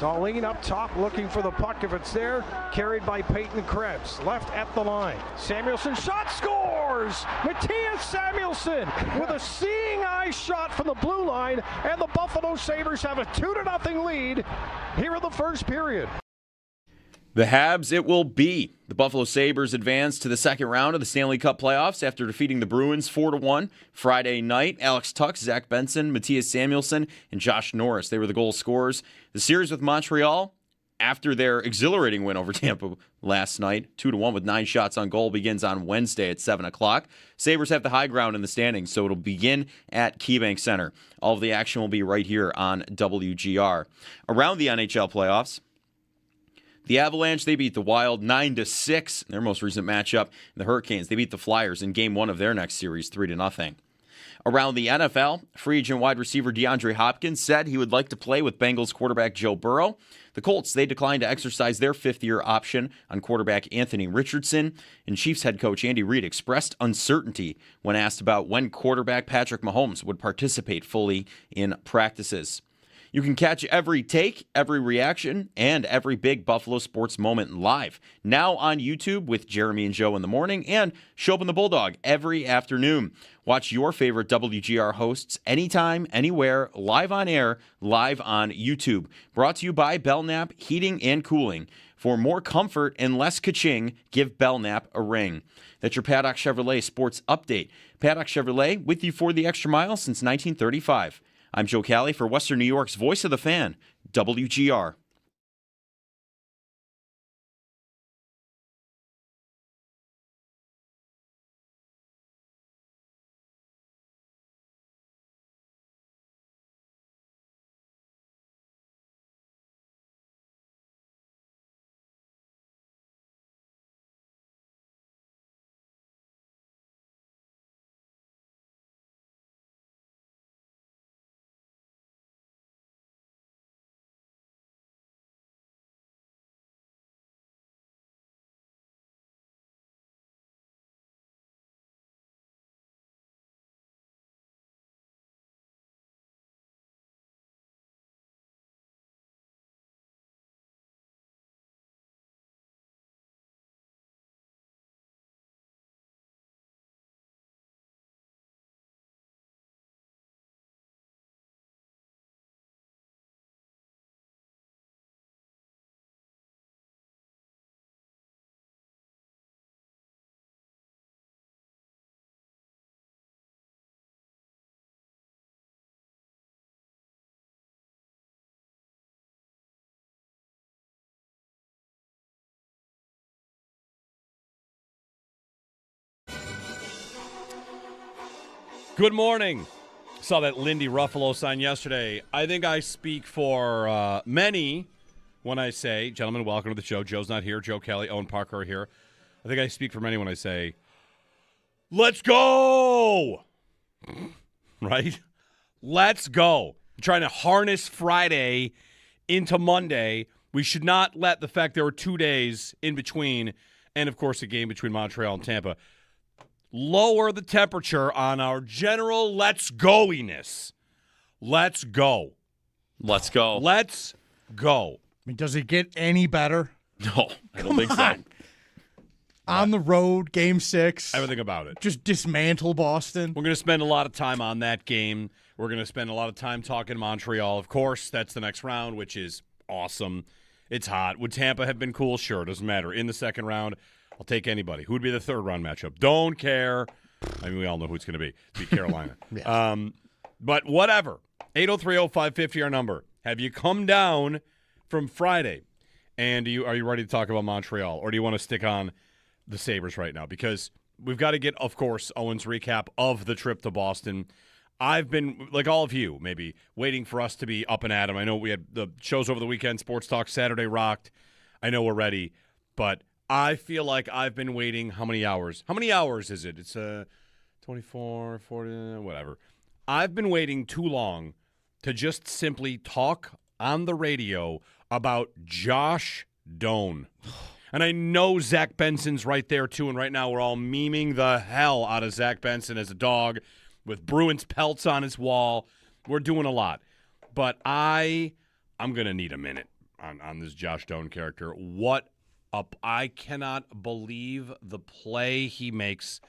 Darlene up top looking for the puck if it's there. Carried by Peyton Krebs. Left at the line. Samuelson shot, scores! Matthias Samuelson with a seeing eye shot from the blue line, and the Buffalo Sabres have a 2-0 lead here in the first period. The Habs it will be. The Buffalo Sabres advance to the second round of the Stanley Cup playoffs after defeating the Bruins 4-1 Friday night. Alex Tuch, Zach Benson, Matthias Samuelson, and Josh Norris, they were the goal scorers. The series with Montreal, after their exhilarating win over Tampa last night, 2-1 with 9 shots on goal, begins on Wednesday at 7 o'clock. Sabres have the high ground in the standings, so it'll begin at KeyBank Center. All of the action will be right here on WGR. Around the NHL playoffs, the Avalanche, they beat the Wild 9-6 in their most recent matchup. And the Hurricanes, they beat the Flyers in Game 1 of their next series, 3-0. Around the NFL, free agent wide receiver DeAndre Hopkins said he would like to play with Bengals quarterback Joe Burrow. The Colts, they declined to exercise their fifth-year option on quarterback Anthony Richardson. And Chiefs head coach Andy Reid expressed uncertainty when asked about when quarterback Patrick Mahomes would participate fully in practices. You can catch every take, every reaction, and every big Buffalo sports moment live. Now on YouTube with Jeremy and Joe in the morning, and Show Up in the Bulldog every afternoon. Watch your favorite WGR hosts anytime, anywhere, live on air, live on YouTube. Brought to you by Belknap Heating and Cooling. For more comfort and less ka-ching, give Belknap a ring. That's your Paddock Chevrolet Sports Update. Paddock Chevrolet, with you for the extra mile since 1935. I'm Joe Cali for Western New York's Voice of the Fan, WGR. Good morning. Saw that Lindy Ruffalo sign yesterday. I think I speak for many when I say, gentlemen, welcome to the show. Joe's not here. Joe Kelly, Owen Parker are here. I think I speak for many when I say, let's go! Right? Let's go. I'm trying to harness Friday into Monday. We should not let the fact there were 2 days in between, and, of course, a game between Montreal and Tampa, lower the temperature on our general let's go-iness. Let's go. Let's go. Let's go. I mean, does it get any better? No, I don't think so. On the road, Game 6. Everything about it. Just dismantle Boston. We're going to spend a lot of time on that game. We're going to spend a lot of time talking Montreal. Of course, that's the next round, which is awesome. It's hot. Would Tampa have been cool? Sure, doesn't matter. In the second round, I'll take anybody. Who would be the third round matchup? Don't care. I mean, we all know who it's going to be. It'd be Carolina. Yeah. But whatever. 803-0550, our number. Have you come down from Friday? And are you ready to talk about Montreal? Or do you want to stick on the Sabres right now? Because we've got to get, of course, Owen's recap of the trip to Boston. I've been, like all of you, maybe, waiting for us to be up and at 'em. I know we had the shows over the weekend. Sports Talk Saturday rocked. I know we're ready. But I feel like I've been waiting how many hours? How many hours is it? It's 24, 40, whatever. I've been waiting too long to just simply talk on the radio about Josh Doan. And I know Zach Benson's right there, too, and right now we're all memeing the hell out of Zach Benson as a dog with Bruins pelts on his wall. We're doing a lot. But I'm going to need a minute. on this Josh Doan character. I cannot believe the play he makes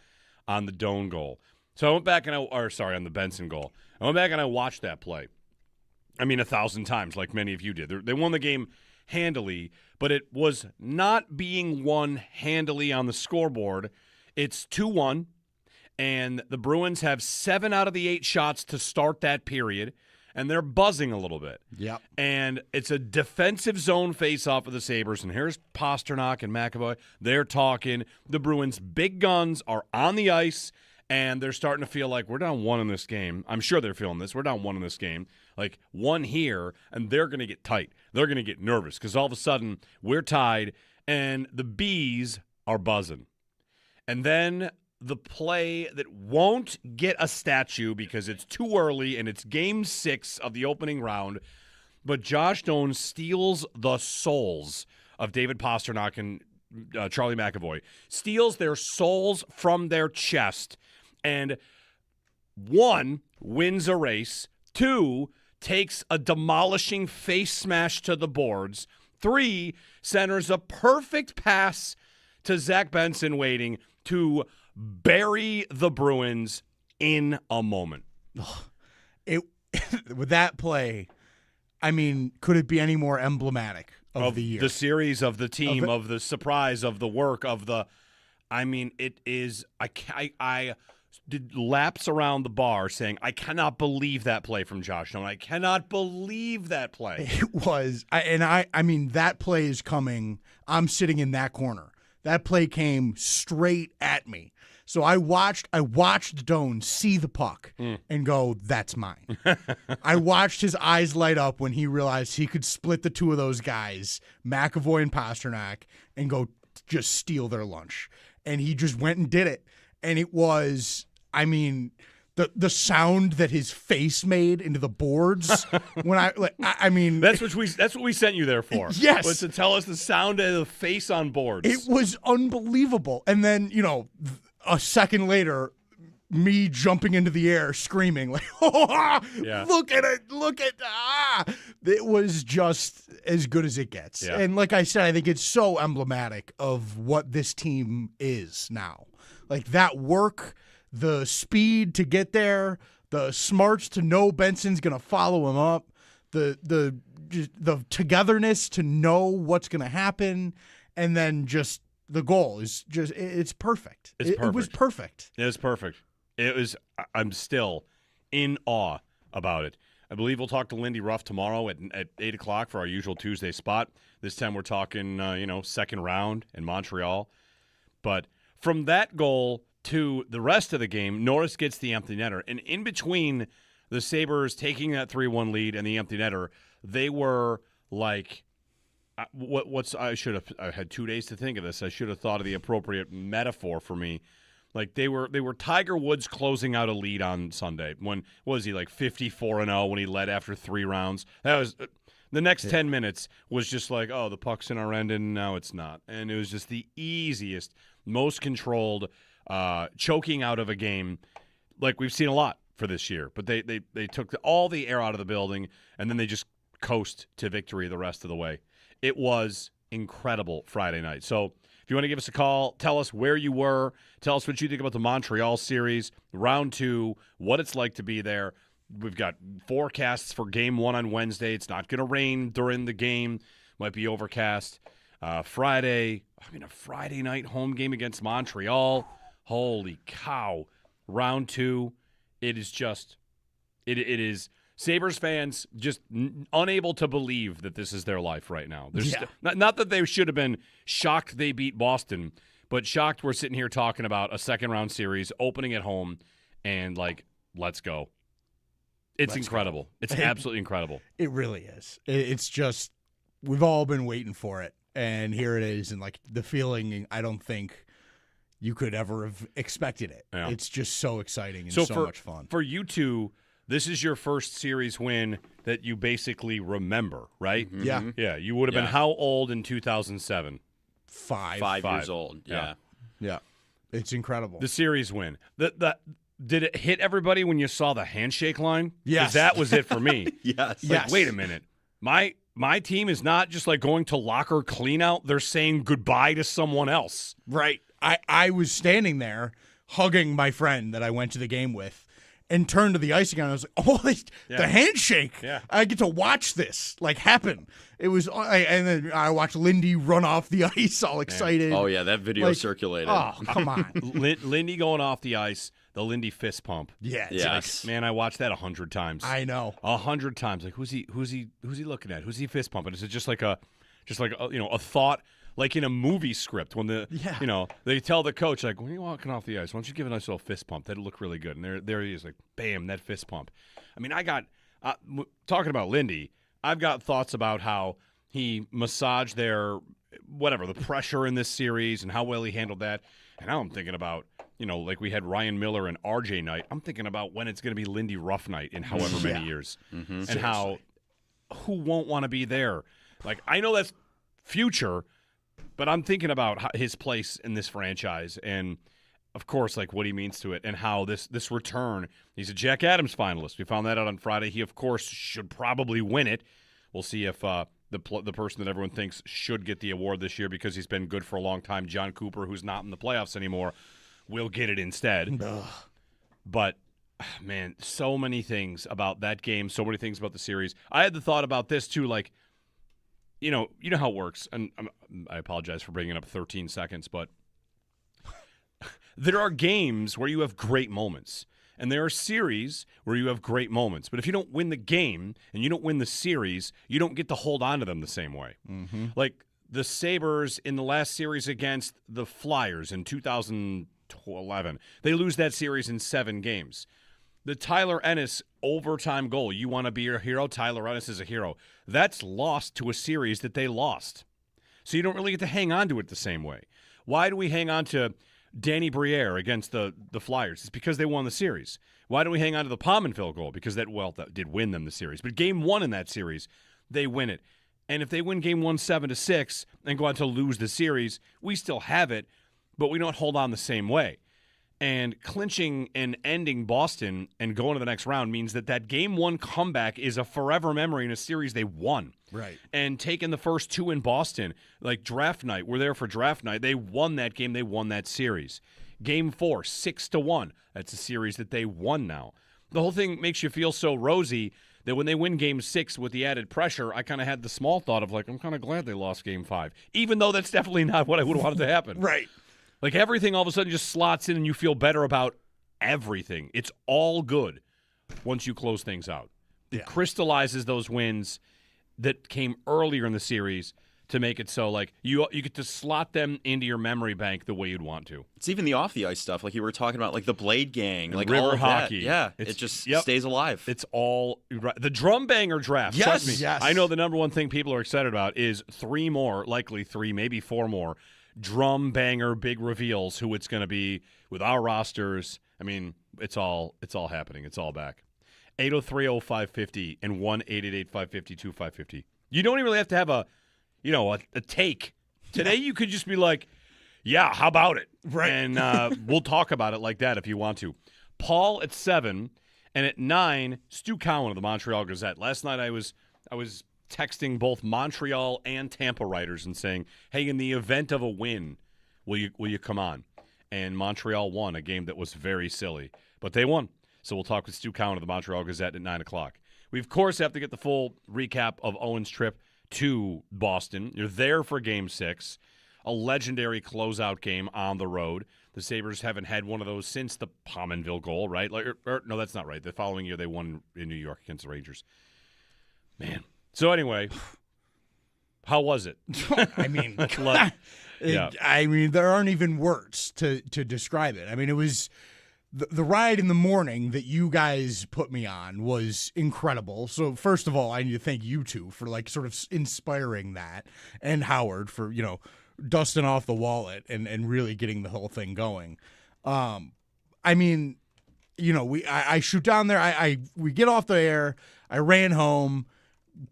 on the Doan goal. So I went back on the Benson goal. I went back and I watched that play. I mean, 1,000 times, like many of you did. They won the game handily, but it was not being won handily on the scoreboard. It's 2-1, and the Bruins have 7 out of the 8 shots to start that period, and they're buzzing a little bit. Yep. And it's a defensive zone face-off of the Sabres, and here's Pasternak and McAvoy. They're talking. The Bruins' big guns are on the ice, and they're starting to feel like we're down 1 in this game. I'm sure they're feeling this. We're down 1 in this game. Like 1 here, and they're going to get tight. They're going to get nervous because all of a sudden we're tied, and the Bees are buzzing. And then the play that won't get a statue because it's too early and it's game 6 of the opening round, but Josh Doan steals the souls of David Pasternak and Charlie McAvoy, steals their souls from their chest, and 1, wins a race, 2, takes a demolishing face smash to the boards, 3, centers a perfect pass to Zach Benson waiting to bury the Bruins in a moment. With that play, I mean, could it be any more emblematic of the year? The series, of the team, of the surprise, of the work, of the – I mean, it is – I did laps around the bar saying, I cannot believe that play from Josh Doan. I cannot believe that play. It was. I mean, that play is coming. I'm sitting in that corner. That play came straight at me. So I watched Doan see the puck and go, that's mine. I watched his eyes light up when he realized he could split the two of those guys, McAvoy and Pasternak, and go just steal their lunch. And he just went and did it. And it was, I mean, the sound that his face made into the boards when I mean that's what we sent you there for. Yes, was to tell us the sound of the face on boards. It was unbelievable. And then a second later, me jumping into the air screaming like, oh, yeah. Look at it, it was just as good as it gets. Yeah. And like I said, I think it's so emblematic of what this team is now. Like that work, the speed to get there, the smarts to know Benson's going to follow him up, the togetherness to know what's going to happen, and then just the goal is just it's perfect. It was perfect. It was perfect. It was. I'm still in awe about it. I believe we'll talk to Lindy Ruff tomorrow at 8 o'clock for our usual Tuesday spot. This time we're talking, second round in Montreal, but. From that goal to the rest of the game, Norris gets the empty netter. And in between the Sabres taking that 3-1 lead and the empty netter, they were like, I had 2 days to think of this. I should have thought of the appropriate metaphor for me. Like they were Tiger Woods closing out a lead on Sunday. When, what was he, like 54-0 when he led after 3 rounds? That was the next 10 minutes was just like, oh, the puck's in our end and now it's not. And it was just the easiest, most controlled choking out of a game like we've seen a lot for this year. But they took all the air out of the building, and then they just coast to victory the rest of the way. It was incredible Friday night. So if you want to give us a call, tell us where you were, tell us what you think about the Montreal series, round 2, what it's like to be there. We've got forecasts for game 1 on Wednesday. It's not going to rain during the game. Might be overcast. Friday, a Friday night home game against Montreal. Holy cow. Round 2. It is just, it is Sabres fans just unable to believe that this is their life right now. Not that they should have been shocked they beat Boston, but shocked we're sitting here talking about a second round series opening at home and let's go. It's incredible. It's absolutely incredible. It really is. It's just, we've all been waiting for it. And here it is. And the feeling, I don't think you could ever have expected it. Yeah. It's just so exciting and so much fun. For you two, this is your first series win that you basically remember, right? Mm-hmm. Yeah. Yeah. You would have been how old in 2007? 5 years old. Yeah. Yeah. It's incredible. The series win. Did it hit everybody when you saw the handshake line? Yes. Because that was it for me. Yes. Wait a minute. my team is not just like going to locker clean out. They're saying goodbye to someone else. Right. I was standing there hugging my friend that I went to the game with and turned to the ice again. I was like, oh, the handshake. Yeah. I get to watch this happen. It was, and then I watched Lindy run off the ice all excited. Oh, yeah, that video circulated. Oh, come on. Lindy going off the ice, the Lindy fist pump. Yeah. Yes. Man, I watched that 100 times. I know. 100 times. Like, who's he looking at? Who's he fist pumping? Is it just like a thought, like in a movie script when they tell the coach, like, when you're walking off the ice, why don't you give a nice little fist pump? That'll look really good. And there he is, like, bam, that fist pump. I mean, I got talking about Lindy, I've got thoughts about how he massaged the pressure in this series and how well he handled that. And now I'm thinking about, like we had Ryan Miller and RJ night. I'm thinking about when it's going to be Lindy Ruff night in however many years. Mm-hmm. And how who won't want to be there? Like, I know that's future, but I'm thinking about his place in this franchise and, of course, like what he means to it and how this return. He's a Jack Adams finalist. We found that out on Friday. He, of course, should probably win it. We'll see if the person that everyone thinks should get the award this year because he's been good for a long time, John Cooper, who's not in the playoffs anymore, will get it instead. Ugh. But, man, so many things about that game, so many things about the series. I had the thought about this, too, like, you know how it works, and I apologize for bringing up 13 seconds, but there are games where you have great moments, and there are series where you have great moments. But if you don't win the game and you don't win the series, you don't get to hold on to them the same way. Mm-hmm. Like the Sabres in the last series against the Flyers in 2011, they lose that series in 7 games. The Tyler Ennis overtime goal, you want to be a hero? Tyler Ennis is a hero. That's lost to a series that they lost. So you don't really get to hang on to it the same way. Why do we hang on to Danny Briere against the Flyers? It's because they won the series. Why do we hang on to the Pominville goal? Because that did win them the series. But game 1 in that series, they win it. And if they win game 1 7-6 and go on to lose the series, we still have it, but we don't hold on the same way. And clinching and ending Boston and going to the next round means that game 1 comeback is a forever memory in a series they won. Right. And taking the first 2 in Boston, like draft night, we're there for draft night. They won that game. They won that series. Game 4, 6-1. That's a series that they won now. The whole thing makes you feel so rosy that when they win game 6 with the added pressure, I kind of had the small thought of like, I'm kind of glad they lost game 5, even though that's definitely not what I would have wanted to happen. Right. Like everything all of a sudden just slots in and you feel better about everything. It's all good once you close things out. It crystallizes those wins that came earlier in the series to make it so like you get to slot them into your memory bank the way you'd want to. It's even the off the ice stuff, like you were talking about, like the Blade Gang, and like river all of hockey. That. Yeah, it just stays alive. It's all right. The drum banger draft. Yes, Trust me, yes. I know the number one thing people are excited about is 3 more, likely 3, maybe 4 more drum banger big reveals. Who it's going to be with our rosters. I mean, it's all happening. It's all back. 803-0550 and 1-888-550-2550. You don't even really have to have a take. Today you could just be like, yeah, how about it? Right. And we'll talk about it like that if you want to. Paul at 7, and at 9, Stu Cowan of the Montreal Gazette. Last night I was texting both Montreal and Tampa writers and saying, hey, in the event of a win, will you come on? And Montreal won a game that was very silly, but they won. So we'll talk with Stu Cowan of the Montreal Gazette at 9 o'clock. We, of course, have to get the full recap of Owen's trip to Boston. You're there for Game 6, a legendary closeout game on the road. The Sabres haven't had one of those since the Pominville goal, right? No, that's not right. The following year they won in New York against the Rangers. Man. So anyway, how was it? I mean, yeah. I mean, there aren't even words to describe it. I mean, it was the ride in the morning that you guys put me on was incredible. So first of all, I need to thank you two for like sort of inspiring that, and Howard for, dusting off the wallet and really getting the whole thing going. I mean, I shoot down there. We get off the air. I ran home,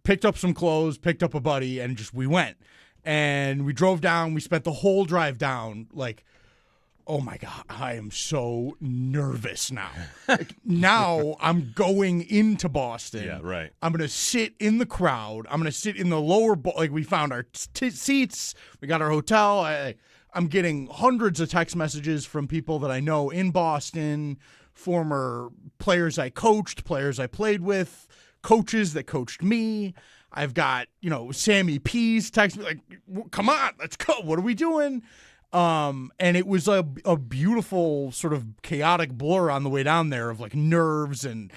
picked up some clothes, picked up a buddy, and we went. And we drove down. We spent the whole drive down, like, Oh my God, I am so nervous now. Like, now I'm going into Boston. Yeah, right. I'm going to sit in the crowd. I'm going to sit in the lower, like we found our seats. We got our hotel. I'm getting hundreds of text messages from people that I know in Boston, former players I coached, players I played with, coaches that coached me. I've got, Sammy P's text me like, come on, let's go. What are we doing? And it was a beautiful sort of chaotic blur on the way down there of like nerves and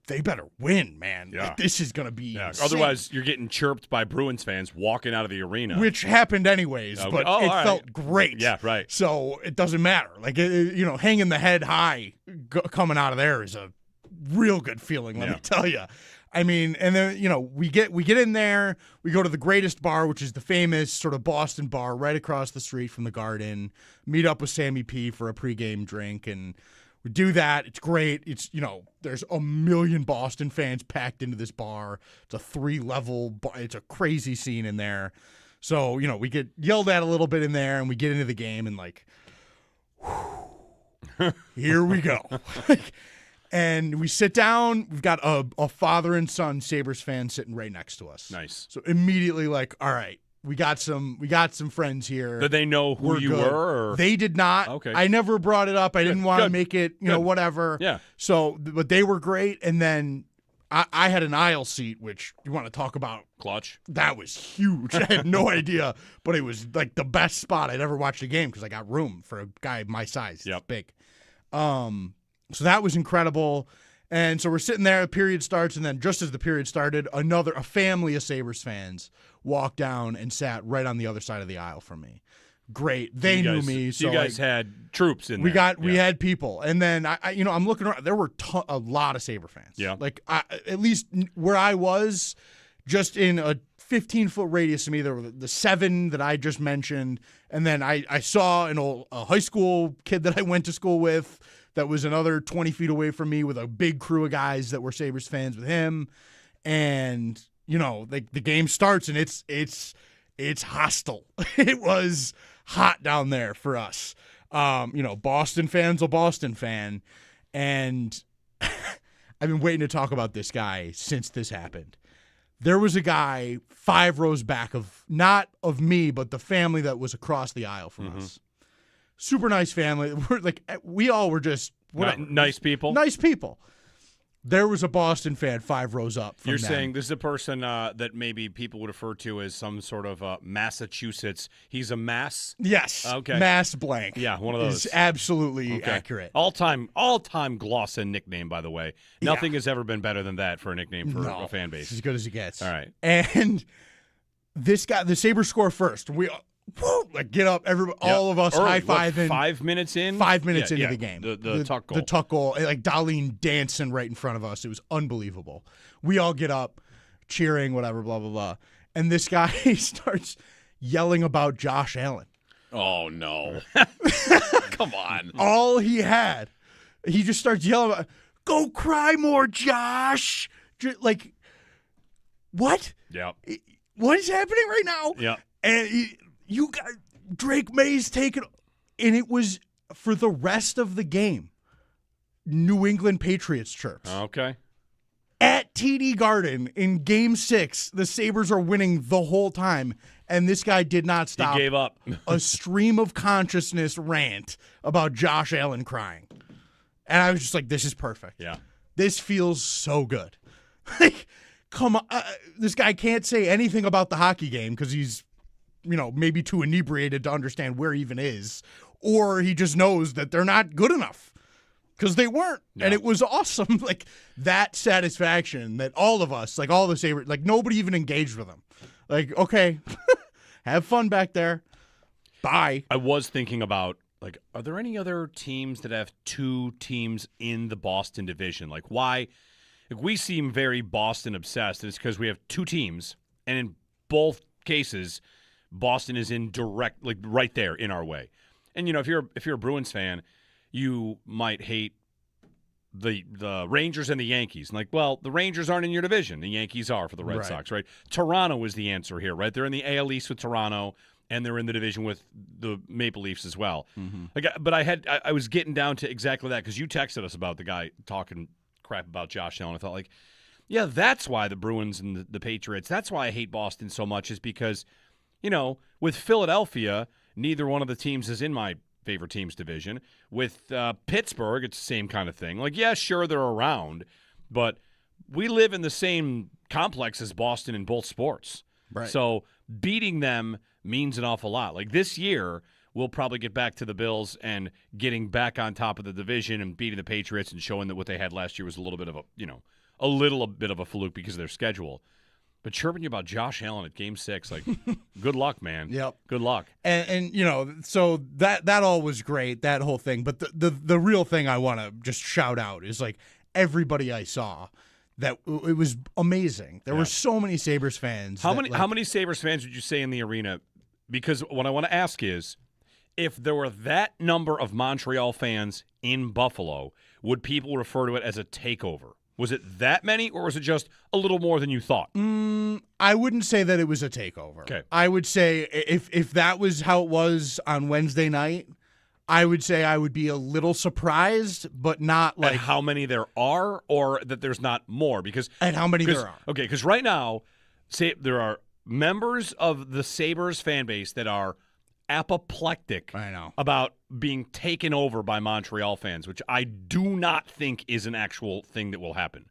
they better win, man. Yeah. Like, this is going to be insane. Otherwise, you're getting chirped by Bruins fans walking out of the arena. Which happened anyways, Okay. but Oh, it all felt right. great. Yeah, right. So it doesn't matter. Like, hanging the head high coming out of there is a real good feeling, let me tell you. I mean, and then, we get in there, we go to the Greatest Bar, which is the famous sort of Boston bar right across the street from the Garden, meet up with Sammy P for a pregame drink, and we do that. It's great. It's, there's a million Boston fans packed into this bar. It's a 3-level bar. It's a crazy scene in there. So, we get yelled at a little bit in there, and we get into the game, and like, whew, here we go. And we sit down. We've got a father and son Sabres fan sitting right next to us. Nice. So immediately, like, all right, we got some friends here. Did they know who you good. were? Or? They did not. Okay. I never brought it up. I didn't want to make it, whatever. Yeah. So, but they were great. And then I had an aisle seat, which you want to talk about. Clutch. That was huge. I had no idea, but it was like the best spot I'd ever watched a game because I got room for a guy my size. Yep. It's big. So that was incredible. And so we're sitting there, the period starts, and then just as the period started, a family of Sabres fans walked down and sat right on the other side of the aisle from me. Great. They knew me. So you guys had troops in we there. We had people. And then, I'm looking around. There were a lot of Sabre fans. Yeah. Like, at least where I was, just in a 15-foot radius of me, there were the 7 that I just mentioned. And then I saw a high school kid that I went to school with that was another 20 feet away from me with a big crew of guys that were Sabres fans with him. And, the game starts and it's hostile. It was hot down there for us. Boston fan's a Boston fan. And I've been waiting to talk about this guy since this happened. There was a guy 5 rows back not of me, but the family that was across the aisle from us. Super nice family. We all were just whatever. Nice people. Nice people. There was a Boston fan 5 rows up from You're them. saying this is a person that maybe people would refer to as some sort of Massachusetts. He's a Mass? Yes. Okay. Mass blank. Yeah, one of those. Is absolutely accurate. All-time Glosson nickname, by the way. Nothing has ever been better than that for a nickname for a fan base. It's as good as it gets. All right. And this guy, the Sabres score first. We get up, all of us high-fiving. 5 minutes in? 5 minutes into the game. The tuck goal. The tuck goal. Like Darlene dancing right in front of us. It was unbelievable. We all get up, cheering, whatever, blah, blah, blah. And this guy starts yelling about Josh Allen. Oh, no. Come on. All he had. He just starts yelling about, go cry more, Josh. Like, what? Yeah. What is happening right now? Yeah. And you got Drake May's taken, and it was for the rest of the game. New England Patriots chirps. Okay. At TD Garden in Game 6, the Sabres are winning the whole time, and this guy did not stop. He gave up. A stream of consciousness rant about Josh Allen crying. And I was just like, this is perfect. Yeah. This feels so good. Like, come on. This guy can't say anything about the hockey game because he's, maybe too inebriated to understand where he even is. Or he just knows that they're not good enough because they weren't. Yeah. And it was awesome. Like, that satisfaction that all of us, like all the Sabres, like nobody even engaged with them. Like, okay, have fun back there. Bye. I was thinking about, like, are there any other teams that have 2 teams in the Boston division? Like, why? Like, we seem very Boston obsessed, and it's because we have 2 teams, and in both cases, Boston is in direct, like, right there in our way. And if you're a Bruins fan, you might hate the Rangers and the Yankees. And like, well, the Rangers aren't in your division. The Yankees are for the Red Sox, right? Toronto is the answer here, right? They're in the AL East with Toronto, and they're in the division with the Maple Leafs as well. Mm-hmm. But I was getting down to exactly that because you texted us about the guy talking crap about Josh Allen. I thought, like, yeah, that's why the Bruins and the Patriots, that's why I hate Boston so much, is because, with Philadelphia, neither one of the teams is in my favorite teams division. With Pittsburgh, it's the same kind of thing. Like, yeah, sure, they're around, but we live in the same complex as Boston in both sports. Right. So beating them means an awful lot. Like this year, we'll probably get back to the Bills and getting back on top of the division and beating the Patriots and showing that what they had last year was a little bit of a fluke because of their schedule. But chirping you about Josh Allen at Game 6, like, good luck, man. Yep. Good luck. And so that all was great, that whole thing. But the real thing I want to just shout out is, like, everybody I saw, that it was amazing. There were so many Sabres fans. How many Sabres fans would you say in the arena? Because what I want to ask is, if there were that number of Montreal fans in Buffalo, would people refer to it as a takeover? Was it that many, or was it just a little more than you thought? I wouldn't say that it was a takeover. Okay. I would say if that was how it was on Wednesday night, I would say I would be a little surprised, but not like at how many there are, or that there's not more. At how many there are. Okay, because right now, there are members of the Sabres fan base that are apoplectic about being taken over by Montreal fans, which I do not think is an actual thing that will happen.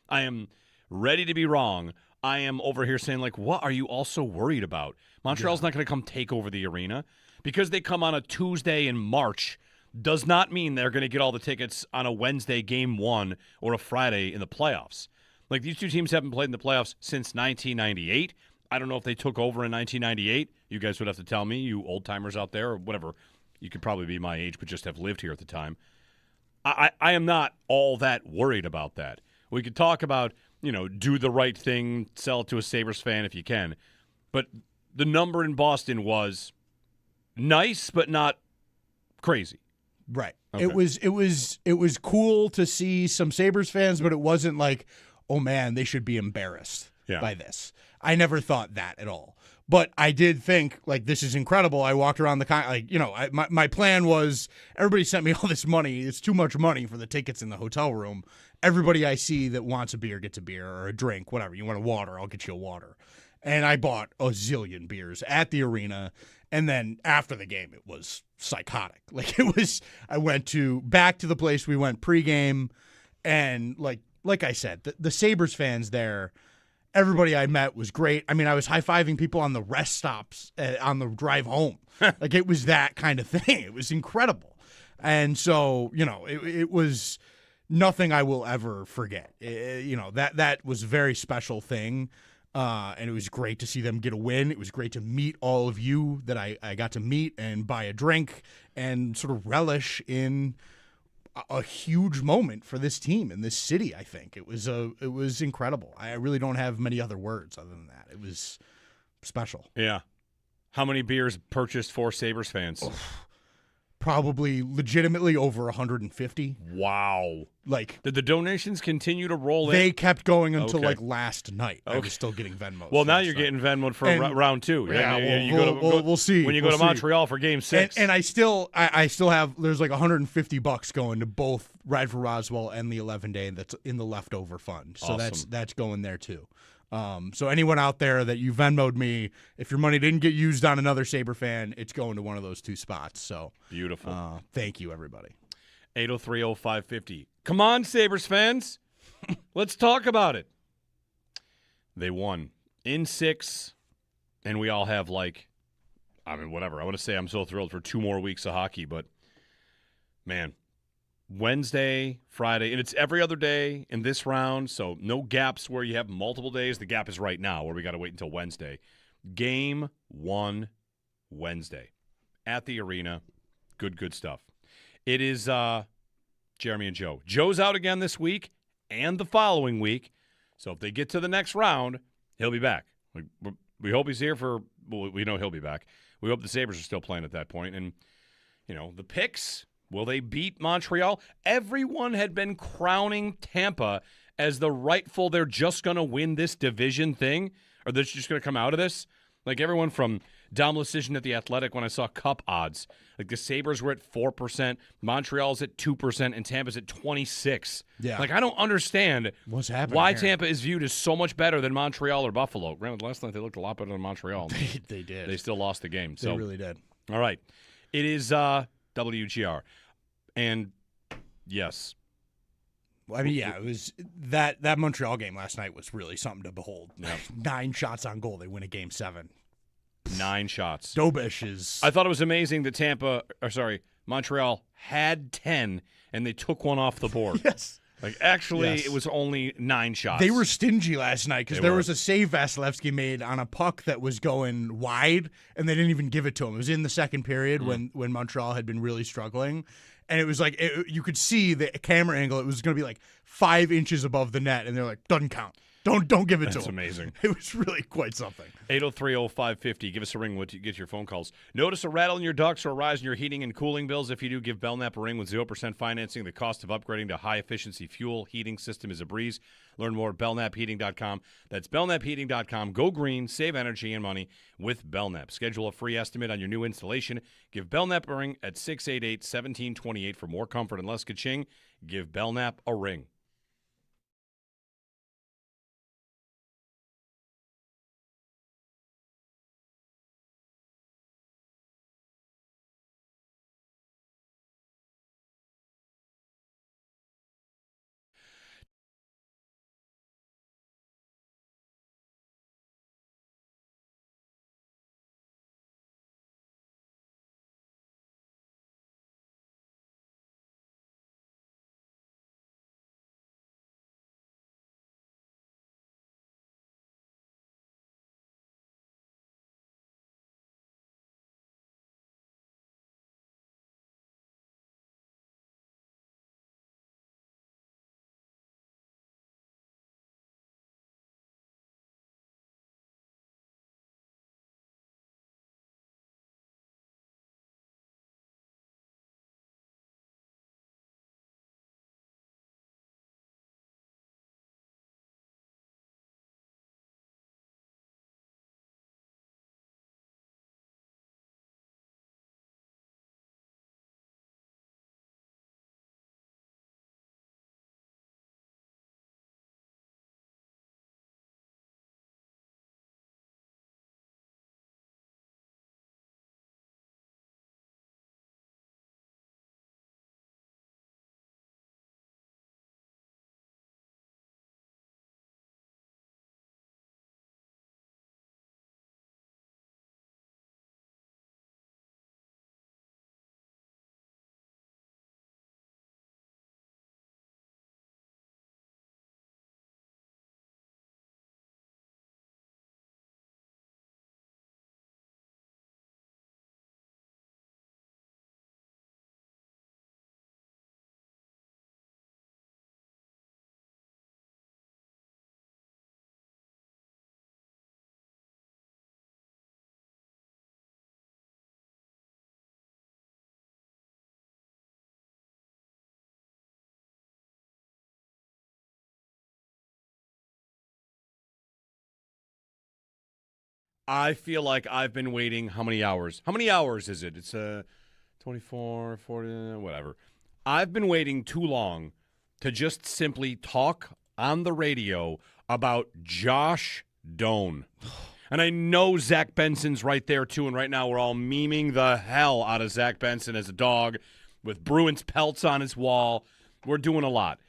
I am ready to be wrong. I am over here saying, like, what are you all so worried about? Montreal's not going to come take over the arena. Because they come on a Tuesday in March does not mean they're going to get all the tickets on a Wednesday Game 1 or a Friday in the playoffs. Like, these two teams haven't played in the playoffs since 1998. I don't know if they took over in 1998. You guys would have to tell me, you old-timers out there, or whatever. You could probably be my age, but just have lived here at the time. I am not all that worried about that. We could talk about, do the right thing, sell it to a Sabres fan if you can. But the number in Boston was nice, but not crazy. Right. Okay. It was cool to see some Sabres fans, but it wasn't like, oh man, they should be embarrassed by this. I never thought that at all. But I did think, like, this is incredible. I walked around my plan was, everybody sent me all this money. It's too much money for the tickets in the hotel room. Everybody I see that wants a beer gets a beer or a drink, whatever. You want a water, I'll get you a water. And I bought a zillion beers at the arena. And then after the game, it was psychotic. Like, I went back to the place we went pregame, and like I said, the Sabres fans there, everybody I met was great. I mean, I was high-fiving people on the rest stops on the drive home. Like, it was that kind of thing. It was incredible. And so, it was nothing I will ever forget. That was a very special thing. And it was great to see them get a win. It was great to meet all of you that I got to meet and buy a drink and sort of relish in a huge moment for this team in this city. I think it was incredible. I really don't have many other words other than that. It was special. Yeah. How many beers purchased for Sabres fans? Probably legitimately over 150. Wow. Like, did the donations continue to roll in? They kept going until like last night. Okay. I was still getting Venmo. Well, now you're getting Venmo for round 2. Yeah, we'll see. When you go to Montreal for Game 6. And I still have, there's like $150 going to both Ride for Roswell and the 11 Day that's in the leftover fund. So awesome. that's going there too. So anyone out there that you Venmo'd me, if your money didn't get used on another Sabre fan, it's going to one of those two spots. So beautiful. Thank you, everybody. 803-0550. Come on, Sabres fans. Let's talk about it. They won in 6, and we all have whatever. I want to say I'm so thrilled for 2 more weeks of hockey, but man, Wednesday, Friday, and it's every other day in this round, so no gaps where you have multiple days. The gap is right now where we got to wait until Wednesday. Game 1 Wednesday at the arena. Good stuff. It is Jeremy and Joe. Joe's out again this week and the following week, so if they get to the next round, he'll be back. We hope he's here we know he'll be back. We hope the Sabres are still playing at that point, and the picks. Will they beat Montreal? Everyone had been crowning Tampa as the rightful, they're just going to win this division thing, or they're just going to come out of this. Like everyone from Dumb decision at the Athletic when I saw Cup odds. Like the Sabres were at 4%, Montreal's at 2%, and Tampa's at 26%. Yeah. Like I don't understand What's happening why here? Tampa is viewed as so much better than Montreal or Buffalo. Granted, last night they looked a lot better than Montreal. They did. They still lost the game. They really did. All right. It is WGR. And yes. I mean, yeah, it was that Montreal game last night was really something to behold. Yep. 9 shots on goal. They win a game 7. 9 shots. Dobish is. I thought it was amazing that Montreal had 10 and they took one off the board. Yes. Like, actually, Yes. it was only 9 shots. They were stingy last night because They there were. was a save Vasilevsky made on a puck that was going wide, and they didn't even give it to him. It was in the second period when Montreal had been really struggling, and it was like you could see the camera angle. It was going to be like 5 inches above the net, and they're like, doesn't count. Don't give it to him. That's amazing. It was really quite something. 803-0550. Give us a ring when you get your phone calls. Notice a rattle in your ducts or a rise in your heating and cooling bills? If you do, give Belknap a ring with 0% financing. The cost of upgrading to high-efficiency fuel heating system is a breeze. Learn more at belknapheating.com. That's belknapheating.com. Go green, save energy and money with Belknap. Schedule a free estimate on your new installation. Give Belknap a ring at 688-1728 for more comfort and less ka-ching. Give Belknap a ring. I feel like I've been waiting how many hours? How many hours is it? It's 24, 40, whatever. I've been waiting too long to just simply talk on the radio about Josh Doan. And I know Zach Benson's right there, too, and right now we're all memeing the hell out of Zach Benson as a dog with Bruins pelts on his wall. We're doing a lot.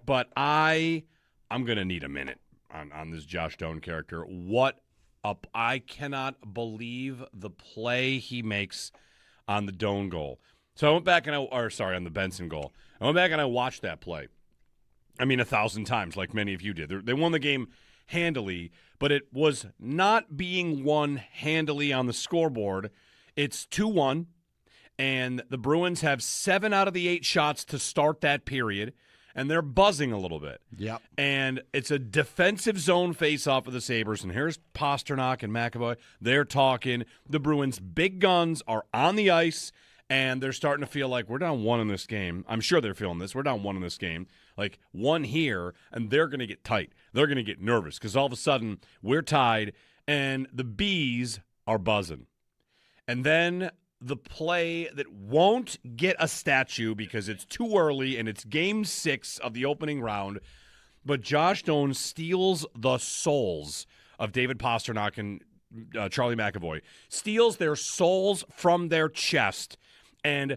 But I'm going to need a minute on this Josh Doan character. What up? I cannot believe the play he makes on the Doan goal. So I went back and on the Benson goal. I went back and I watched that play. I mean, 1,000 times, like many of you did. They won the game handily, but it was not being won handily on the scoreboard. It's 2-1, and the Bruins have 7 out of the 8 shots to start that period, and they're buzzing a little bit. Yep. And it's a defensive zone face-off of the Sabres, and here's Pasternak and McAvoy. They're talking. The Bruins' big guns are on the ice, and they're starting to feel like we're down 1 in this game. I'm sure they're feeling this. We're down 1 in this game. Like 1 here, and they're going to get tight. They're going to get nervous because all of a sudden we're tied, and the Bees are buzzing. And then the play that won't get a statue because it's too early and it's game 6 of the opening round, but Josh Doan steals the souls of David Pastrnak and Charlie McAvoy, steals their souls from their chest, and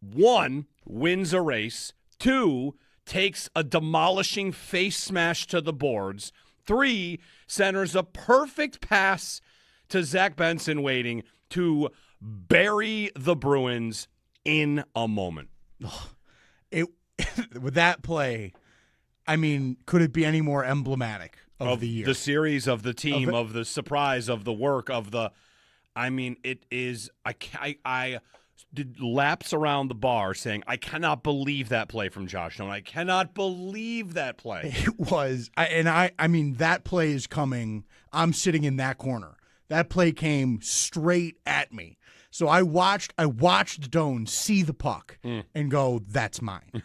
1, wins a race, 2, takes a demolishing face smash to the boards, 3, centers a perfect pass to Zach Benson waiting to bury the Bruins in a moment. With that play, I mean, could it be any more emblematic of the year? The series, of the team, of the surprise, of the work, of the – I mean, it is – I did laps around the bar saying, I cannot believe that play from Josh Doan. I cannot believe that play. It was. I mean, that play is coming. I'm sitting in that corner. That play came straight at me. So I watched Doan see the puck and go, that's mine.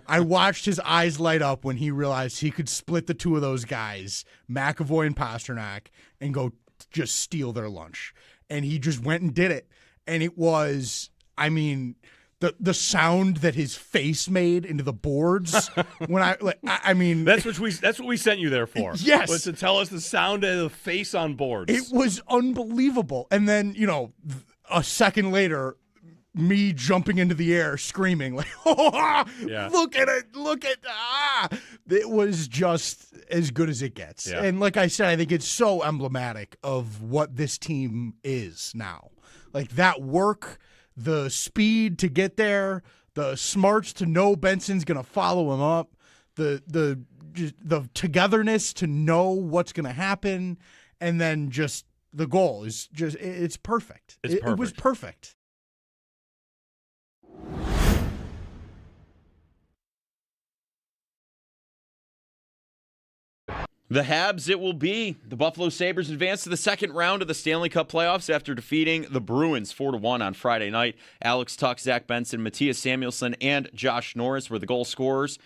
I watched his eyes light up when he realized he could split the two of those guys, McAvoy and Pastrnak, and go just steal their lunch. And he just went and did it. And it was, I mean, the sound that his face made into the boards when I mean that's what we sent you there for. Yes, was to tell us the sound of the face on boards. It was unbelievable. And then, you know, a second later, me jumping into the air screaming like, look at it, it was just as good as it gets. Yeah. And like I said, I think it's so emblematic of what this team is now. Like that work, the speed to get there, the smarts to know Benson's going to follow him up, the togetherness to know what's going to happen, and then just the goal is just it's perfect. It was perfect. The Habs it will be. The Buffalo Sabres advance to the second round of the Stanley Cup playoffs after defeating the Bruins 4-1 on Friday night. Alex Tuch, Zach Benson, Matthias Samuelsson, and Josh Norris were the goal scorers.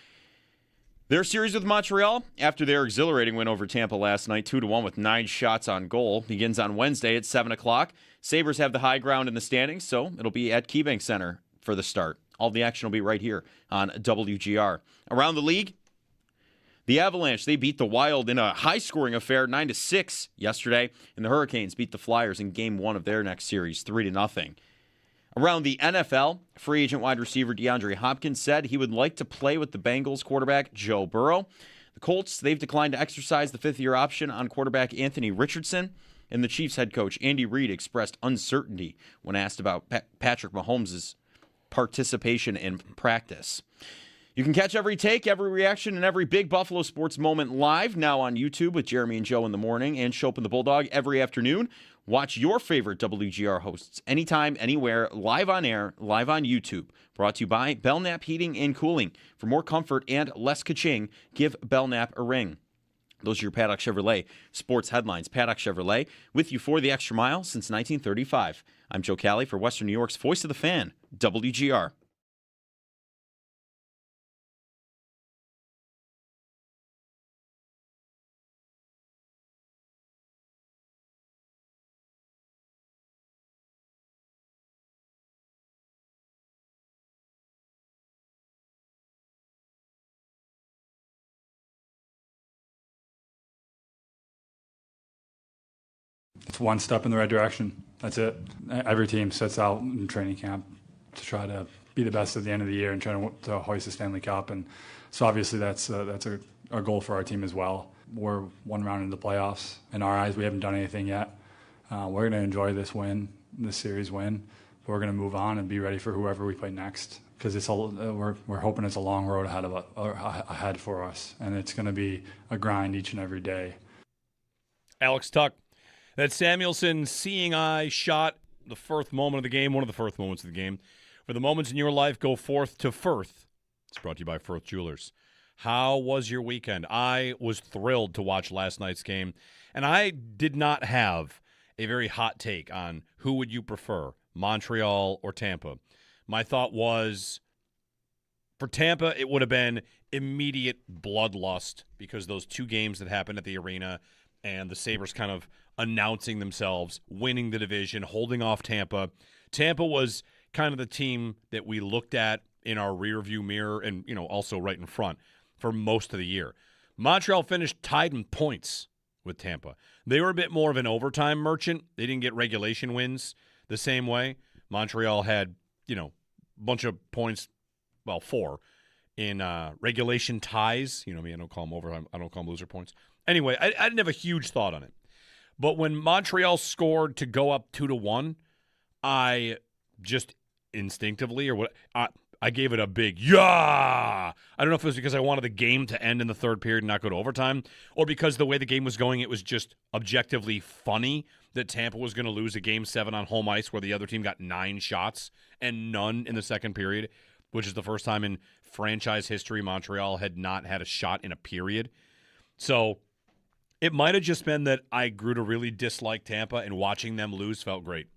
Their series with Montreal, after their exhilarating win over Tampa last night, 2-1 with 9 shots on goal, begins on Wednesday at 7 o'clock. Sabres have the high ground in the standings, so it'll be at KeyBank Center for the start. All the action will be right here on WGR. Around the league, the Avalanche, they beat the Wild in a high-scoring affair, 9-6 yesterday, and the Hurricanes beat the Flyers in Game 1 of their next series, 3-0. Around the NFL, free agent wide receiver DeAndre Hopkins said he would like to play with the Bengals quarterback Joe Burrow. The Colts, they've declined to exercise the fifth-year option on quarterback Anthony Richardson, and the Chiefs head coach Andy Reid expressed uncertainty when asked about Patrick Mahomes' participation in practice. You can catch every take, every reaction, and every big Buffalo sports moment live now on YouTube with Jeremy and Joe in the morning and Shope and the Bulldog every afternoon. Watch your favorite WGR hosts anytime, anywhere, live on air, live on YouTube. Brought to you by Belknap Heating and Cooling. For more comfort and less ka-ching, give Belknap a ring. Those are your Paddock Chevrolet sports headlines. Paddock Chevrolet, with you for the extra mile since 1935. I'm Joe Cali for Western New York's Voice of the Fan, WGR. It's one step in the right direction. That's it. Every team sets out in training camp to try to be the best at the end of the year and try to hoist the Stanley Cup. And so obviously that's a goal for our team as well. We're one round into the playoffs. In our eyes, we haven't done anything yet. We're going to enjoy this series win. But we're going to move on and be ready for whoever we play next. Because we're hoping it's a long road ahead for us, and it's going to be a grind each and every day. Alex Tuch. That Samuelsson seeing eye shot, the first moment of the game, one of the first moments of the game. For the moments in your life, go forth to Firth. It's brought to you by Firth Jewelers. How was your weekend? I was thrilled to watch last night's game, and I did not have a very hot take on who would you prefer, Montreal or Tampa. My thought was, for Tampa, it would have been immediate bloodlust because those two games that happened at the arena, and the Sabres kind of announcing themselves, winning the division, holding off Tampa. Tampa was kind of the team that we looked at in our rearview mirror and, also right in front for most of the year. Montreal finished tied in points with Tampa. They were a bit more of an overtime merchant. They didn't get regulation wins the same way. Montreal had, a bunch of points, 4 in regulation ties. I don't call them overtime. I don't call them loser points. Anyway, I didn't have a huge thought on it. But when Montreal scored to go up 2-1, I just instinctively I gave it a big yeah. I don't know if it was because I wanted the game to end in the third period and not go to overtime, or because the way the game was going, it was just objectively funny that Tampa was going to lose a Game 7 on home ice where the other team got 9 shots and none in the second period, which is the first time in franchise history Montreal had not had a shot in a period. So it might have just been that I grew to really dislike Tampa, and watching them lose felt great.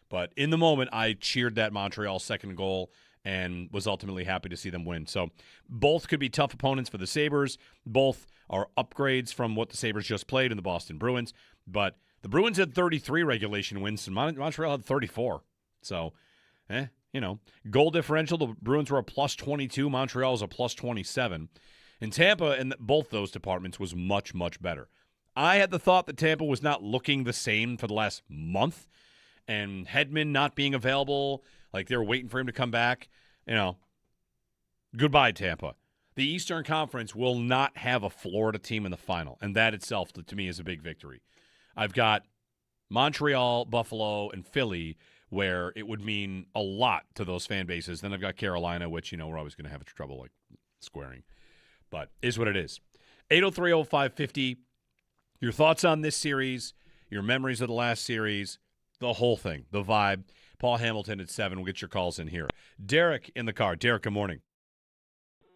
But in the moment, I cheered that Montreal second goal and was ultimately happy to see them win. So both could be tough opponents for the Sabres. Both are upgrades from what the Sabres just played in the Boston Bruins. But the Bruins had 33 regulation wins, and Montreal had 34. So, goal differential, the Bruins were a plus 22. Montreal was a plus 27. And Tampa, in both those departments, was much, much better. I had the thought that Tampa was not looking the same for the last month, and Hedman not being available, like they were waiting for him to come back. Goodbye, Tampa. The Eastern Conference will not have a Florida team in the final, and that itself, to me, is a big victory. I've got Montreal, Buffalo, and Philly, where it would mean a lot to those fan bases. Then I've got Carolina, which, we're always going to have trouble squaring. But is what it is. 803-0550. Your thoughts on this series, your memories of the last series, the whole thing, the vibe. Paul Hamilton at 7. We'll get your calls in here. Derek in the car. Derek, good morning.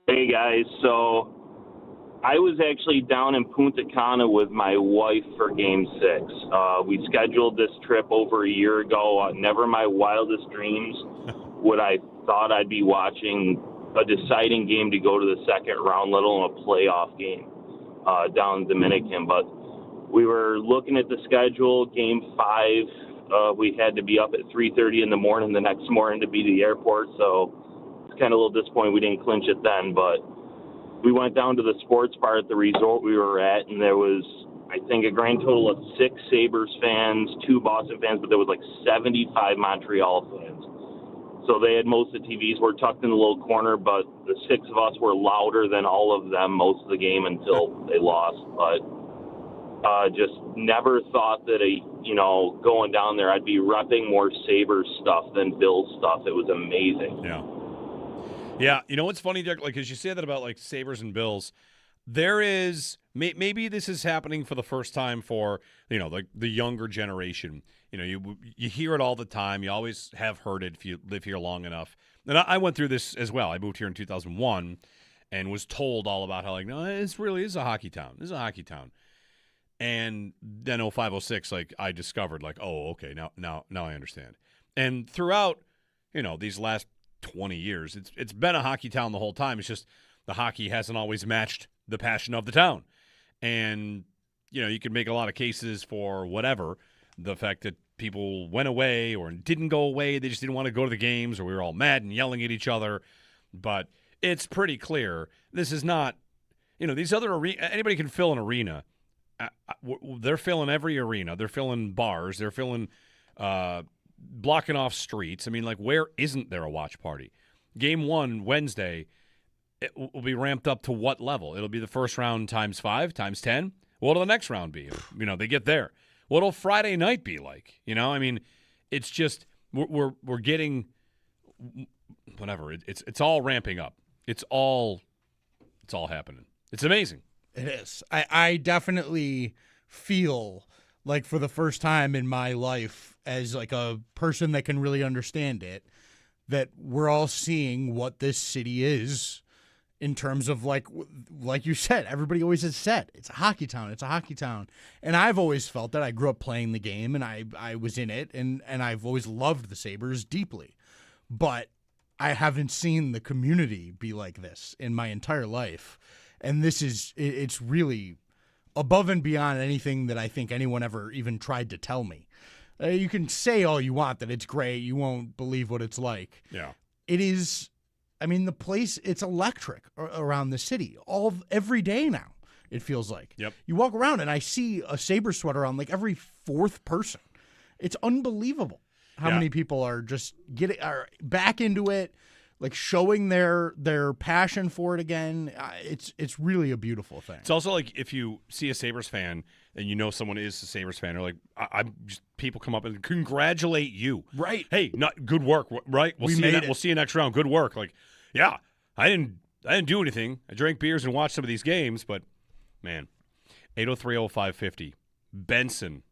Hey, guys. So I was actually down in Punta Cana with my wife for Game 6. We scheduled this trip over a year ago. Never in my wildest dreams would I thought I'd be watching a deciding game to go to the second round, let alone a playoff game down in Dominican. But we were looking at the schedule. Game 5. We had to be up at 3:30 in the morning the next morning to be to the airport, so it's kind of a little disappointing we didn't clinch it then. But we went down to the sports bar at the resort we were at, and there was, I think, a grand total of 6 Sabres fans, 2 Boston fans, but there was like 75 Montreal fans. So they had most of the TVs were tucked in the little corner, but the 6 of us were louder than all of them most of the game until they lost. But just never thought that going down there I'd be repping more Sabres stuff than Bills stuff. It was amazing. Yeah. What's funny, Derek? As you say that about Sabres and Bills, there is maybe this is happening for the first time for the younger generation. You hear it all the time. You always have heard it if you live here long enough. And I went through this as well. I moved here in 2001 and was told all about how no, this really is a hockey town. This is a hockey town. And then 0506, I discovered oh, okay, now I understand. And throughout, these last 20 years, it's been a hockey town the whole time. It's just the hockey hasn't always matched the passion of the town. And, you can make a lot of cases for whatever, the fact that people went away or didn't go away, they just didn't want to go to the games, or we were all mad and yelling at each other. But it's pretty clear this is not, these other anybody can fill an arena. They're filling every arena. They're filling bars. They're filling, blocking off streets. I mean, where isn't there a watch party? Game 1, Wednesday, it will be ramped up to what level? It'll be the first round times 5, times 10. What'll the next round be? They get there. What'll Friday night be like? I mean, it's just we're getting whatever. It's all ramping up. It's all happening. It's amazing. It is. I definitely feel like for the first time in my life as a person that can really understand it, that we're all seeing what this city is in terms of like you said, everybody always has said, it's a hockey town, it's a hockey town. And I've always felt that. I grew up playing the game and I was in it and I've always loved the Sabres deeply. But I haven't seen the community be like this in my entire life. And it's really above and beyond anything that I think anyone ever even tried to tell me. You can say all you want that it's great. You won't believe what it's like. Yeah. It is, I mean, the place, it's electric around the city every day now, it feels like. Yep. You walk around and I see a Sabres sweater on like every fourth person. It's unbelievable how many people are just are back into it, like showing their passion for it again. It's really a beautiful thing. It's also like if you see a Sabres fan and you know someone is a Sabres fan, or like people come up and congratulate you. Right. Hey, good work. Right. We made it. We'll see you next round. Good work. Like, yeah, I didn't do anything. I drank beers and watched some of these games, but man, 803-0550, Benson,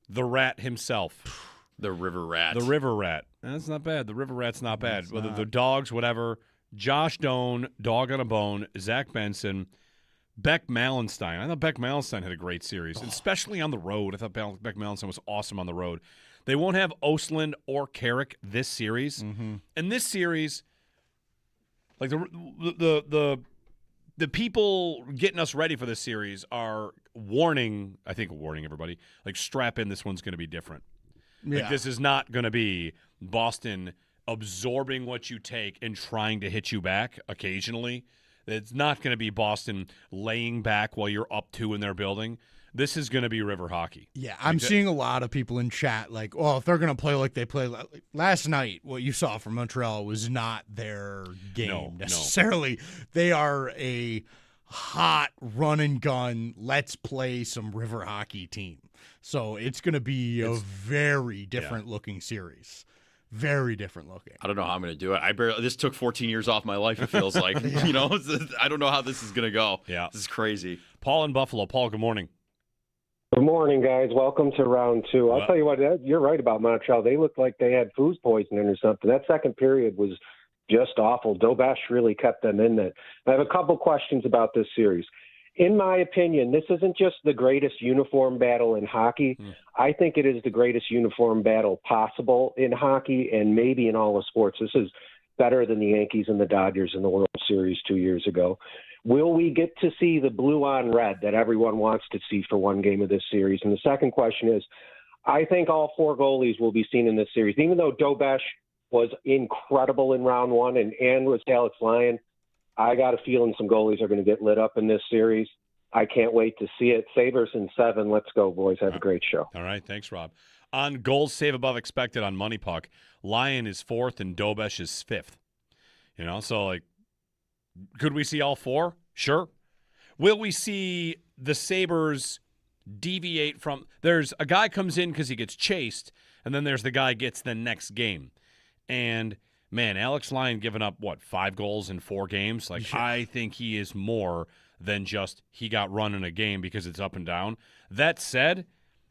the Rat himself. The River Rat. The River Rat. That's not bad. The River Rat's not bad. Whether the dogs, whatever. Josh Doan, Dog on a Bone, Zach Benson, Beck Malenstein. I thought Beck Malenstein had a great series, especially on the road. I thought Beck Malenstein was awesome on the road. They won't have Ostlund or Carrick this series. Mm-hmm. And this series, like the people getting us ready for this series are warning everybody, like strap in, this one's going to be different. Yeah. Like, this is not going to be Boston absorbing what you take and trying to hit you back occasionally. It's not going to be Boston laying back while you're up 2 in their building. This is going to be River hockey. Yeah, I'm seeing a lot of people in chat like, well, if they're going to play like they played last night, what you saw from Montreal was not their game necessarily. No. They are a hot run and gun, let's play some River hockey team. So it's going to be a very different looking series. Very different looking. I don't know how I'm going to do it. This took 14 years off my life, it feels like. You know, I don't know how this is going to go. Yeah. This is crazy. Paul in Buffalo. Paul, good morning. Good morning, guys. Welcome to round 2. I'll tell you what, you're right about Montreal. They looked like they had food poisoning or something. That second period was just awful. Dobash really kept them in it. I have a couple questions about this series. In my opinion, this isn't just the greatest uniform battle in hockey. I think it is the greatest uniform battle possible in hockey and maybe in all of sports. This is better than the Yankees and the Dodgers in the World Series 2 years ago. Will we get to see the blue on red that everyone wants to see for one game of this series? And the second question is, I think all 4 goalies will be seen in this series. Even though Dobash was incredible in round 1 and was Alex Lyon, I got a feeling some goalies are going to get lit up in this series. I can't wait to see it. Sabres in 7. Let's go, boys. Have a great show. All right. Thanks, Rob. On goals save above expected on Money Puck, Lyon is 4th and Dobash is 5th. You know, so like, could we see all 4? Sure. Will we see the Sabres deviate from – there's a guy comes in because he gets chased, and then there's the guy gets the next game. And, man, Alex Lyon giving up, 5 goals in 4 games? Like, I think he is more than just he got run in a game because it's up and down. That said,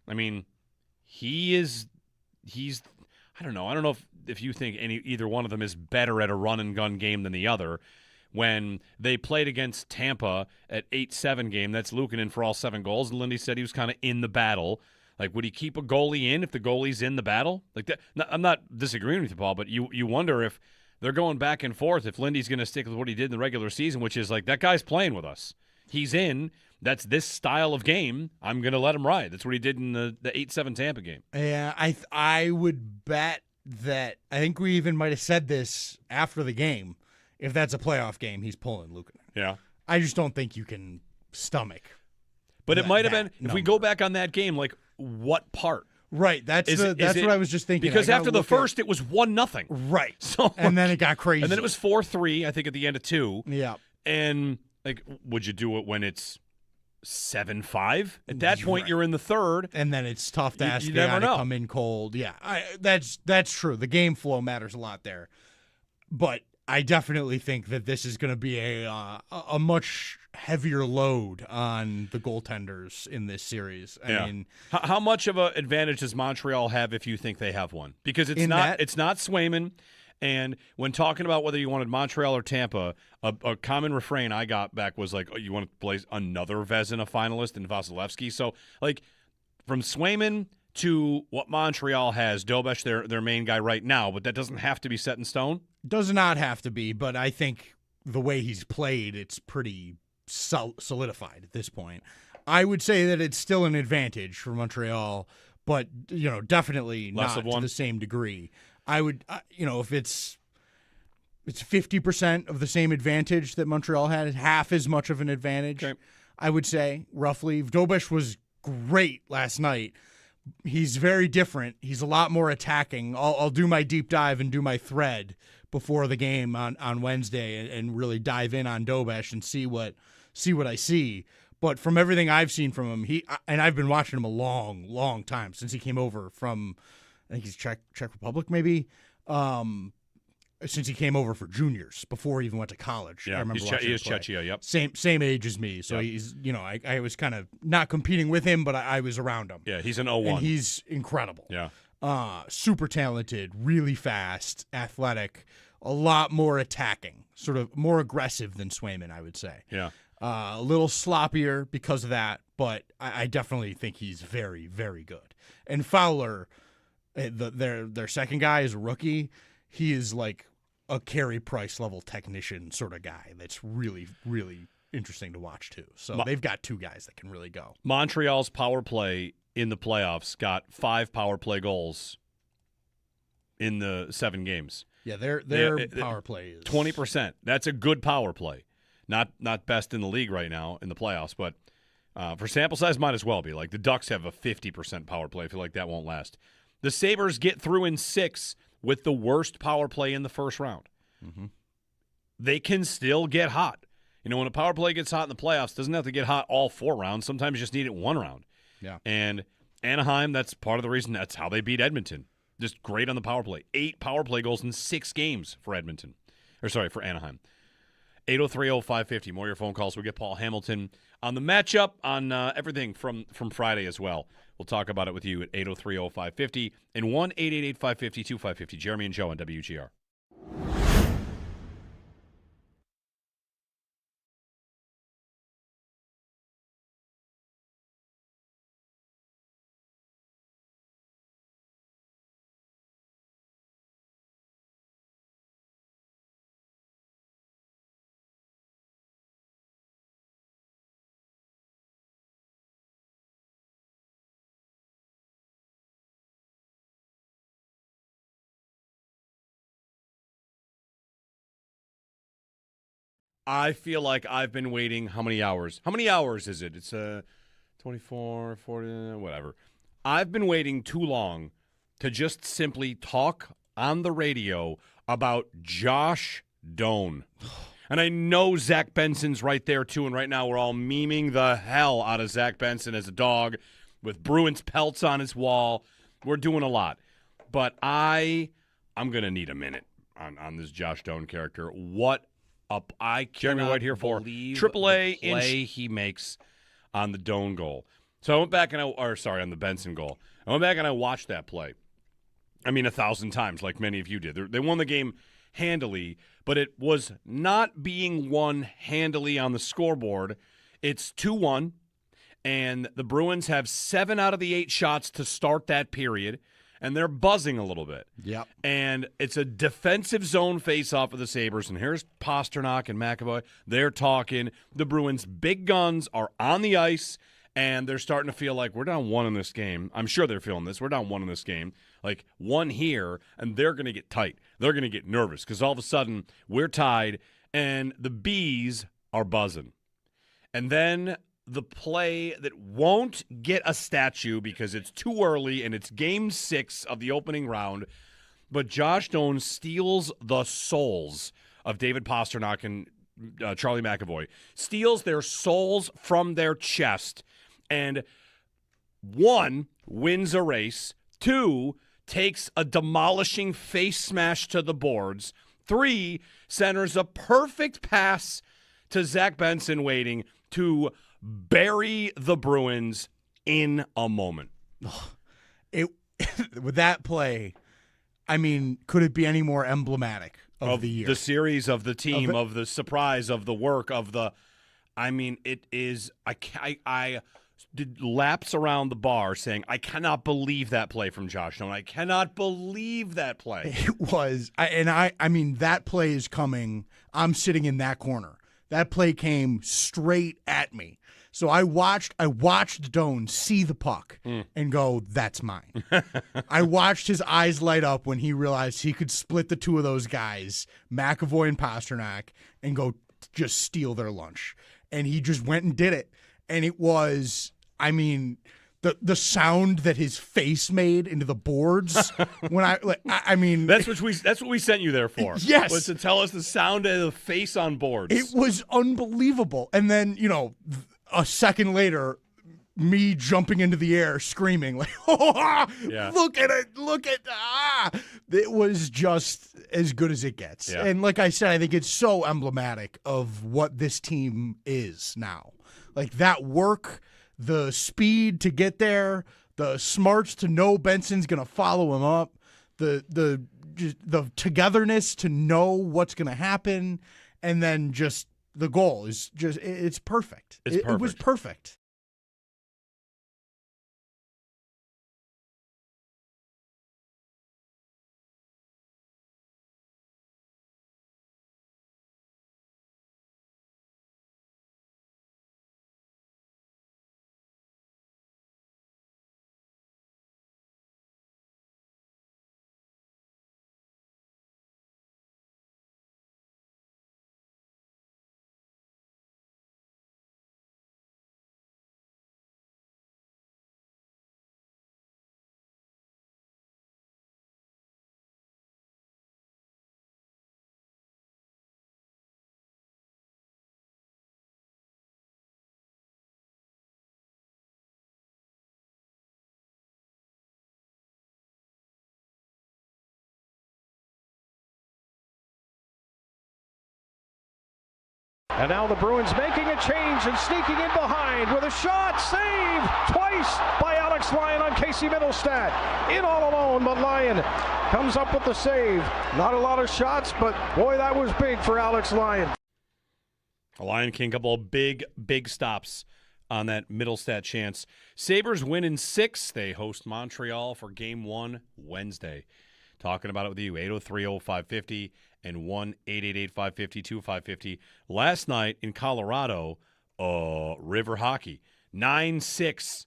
I mean, he's – I don't know. I don't know if you think either one of them is better at a run-and-gun game than the other. When they played against Tampa at 8-7 game, that's Luukkonen for all 7 goals, and Lindy said he was kind of in the battle. Like, would he keep a goalie in if the goalie's in the battle? Like that. I'm not disagreeing with you, Paul, but you wonder if they're going back and forth, if Lindy's going to stick with what he did in the regular season, which is like, that guy's playing with us. He's in. That's this style of game. I'm going to let him ride. That's what he did in the 8-7 Tampa game. Yeah, I would bet that, I think we even might have said this after the game, if that's a playoff game, he's pulling Luukkonen. Yeah. I just don't think you can stomach. But it might have been, if we go back on that game, like, what part? Right. That's what I was just thinking. Because after the first, it was 1-0. Right. So, and then it got crazy. And then it was 4-3, I think, at the end of 2. Yeah. And, like, would you do it when it's 7-5? At that point, you're in the third. And then it's tough to ask you a guy never to know. come in cold. Yeah. That's true. The game flow matters a lot there. But I definitely think that this is going to be a much heavier load on the goaltenders in this series. I mean, how much of an advantage does Montreal have if you think they have one? Because it's not Swayman. And when talking about whether you wanted Montreal or Tampa, a common refrain I got back was like, oh, you want to play another Vezina finalist in Vasilevsky? So, like, from Swayman to what Montreal has, Dobash, their main guy right now, but that doesn't have to be set in stone? Does not have to be, but I think the way he's played, it's pretty solidified at this point. I would say that it's still an advantage for Montreal, but definitely Less not of to one? the same degree. I would, if it's 50% of the same advantage that Montreal had, half as much of an advantage. Okay. I would say roughly. Dobish was great last night. He's very different. He's a lot more attacking. I'll do my deep dive and do my thread before the game on Wednesday and really dive in on Dobish and see what I see. But from everything I've seen from him, and I've been watching him a long, long time since he came over from, I think he's Czech Republic maybe, since he came over for juniors before he even went to college. Yeah, I remember he is watching him play. Czechia, yep. Same age as me, so Yep. he's I was kind of not competing with him, but I was around him. Yeah, he's an And 0-1. he's incredible. Yeah. Super talented, really fast, athletic, a lot more attacking, sort of more aggressive than Swayman, I would say. Yeah. A little sloppier because of that, but I definitely think he's very, very good. And Fowler, their second guy is a rookie. He is like a Carey Price level technician sort of guy. That's really, really interesting to watch too. So they've got two guys that can really go. Montreal's power play in the playoffs got 5 power play goals in the 7 games. Yeah, their power play is 20%. That's a good power play. Not best in the league right now in the playoffs, but for sample size, might as well be. Like the Ducks have a 50% power play. I feel like that won't last. The Sabres get through in 6 with the worst power play in the first round. Mm-hmm. They can still get hot. When a power play gets hot in the playoffs, it doesn't have to get hot all 4 rounds. Sometimes you just need it 1 round. Yeah. And Anaheim, that's part of the reason. That's how they beat Edmonton. Just great on the power play. 8 power play goals in 6 games for for Anaheim. 803-0550. More of your phone calls. We'll get Paul Hamilton on the matchup, on everything from Friday as well. We'll talk about it with you at 803-0550 and 1-888-550-2550. Jeremy and Joe on WGR. I feel like I've been waiting how many hours? How many hours is it? It's 24, 40, whatever. I've been waiting too long to just simply talk on the radio about Josh Doan. And I know Zach Benson's right there, too, and right now we're all memeing the hell out of Zach Benson as a dog with Bruins pelts on his wall. We're doing a lot. But I'm going to need a minute on this Josh Doan character. What up? I Jeremy cannot White here for believe AAA the play he makes on the Doan goal. So I went back and on the Benson goal. I went back and I watched that play. I mean, 1,000 times, like many of you did. They won the game handily, but it was not being won handily on the scoreboard. It's 2-1, and the Bruins have 7 out of the 8 shots to start that period, and they're buzzing a little bit. Yep. And it's a defensive zone face-off of the Sabres, and here's Pasternak and McAvoy. They're talking. The Bruins' big guns are on the ice, and they're starting to feel like we're down 1 in this game. I'm sure they're feeling this. We're down 1 in this game. Like 1 here, and they're going to get tight. They're going to get nervous because all of a sudden we're tied, and the Bees are buzzing. And then the play that won't get a statue because it's too early and it's game 6 of the opening round, but Josh Doan steals the souls of David Pasternak and Charlie McAvoy, steals their souls from their chest, and 1, wins a race, 2, takes a demolishing face smash to the boards, 3, centers a perfect pass to Zach Benson waiting to bury the Bruins in a moment. With that play, I mean, could it be any more emblematic of the year? The series, of the team, of the surprise, of the work, of the – I mean, it is – I did laps around the bar saying, I cannot believe that play from Josh Doan. I cannot believe that play. It was. I mean, that play is coming. I'm sitting in that corner. That play came straight at me. So I watched Doan see the puck and go, that's mine. I watched his eyes light up when he realized he could split the two of those guys, McAvoy and Pasternak, and go just steal their lunch. And he just went and did it. And it was, I mean, the sound that his face made into the boards when I mean that's what we sent you there for. Yes, was to tell us the sound of the face on boards. It was unbelievable. And then a second later, me jumping into the air screaming like, look at it, it was just as good as it gets. Yeah. And like I said, I think it's so emblematic of what this team is now. Like that work, the speed to get there, the smarts to know Benson's going to follow him up, the togetherness to know what's going to happen, and then just the goal is just it's perfect. It was perfect. And now the Bruins making a change and sneaking in behind with a shot. Save twice by Alex Lyon on Casey Middlestat. In all alone, but Lyon comes up with the save. Not a lot of shots, but boy, that was big for Alex Lyon. A Lion King, couple of big stops on that Middlestat chance. Sabres win in 6. They host Montreal for Game 1 Wednesday. Talking about it with you, 803-0550 and 1-888-550-2550. Last night in Colorado, River Hockey, 9-6.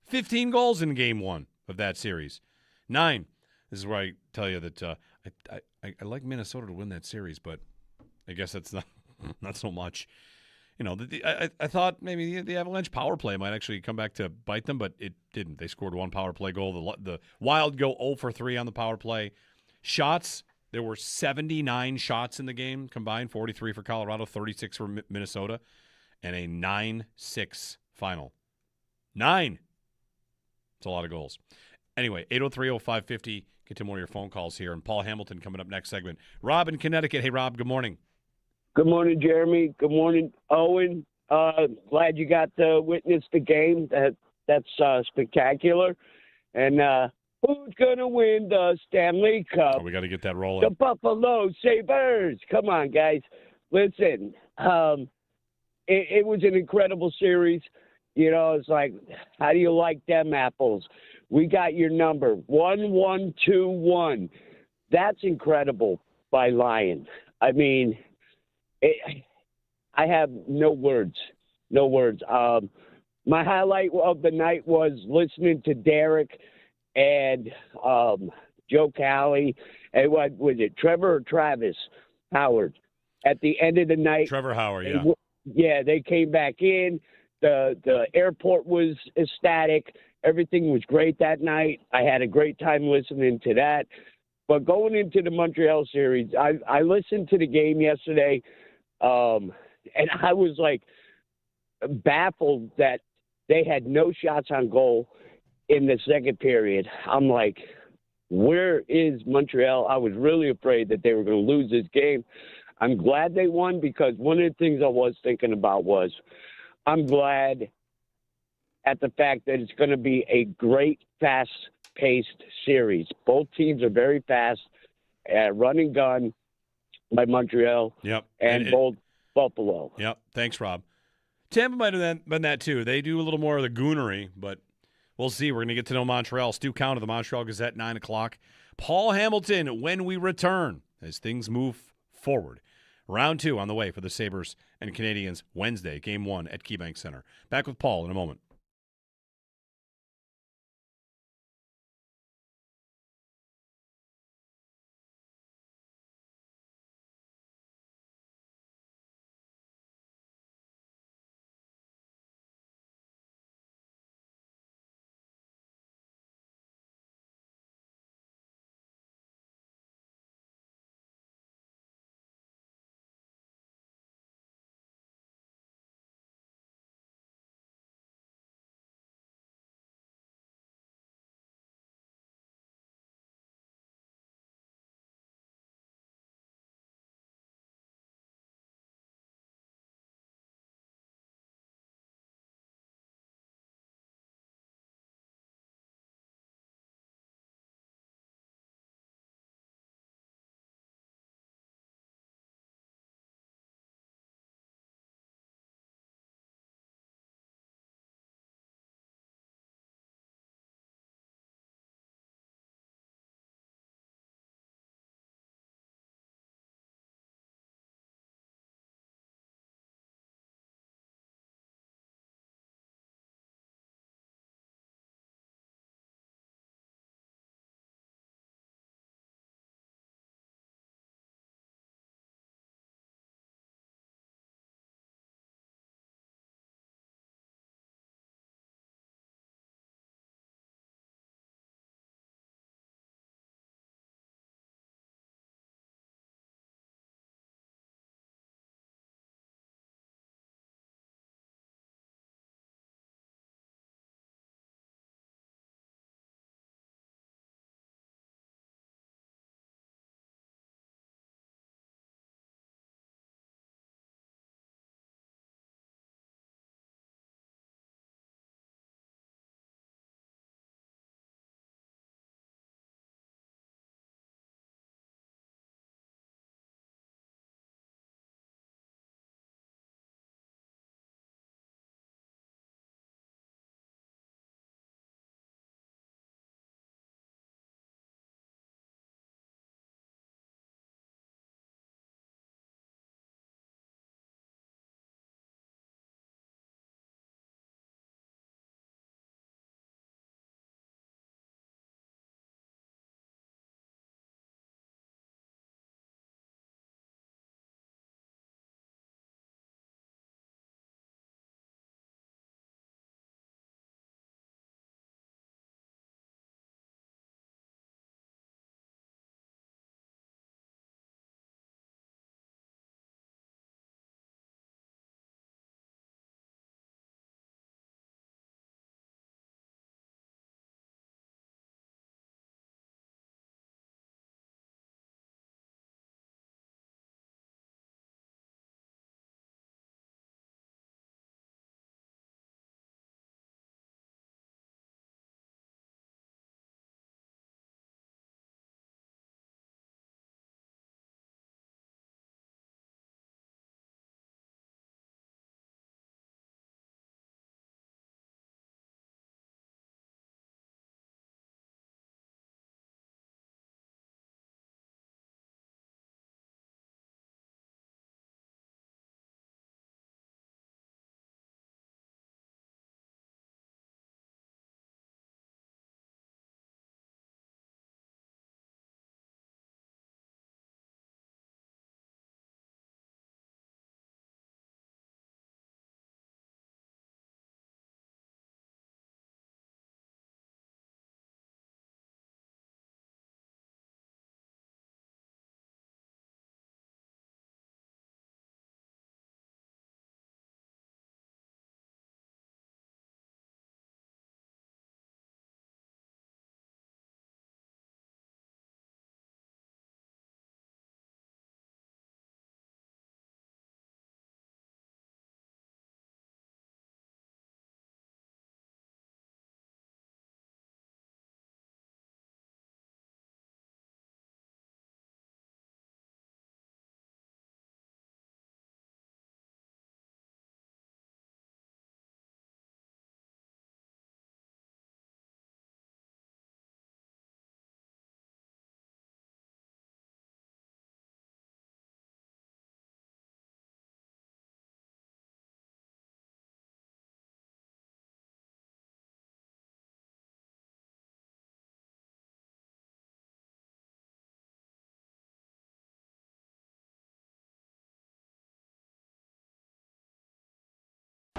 15 goals in Game 1 of that series. 9. This is where I tell you that I like Minnesota to win that series, but I guess that's not so much. I thought maybe the Avalanche power play might actually come back to bite them, but it didn't. They scored one power play goal. The Wild go 0 for 3 on the power play. Shots, there were 79 shots in the game combined, 43 for Colorado, 36 for Minnesota, and a 9-6 final. 9. It's a lot of goals. Anyway, 803-0550. Get to more of your phone calls here. And Paul Hamilton coming up next segment. Rob in Connecticut. Hey, Rob, good morning. Good morning, Jeremy. Good morning, Owen. Glad you got to witness the game. That's spectacular. And who's going to win the Stanley Cup? Oh, we got to get that rolling. The Buffalo Sabres. Come on, guys. Listen, it was an incredible series. It's like, how do you like them apples? We got your number, 1-1-2-1. That's incredible by Lyon. I mean, I have no words. No words. My highlight of the night was listening to Derek and Joe Cowley and what was it, Trevor or Travis Howard at the end of the night. Trevor Howard, yeah. Yeah, they came back in. The airport was ecstatic. Everything was great that night. I had a great time listening to that. But going into the Montreal series, I listened to the game yesterday, and I was like baffled that they had no shots on goal in the second period. I'm like, where is Montreal? I was really afraid that they were going to lose this game. I'm glad they won because one of the things I was thinking about was I'm glad at the fact that it's going to be a great, fast-paced series. Both teams are very fast, run and gun by Montreal and both Buffalo. Yep. Thanks, Rob. Tampa might have been that too. They do a little more of the goonery, but we'll see. We're going to get to know Montreal. Stu Count of the Montreal Gazette, 9 o'clock. Paul Hamilton when we return as things move forward Round 2 on the way for the Sabres and Canadians Wednesday, Game 1 at KeyBank Center. Back with Paul in a moment.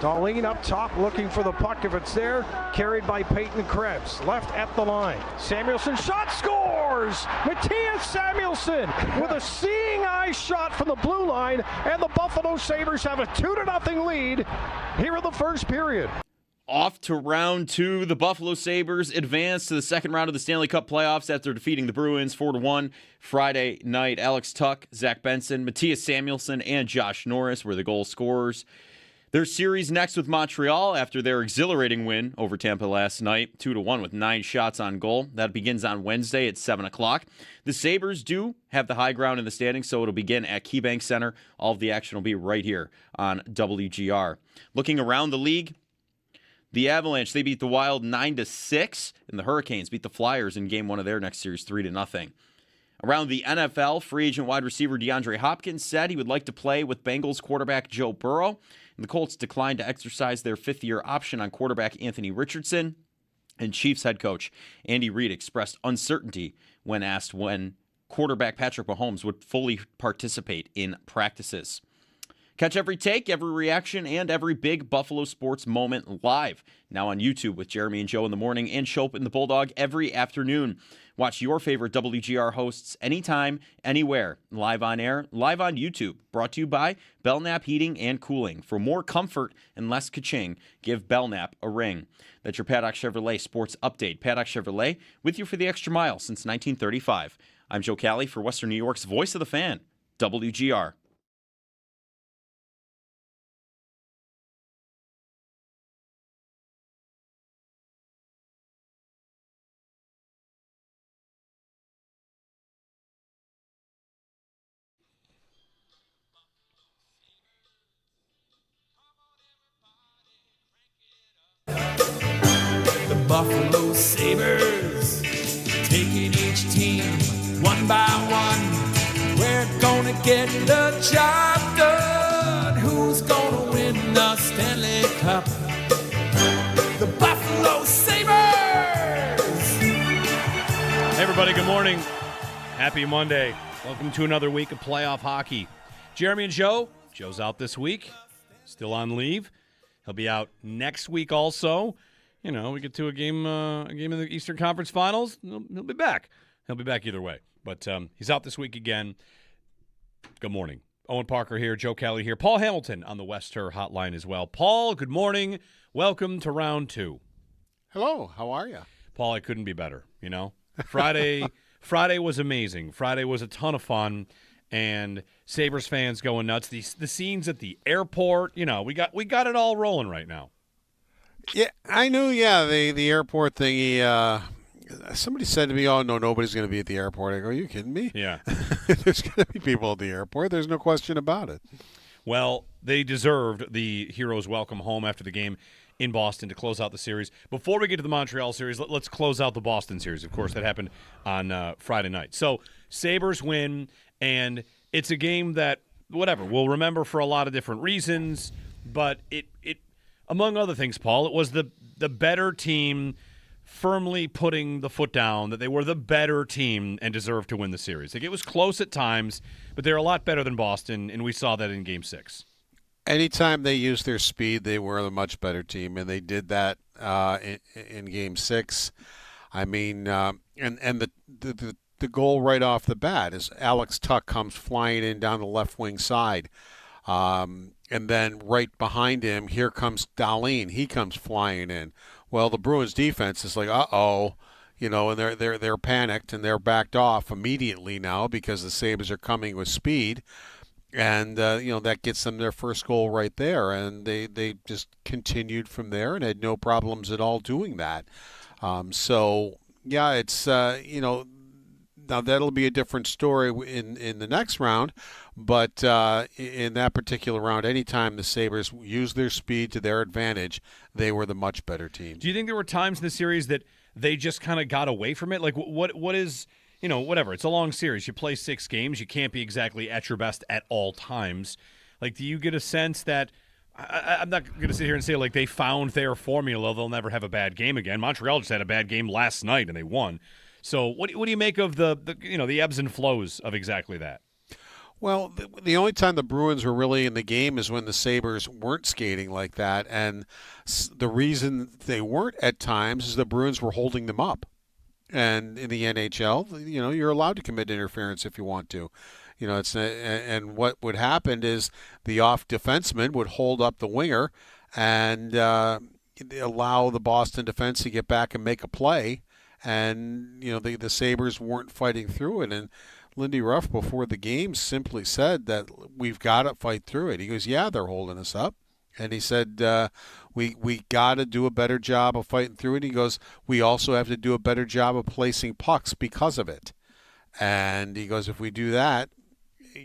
Darlene up top looking for the puck if it's there. Carried by Peyton Krebs. Left at the line. Samuelson shot, scores! Matthias Samuelson with a seeing eye shot from the blue line, and the Buffalo Sabres have a 2-0 lead here in the first period. Off to round two, the Buffalo Sabres advance to the second round of the Stanley Cup playoffs after defeating the Bruins 4-1 Friday night. Alex Tuch, Zach Benson, Matthias Samuelson, and Josh Norris were the goal scorers. Their series next with Montreal after their exhilarating win over Tampa last night, 2-1 with 9 shots on goal. That begins on Wednesday at 7 o'clock. The Sabres do have the high ground in the standings, so it'll begin at KeyBank Center. All of the action will be right here on WGR. Looking around the league, the Avalanche, they beat the Wild 9-6, and the Hurricanes beat the Flyers in Game 1 of their next series 3-0. Around the NFL, free agent wide receiver DeAndre Hopkins said he would like to play with Bengals quarterback Joe Burrow, and the Colts declined to exercise their fifth-year option on quarterback Anthony Richardson, and Chiefs head coach Andy Reid expressed uncertainty when asked when quarterback Patrick Mahomes would fully participate in practices. Catch every take, every reaction, and every big Buffalo sports moment live. Now on YouTube with Jeremy and Joe in the morning and Shope and the Bulldog every afternoon. Watch your favorite WGR hosts anytime, anywhere. Live on air, live on YouTube. Brought to you by Belknap Heating and Cooling. For more comfort and less ka-ching, give Belknap a ring. That's your Paddock Chevrolet Sports Update. Paddock Chevrolet, with you for the extra mile since 1935. I'm Joe Cali for Western New York's Voice of the Fan, WGR. Buffalo Sabres, taking each team one by one. We're gonna get the job done. Who's gonna win the Stanley Cup? The Buffalo Sabres! Hey everybody, good morning. Happy Monday. Welcome to another week of playoff hockey. Jeremy and Joe. Joe's out this week, still on leave. He'll be out next week also. You know, we get to a game in the Eastern Conference Finals, he'll be back. He'll be back either way. But he's out this week again. Good morning. Owen Parker here, Joe Kelly here. Paul Hamilton on the Wester hotline as well. Paul, good morning. Welcome to round two. Hello, how are you? Paul, I couldn't be better, you know. Friday was amazing. Friday was a ton of fun. And Sabres fans going nuts. The scenes at the airport, you know, we got it all rolling right now. Yeah, I knew. Yeah, the airport thingy. Somebody said to me, "Oh no, nobody's going to be at the airport." I go, "Are you kidding me?" Yeah, there's going to be people at the airport. There's no question about it. Well, they deserved the heroes' welcome home after the game in Boston to close out the series. Before we get to the Montreal series, let's close out the Boston series. Of course, that happened on Friday night. So Sabres win, and it's a game that whatever we'll remember for a lot of different reasons, but it. Among other things, Paul, it was the better team firmly putting the foot down that they were the better team and deserved to win the series. Like, it was close at times, but they're a lot better than Boston, and we saw that in Game 6. Anytime they used their speed, they were a much better team, and they did that in Game 6. I mean, and the goal right off the bat is Alex Tuch comes flying in down the left wing side. And then right behind him, here comes Darlene. He comes flying in. Well, the Bruins defense is like, uh-oh, you know, and they're panicked and they're backed off immediately now because the Sabres are coming with speed, and you know, that gets them their first goal right there, and they just continued from there and had no problems at all doing that. So yeah, it's you know. Now, that'll be a different story in the next round, but in that particular round, anytime the Sabres used their speed to their advantage, they were the much better team. Do you think there were times in the series that they just kind of got away from it? Like, what is, you know, whatever. It's a long series. You play 6 games. You can't be exactly at your best at all times. Like, do you get a sense that I'm not going to sit here and say, like, they found their formula. They'll never have a bad game again. Montreal just had a bad game last night, and they won. So what do you make of the you know, the ebbs and flows of exactly that? Well, the only time the Bruins were really in the game is when the Sabres weren't skating like that. And the reason they weren't at times is the Bruins were holding them up. And in the NHL, you're allowed to commit interference if you want to. And what would happen is the off defenseman would hold up the winger and allow the Boston defense to get back and make a play. And, the Sabres weren't fighting through it. And Lindy Ruff, before the game, simply said that we've got to fight through it. He goes, yeah, they're holding us up. And he said, we got to do a better job of fighting through it. He goes, we also have to do a better job of placing pucks because of it. And he goes, if we do that,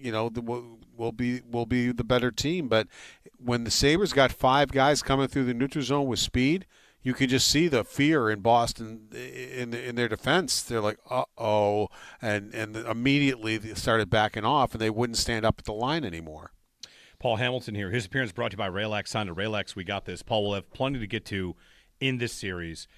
we'll be the better team. But when the Sabres got 5 guys coming through the neutral zone with speed, you could just see the fear in Boston in their defense. They're like, uh-oh, and immediately they started backing off, and they wouldn't stand up at the line anymore. Paul Hamilton here. His appearance brought to you by Raylax Honda. Raylax, we got this. Paul, will have plenty to get to in this series.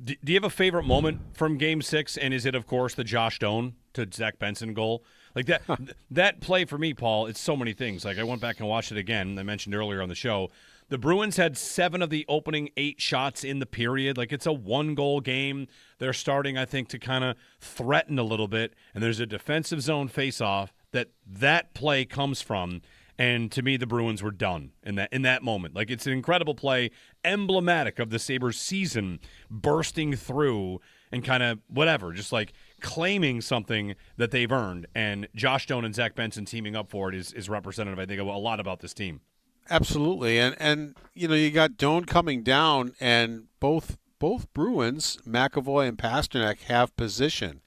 Do you have a favorite moment from Game 6? And is it, of course, the Josh Doan to Zach Benson goal? Like that, that play for me, Paul, it's so many things. Like I went back and watched it again. I mentioned earlier on the show. The Bruins had 7 of the opening 8 shots in the period. Like it's a 1-goal game. They're starting, I think, to kind of threaten a little bit. And there's a defensive zone faceoff that play comes from. And to me, the Bruins were done in that moment. Like it's an incredible play, emblematic of the Sabres season, bursting through and kind of whatever, just like claiming something that they've earned. And Josh Doan and Zach Benson teaming up for it is representative, I think, of a lot about this team. Absolutely, and you got Doan coming down, and both Bruins, McAvoy and Pasternak, have position.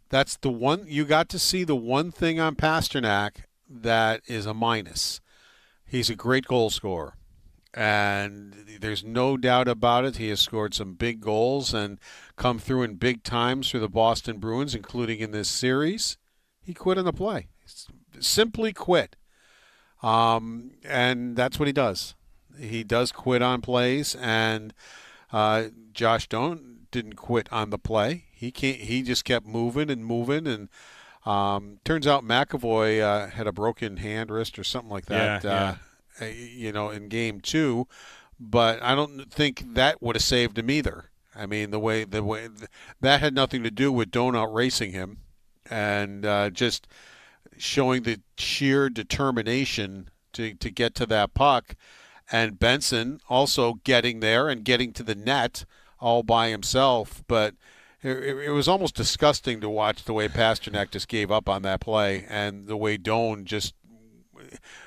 That's the one you got to see. The one thing on Pasternak that is a minus. He's a great goal scorer, and there's no doubt about it. He has scored some big goals and come through in big times for the Boston Bruins, including in this series. He quit on the play. Simply quit. And that's what he does. He does quit on plays, and Josh Doan didn't quit on the play. He just kept moving, and turns out McAvoy had a broken hand, wrist, or something like that. In Game 2, but I don't think that would have saved him either. I mean, the way that had nothing to do with Doan out racing him, and just showing the sheer determination to get to that puck, and Benson also getting there and getting to the net all by himself. But it was almost disgusting to watch the way Pasternak just gave up on that play, and the way Doan just,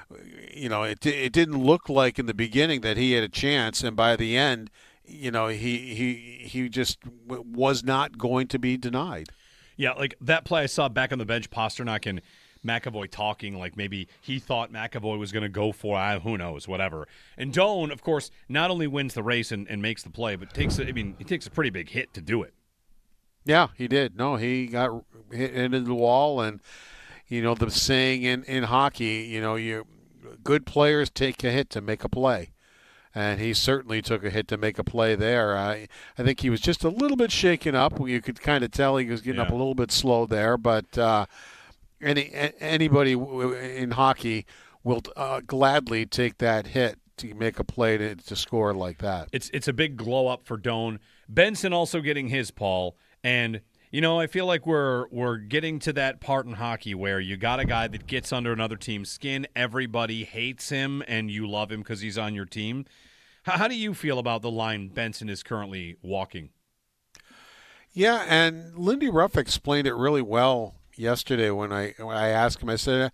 it didn't look like in the beginning that he had a chance, and by the end, he just was not going to be denied. Yeah, like that play I saw back on the bench, Pasternak and McAvoy talking like maybe he thought McAvoy was going to go for, who knows, whatever. And Doan, of course, not only wins the race and makes the play, but he takes a pretty big hit to do it. Yeah, he did. No, he got hit into the wall, and the saying in hockey, good players take a hit to make a play. And he certainly took a hit to make a play there. I think he was just a little bit shaken up. You could kind of tell he was getting up a little bit slow there, but anybody in hockey will gladly take that hit to make a play to score like that. It's a big glow up for Doan. Benson also getting his, Paul, and I feel like we're getting to that part in hockey where you got a guy that gets under another team's skin. Everybody hates him, and you love him because he's on your team. How do you feel about the line Benson is currently walking? Yeah, and Lindy Ruff explained it really well yesterday when I asked him. I said,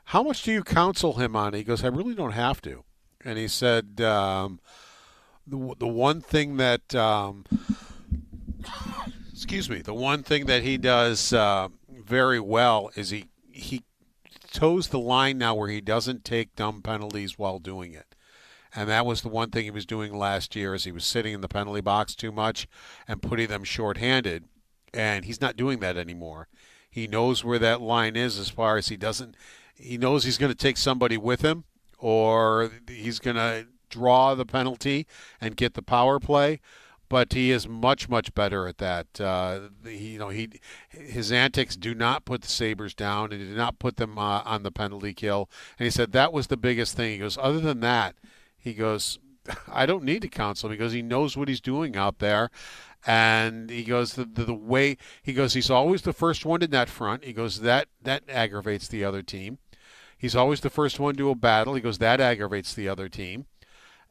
how much do you counsel him on? He goes, I really don't have to. And he said, the one thing that the one thing that he does very well is he toes the line now where he doesn't take dumb penalties while doing it. And that was the one thing he was doing last year, is he was sitting in the penalty box too much and putting them shorthanded. And he's not doing that anymore. He knows where that line is as far as he knows he's going to take somebody with him, or he's going to draw the penalty and get the power play. but he is much, much better at that. His antics do not put the Sabres down, and do not put them on the penalty kill. And he said that was the biggest thing. He goes, other than that, he goes, I don't need to counsel him because he knows what he's doing out there. And he goes, the way he goes, he's always the first one to net front. He goes, that aggravates the other team. He's always the first one to a battle. He goes, that aggravates the other team.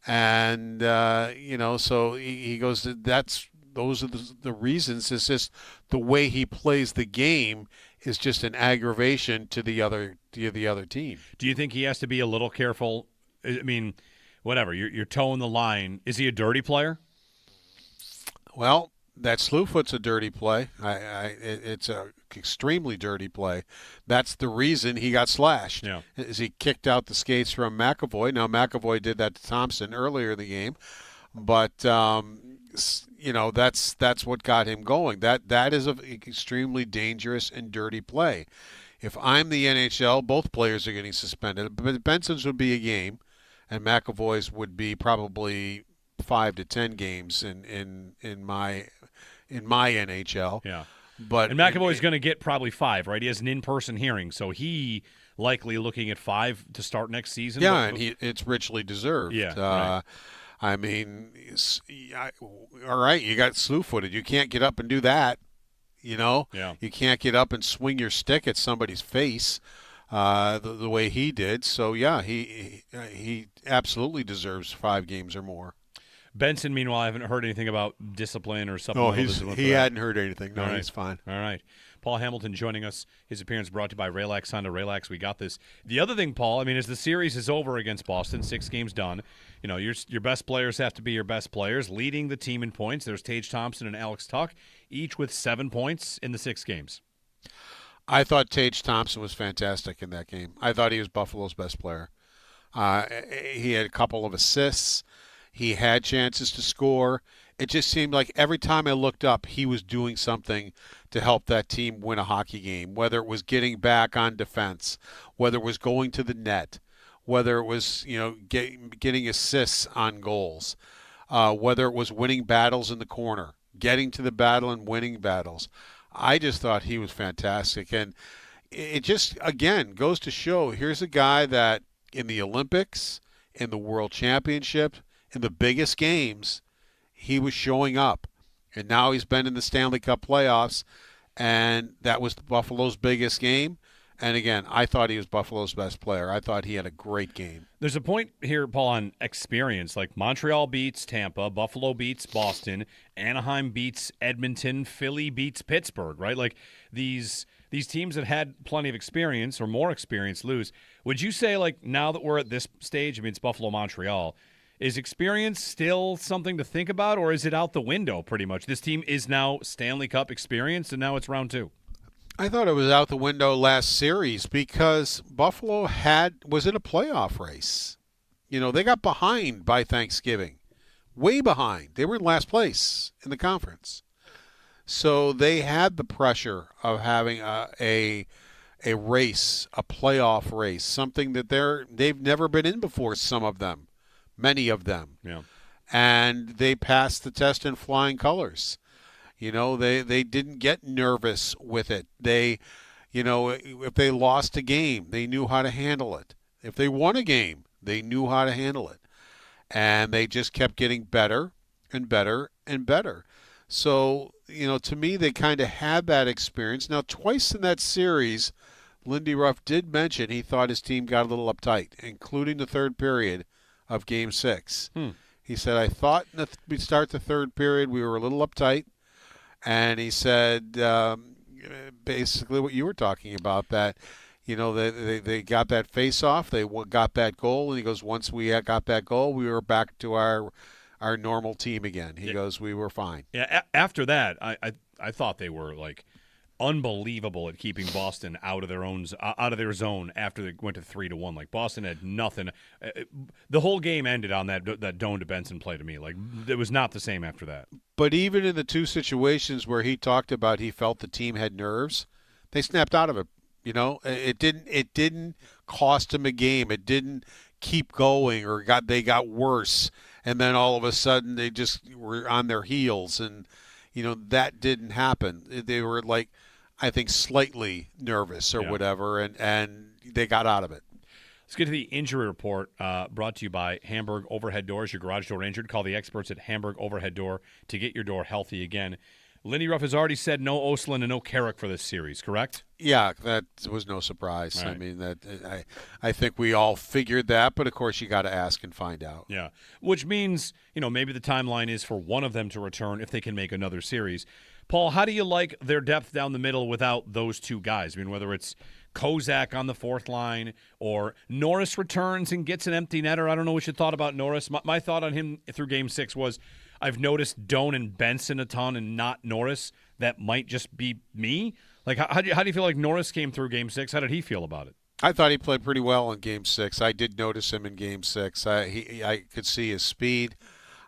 And, so he goes, those are the reasons. It's just the way he plays the game is just an aggravation to the other team. Do you think he has to be a little careful? I mean, whatever, you're towing the line. Is he a dirty player? Well, that Slewfoot's a dirty play. It's a extremely dirty play. That's the reason he got slashed. Yeah. Is he kicked out the skates from McAvoy. Now McAvoy did that to Thompson earlier in the game, but that's what got him going. That is an extremely dangerous and dirty play. If I'm the NHL, both players are getting suspended. But Benson's would be a game, and McAvoy's would be probably 5 to 10 games in my NHL. Yeah. And McAvoy's going to get probably 5, right? He has an in-person hearing, so he likely looking at 5 to start next season. Yeah, and it's richly deserved. Yeah. Right. I mean, all right, you got slew-footed. You can't get up and do that. Yeah. You can't get up and swing your stick at somebody's face the way he did. So yeah, he absolutely deserves 5 games or more. Benson, meanwhile, I haven't heard anything about discipline or something. No, he hadn't heard anything. No, he's fine. All right. Paul Hamilton joining us. His appearance brought to you by Raylax Honda. Raylax, we got this. The other thing, Paul, I mean, as the series is over against Boston, 6 games done, your best players have to be your best players. Leading the team in points, there's Tage Thompson and Alex Tuch, each with 7 points in the 6 games. I thought Tage Thompson was fantastic in that game. I thought he was Buffalo's best player. He had a couple of assists. He had chances to score. It just seemed like every time I looked up, he was doing something to help that team win a hockey game, whether it was getting back on defense, whether it was going to the net, whether it was getting assists on goals, whether it was winning battles in the corner, getting to the battle and winning battles. I just thought he was fantastic. And it just, again, goes to show here's a guy that in the Olympics, in the World Championship, in the biggest games, he was showing up. And now he's been in the Stanley Cup playoffs, and that was Buffalo's biggest game. And again, I thought he was Buffalo's best player. I thought he had a great game. There's a point here, Paul, on experience. Like Montreal beats Tampa, Buffalo beats Boston, Anaheim beats Edmonton, Philly beats Pittsburgh, right? Like these teams that had plenty of experience or more experience lose. Would you say, like, now that we're at this stage, I mean, it's Buffalo, Montreal, is experience still something to think about, or is it out the window pretty much? This team is now Stanley Cup experienced, and now it's round 2. I thought it was out the window last series because Buffalo was in a playoff race. They got behind by Thanksgiving, way behind. They were in last place in the conference. So they had the pressure of having a race, a playoff race, something that they've never been in before, some of them. Many of them. Yeah. And they passed the test in flying colors. They didn't get nervous with it. They, if they lost a game, they knew how to handle it. If they won a game, they knew how to handle it. And they just kept getting better and better and better. So, to me, they kind of had that experience. Now, twice in that series, Lindy Ruff did mention he thought his team got a little uptight, including the third period of Game 6. He said, I thought we'd start the third period, we were a little uptight. And he said basically what you were talking about, that, they got that face-off, they got that goal, and he goes, once we got that goal, we were back to our normal team again. He goes, we were fine. Yeah, after that, I thought they were, like, unbelievable at keeping Boston out of their zone after they went to 3-1. Like, Boston had nothing. The whole game ended on that Doan to Benson play to me. Like, it was not the same after that. But even in the 2 situations where he talked about he felt the team had nerves, they snapped out of it. It didn't cost him a game. It didn't keep going or they got worse and then all of a sudden they just were on their heels, and that didn't happen. They were like, I think, slightly nervous or whatever, and they got out of it. Let's get to the injury report brought to you by Hamburg Overhead Doors. Your garage door injured? Call the experts at Hamburg Overhead Door to get your door healthy again. Lindy Ruff has already said no Oslin and no Carrick for this series, correct? Yeah, that was no surprise. Right. I mean, I think we all figured that, but of course you got to ask and find out. Yeah, which means, maybe the timeline is for one of them to return if they can make another series. Paul, how do you like their depth down the middle without those two guys? I mean, whether it's Kozak on the fourth line or Norris returns and gets an empty netter. I don't know what you thought about Norris. My thought on him through Game 6 was I've noticed Doan and Benson a ton and not Norris. That might just be me. Like, how do you feel like Norris came through Game 6? How did he feel about it? I thought he played pretty well in Game 6. I did notice him in Game 6. I could see his speed.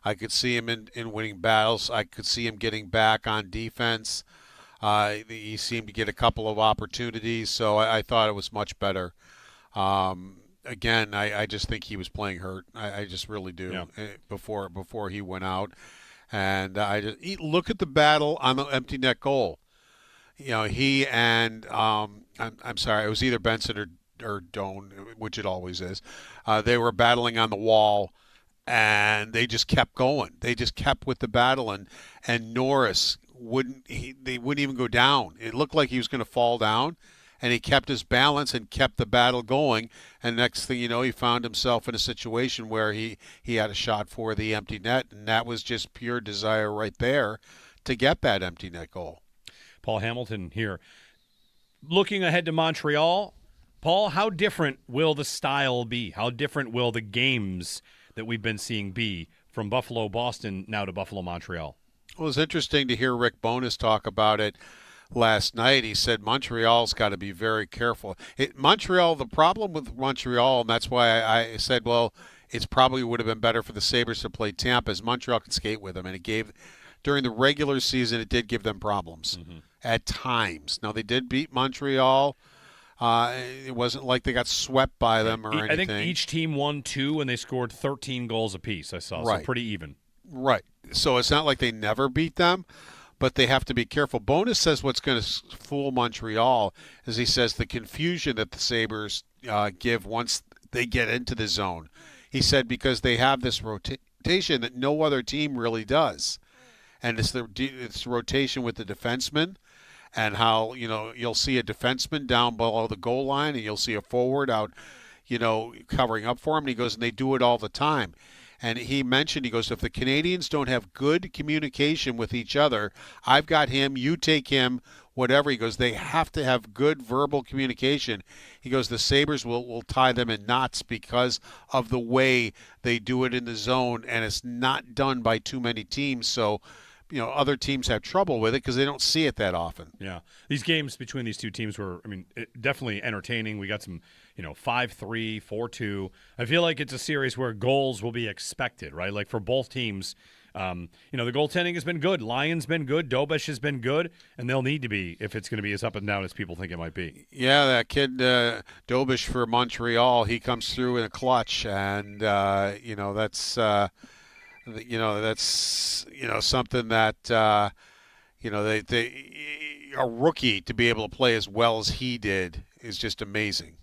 I could see him in winning battles. I could see him getting back on defense. He seemed to get a couple of opportunities, so I thought it was much better. Again, I just think he was playing hurt. I just really do. Before he went out, and look at the battle on the empty net goal. He and I'm sorry, it was either Benson or Doan, which it always is. They were battling on the wall, and they just kept going. They just kept with the battle, and Norris they wouldn't even go down. It looked like he was going to fall down, and he kept his balance and kept the battle going. And next thing you know, he found himself in a situation where he had a shot for the empty net, and that was just pure desire right there to get that empty net goal. Paul Hamilton here. Looking ahead to Montreal, Paul, how different will the style be? How different will the games that we've been seeing be from Buffalo-Boston now to Buffalo-Montreal? Well, it was interesting to hear Rick Bowness talk about it last night. He said Montreal's got to be very careful. The problem with Montreal, and that's why I said, well, it's probably would have been better for the Sabres to play Tampa, is Montreal could skate with them, and during the regular season, it did give them problems at times. Now, they did beat Montreal. It wasn't like they got swept by them or anything. I think each team won 2, and they scored 13 goals apiece, I saw. Right. So pretty even. Right. So it's not like they never beat them, but they have to be careful. Bowness says what's going to fool Montreal is he says the confusion that the Sabres give once they get into the zone. He said because they have this rotation that no other team really does. And it's the rotation with the defensemen, and how you'll see a defenseman down below the goal line, and you'll see a forward out, covering up for him. And he goes, and they do it all the time. And he mentioned, he goes, if the Canadians don't have good communication with each other, I've got him, you take him, whatever. He goes, they have to have good verbal communication. He goes, the Sabres will tie them in knots because of the way they do it in the zone, and it's not done by too many teams. So, other teams have trouble with it because they don't see it that often. Yeah. These games between these two teams were, definitely entertaining. We got some, 5-3, 4-2. I feel like it's a series where goals will be expected, right? Like for both teams, the goaltending has been good. Lyon's been good. Dobish has been good, and they'll need to be if it's going to be as up and down as people think it might be. Yeah, that kid Dobish for Montreal, he comes through in a clutch, and that's something that they a rookie to be able to play as well as he did is just amazing.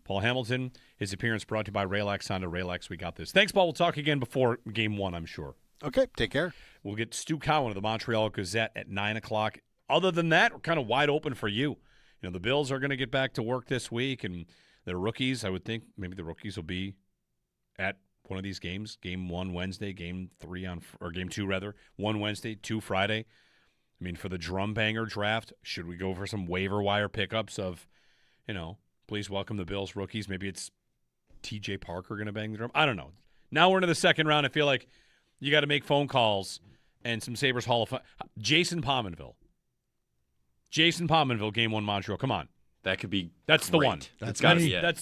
Paul Hamilton, his appearance brought to you by Raylax Honda. Raylax, we got this. Thanks, Paul. We'll talk again before Game 1, I'm sure. Okay, take care. We'll get Stu Cowan of the Montreal Gazette at 9 o'clock. Other than that, we're kind of wide open for you. The Bills are going to get back to work this week, and their rookies, I would think maybe the rookies will be at one of these games. Game 1 Wednesday, Game 2 rather. 1 Wednesday, 2 Friday. For the drum banger draft, should we go for some waiver wire pickups of, please welcome the Bills rookies? Maybe it's T.J. Parker going to bang the drum. I don't know. Now we're into the second round. I feel like you got to make phone calls and some Sabres Hall of Fame. Jason Pominville, Game 1 Montreal. Come on. That could be That's great. the one. That's got to be it.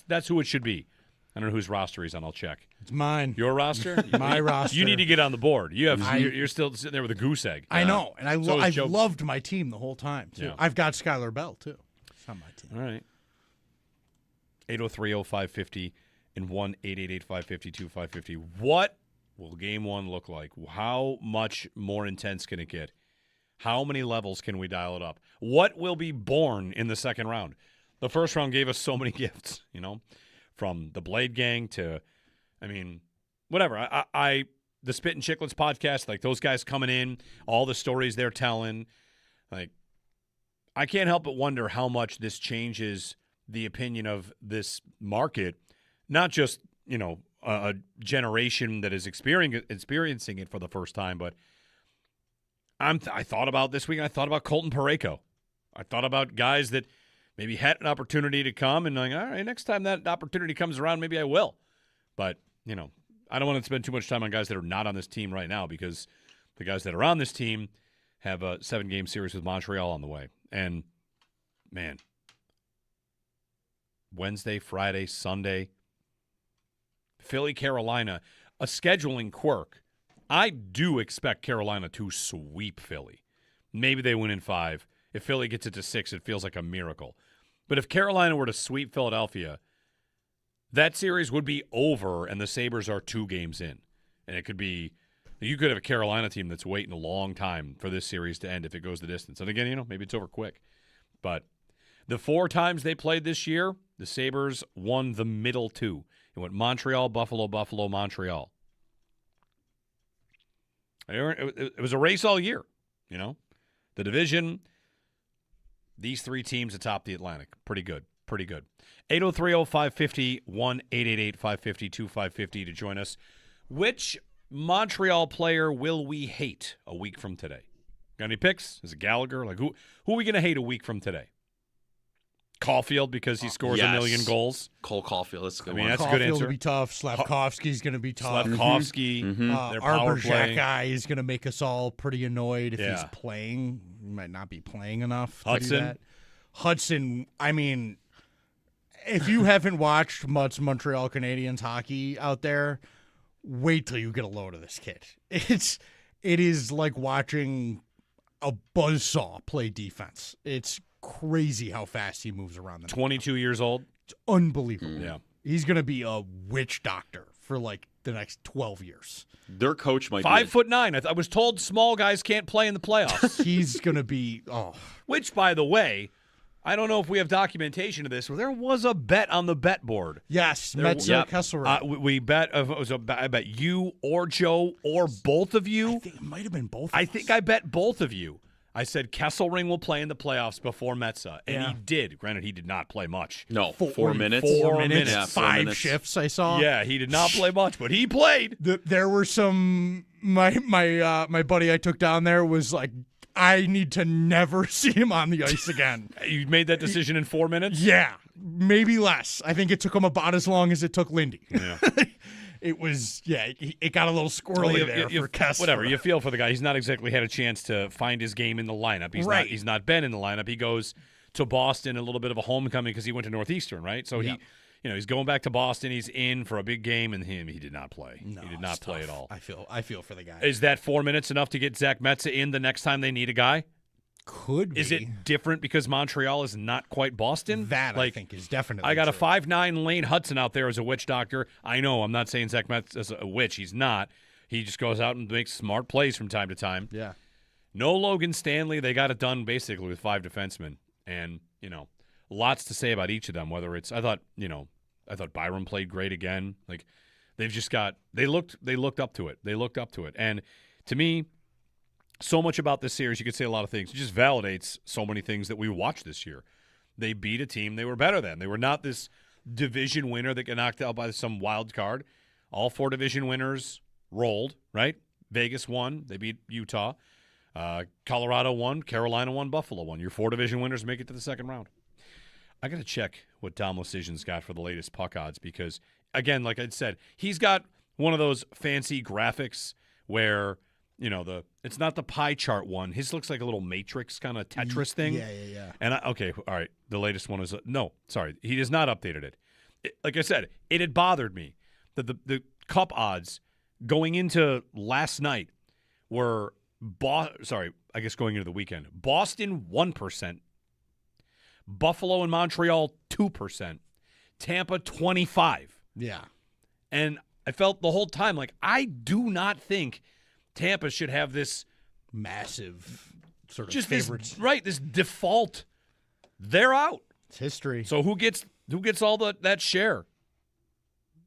That's who it should be. I don't know whose roster he's on. I'll check. It's mine. Your roster? My roster. You need to get on the board. You're still sitting there with a goose egg. I know, and I've Joe. loved my team the whole time, too. Yeah. I've got Skylar Bell, too. It's not my team. All right. 803-0550 and 1-888-552-550. What will game one look like? How much more intense can it get? How many levels can we dial it up? What will be born in the second round? The first round gave us so many gifts, from the Blade Gang to, whatever. The Spit and Chicklets podcast, like those guys coming in, all the stories they're telling, like I can't help but wonder how much this changes the opinion of this market, not just, a generation that is experiencing it for the first time, but I thought about this week, I thought about Colton Parayko. I thought about guys that maybe had an opportunity to come and like, all right, next time that opportunity comes around, maybe I will. But, I don't want to spend too much time on guys that are not on this team right now because the guys that are on this team have a 7-game series with Montreal on the way. And, man, Wednesday, Friday, Sunday, Philly, Carolina, a scheduling quirk. I do expect Carolina to sweep Philly. Maybe they win in 5. If Philly gets it to 6, it feels like a miracle. But if Carolina were to sweep Philadelphia, that series would be over, and the Sabres are 2 games in. And it could be – you could have a Carolina team that's waiting a long time for this series to end if it goes the distance. And again, maybe it's over quick. But the 4 times they played this year, the Sabres won the middle 2. It went Montreal, Buffalo, Buffalo, Montreal. It was a race all year, The division, these 3 teams atop the Atlantic. Pretty good. 803-0550, 1-888-550-2550 to join us. Which Montreal player will we hate a week from today? Got any picks? Is it Gallagher? Like who are we going to hate a week from today? Caulfield because he scores a million goals. Cole Caulfield. That's a good one. That's a good answer. Caulfield will be tough. Slavkovsky's going to be tough. Slavkovsky. Their power play. Guy is going to make us all pretty annoyed if he's playing. He might not be playing enough to do that. Hudson, if you haven't watched much Montreal Canadiens hockey out there, wait till you get a load of this kid. It is like watching a buzzsaw play defense. It's crazy how fast he moves around. 22 years old. It's unbelievable. Yeah. He's going to be a witch doctor for like the next 12 years. Their coach might 5'9". I was told small guys can't play in the playoffs. He's going to be, Which, by the way, I don't know if we have documentation of this. There was a bet on the bet board. Yes, Metzer Kessler. We bet. I bet you or Joe or both of you. I think it might have been both. I think I bet both of you. I said Kesselring will play in the playoffs before Metza, and he did. Granted, he did not play much. No, 4 minutes. 4 minutes. Yeah, 4 5 minutes. shifts I saw. Yeah, he did not play much, but he played. There were some. My buddy I took down there was like, I need to never see him on the ice again. You made that decision in 4 minutes? Yeah, maybe less. I think it took him about as long as it took Lindy. Yeah. It was, it got a little squirrely there for Kessler. Whatever, you feel for the guy. He's not exactly had a chance to find his game in the lineup. He's not been in the lineup. He goes to Boston, a little bit of a homecoming because he went to Northeastern, right? So he's going back to Boston. He's in for a big game, and he did not play. No, he did not play tough. at all. I feel for the guy. Is that 4 minutes enough to get Zach Metza in the next time they need a guy? Could be. Is it different because Montreal is not quite Boston? That, I think, is definitely I got true. a 5'9" Lane Hudson out there as a witch doctor. I know, I'm not saying Zach Metz is a witch. He's not. He just goes out and makes smart plays from time to time. Yeah. No Logan Stanley. They got it done basically with 5 defensemen. And, lots to say about each of them, whether it's I thought Byram played great again. Like they've just got they looked up to it. They looked up to it. And to me, so much about this series, you could say a lot of things. It just validates so many things that we watched this year. They beat a team they were better than. They were not this division winner that got knocked out by some wild card. All 4 division winners rolled, right? Vegas won. They beat Utah. Colorado won. Carolina won. Buffalo won. Your 4 division winners make it to the second round. I got to check what Dom Lucian's got for the latest puck odds because, again, like I said, he's got one of those fancy graphics where – it's not the pie chart one. His looks like a little matrix kind of Tetris thing. Yeah. And all right. The latest one is he has not updated it. Like I said, it had bothered me that the cup odds going into last night were going into the weekend. Boston 1%, Buffalo and Montreal 2%, Tampa 25%. Yeah. And I felt the whole time like I do not think Tampa should have this massive sort of just favorites. this default. They're out. It's history. So who gets all that share?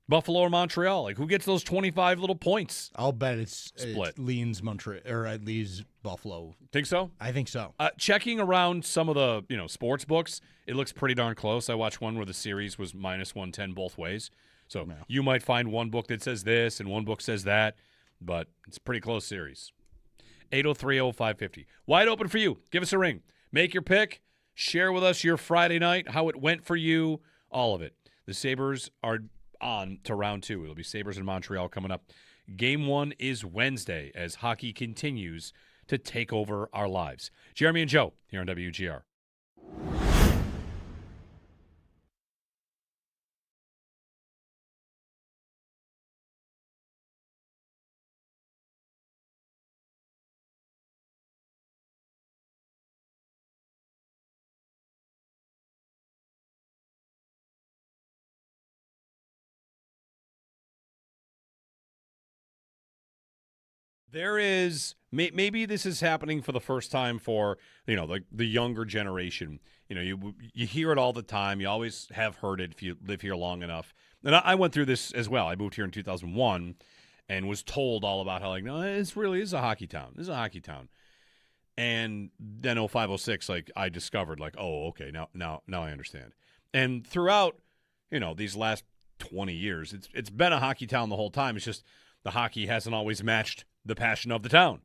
Buffalo or Montreal? Like who gets those 25 little points? I'll bet it's split. It leans Montreal or it leans Buffalo. Think so? I think so. Checking around some of the sports books, it looks pretty darn close. I watched one where the series was -110 both ways. So you might find one book that says this and one book says that, but it's a pretty close series. 803-0550. Wide open for you. Give us a ring. Make your pick. Share with us your Friday night, how it went for you, all of it. The Sabres are on to round 2. It'll be Sabres in Montreal coming up. Game 1 is Wednesday as hockey continues to take over our lives. Jeremy and Joe here on WGR. There is maybe this is happening for the first time for like the younger generation. You hear it all the time. You always have heard it if you live here long enough. And I went through this as well. I moved here in 2001 and was told all about how like no, this really is a hockey town. This is a hockey town. And then 05, 06, like I discovered like okay now I understand. And throughout these last 20 years, it's been a hockey town the whole time. It's just the hockey hasn't always matched the passion of the town.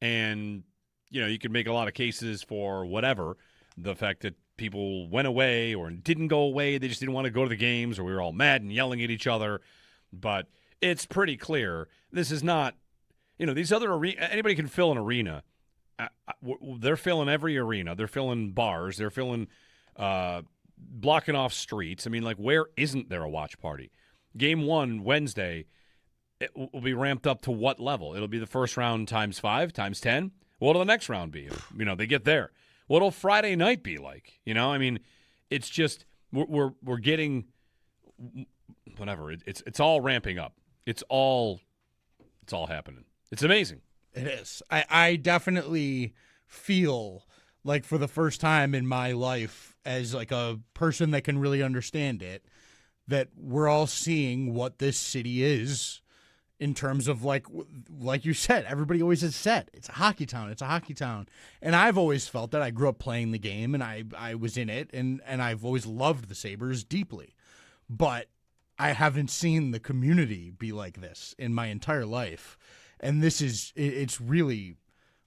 And, you could make a lot of cases for whatever, the fact that people went away or didn't go away, they just didn't want to go to the games, or we were all mad and yelling at each other. But it's pretty clear this is not, these other anybody can fill an arena. They're filling every arena. They're filling bars. They're filling, blocking off streets. I mean, like, where isn't there a watch party? Game 1, Wednesday, it will be ramped up to what level? It'll be the first round times 5, times 10. What'll the next round be? They get there. What'll Friday night be like? I mean, it's just we're getting whatever. It's all ramping up. It's all happening. It's amazing. It is. I definitely feel like for the first time in my life, as like a person that can really understand it, that we're all seeing what this city is. In terms of like you said, everybody always has said it's a hockey town. It's a hockey town, and I've always felt that. I grew up playing the game, and I was in it, and I've always loved the Sabres deeply, but I haven't seen the community be like this in my entire life, and it's really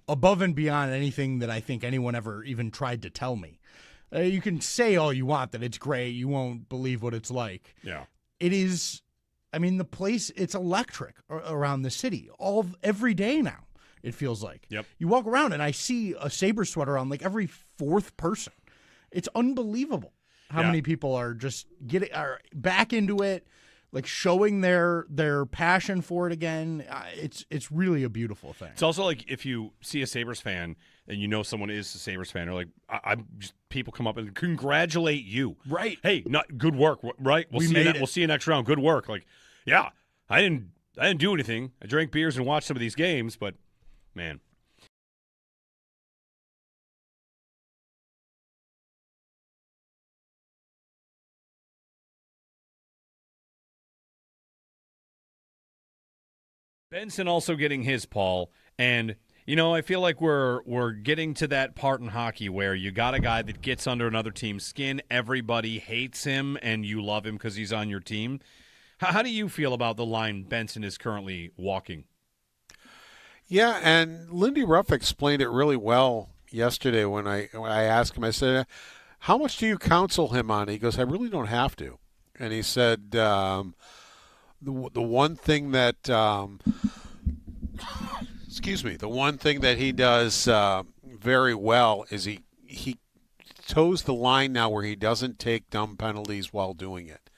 above and beyond anything that I think anyone ever even tried to tell me. You can say all you want that it's great. You won't believe what it's like. Yeah, it is. I mean, the place, it's electric around the city every day now, it feels like. Yep. You walk around and I see a Sabre sweater on like every fourth person. It's unbelievable how many people are just are back into it, like showing their passion for it again. It's really a beautiful thing. It's also like if you see a Sabres fan and someone is a Sabres fan, or like I'm just people come up and congratulate you. Right. Hey, good work. Right. We'll see you next round. Good work. Like, yeah, I didn't do anything. I drank beers and watched some of these games, but man. Benson also getting his, Paul, and I feel like we're getting to that part in hockey where you got a guy that gets under another team's skin, everybody hates him, and you love him because he's on your team. How do you feel about the line Benson is currently walking? Yeah, and Lindy Ruff explained it really well yesterday when I asked him. I said, "How much do you counsel him on?" He goes, "I really don't have to." And he said, "The one thing that." Excuse me. The one thing that he does very well is he toes the line now where he doesn't take dumb penalties while doing it.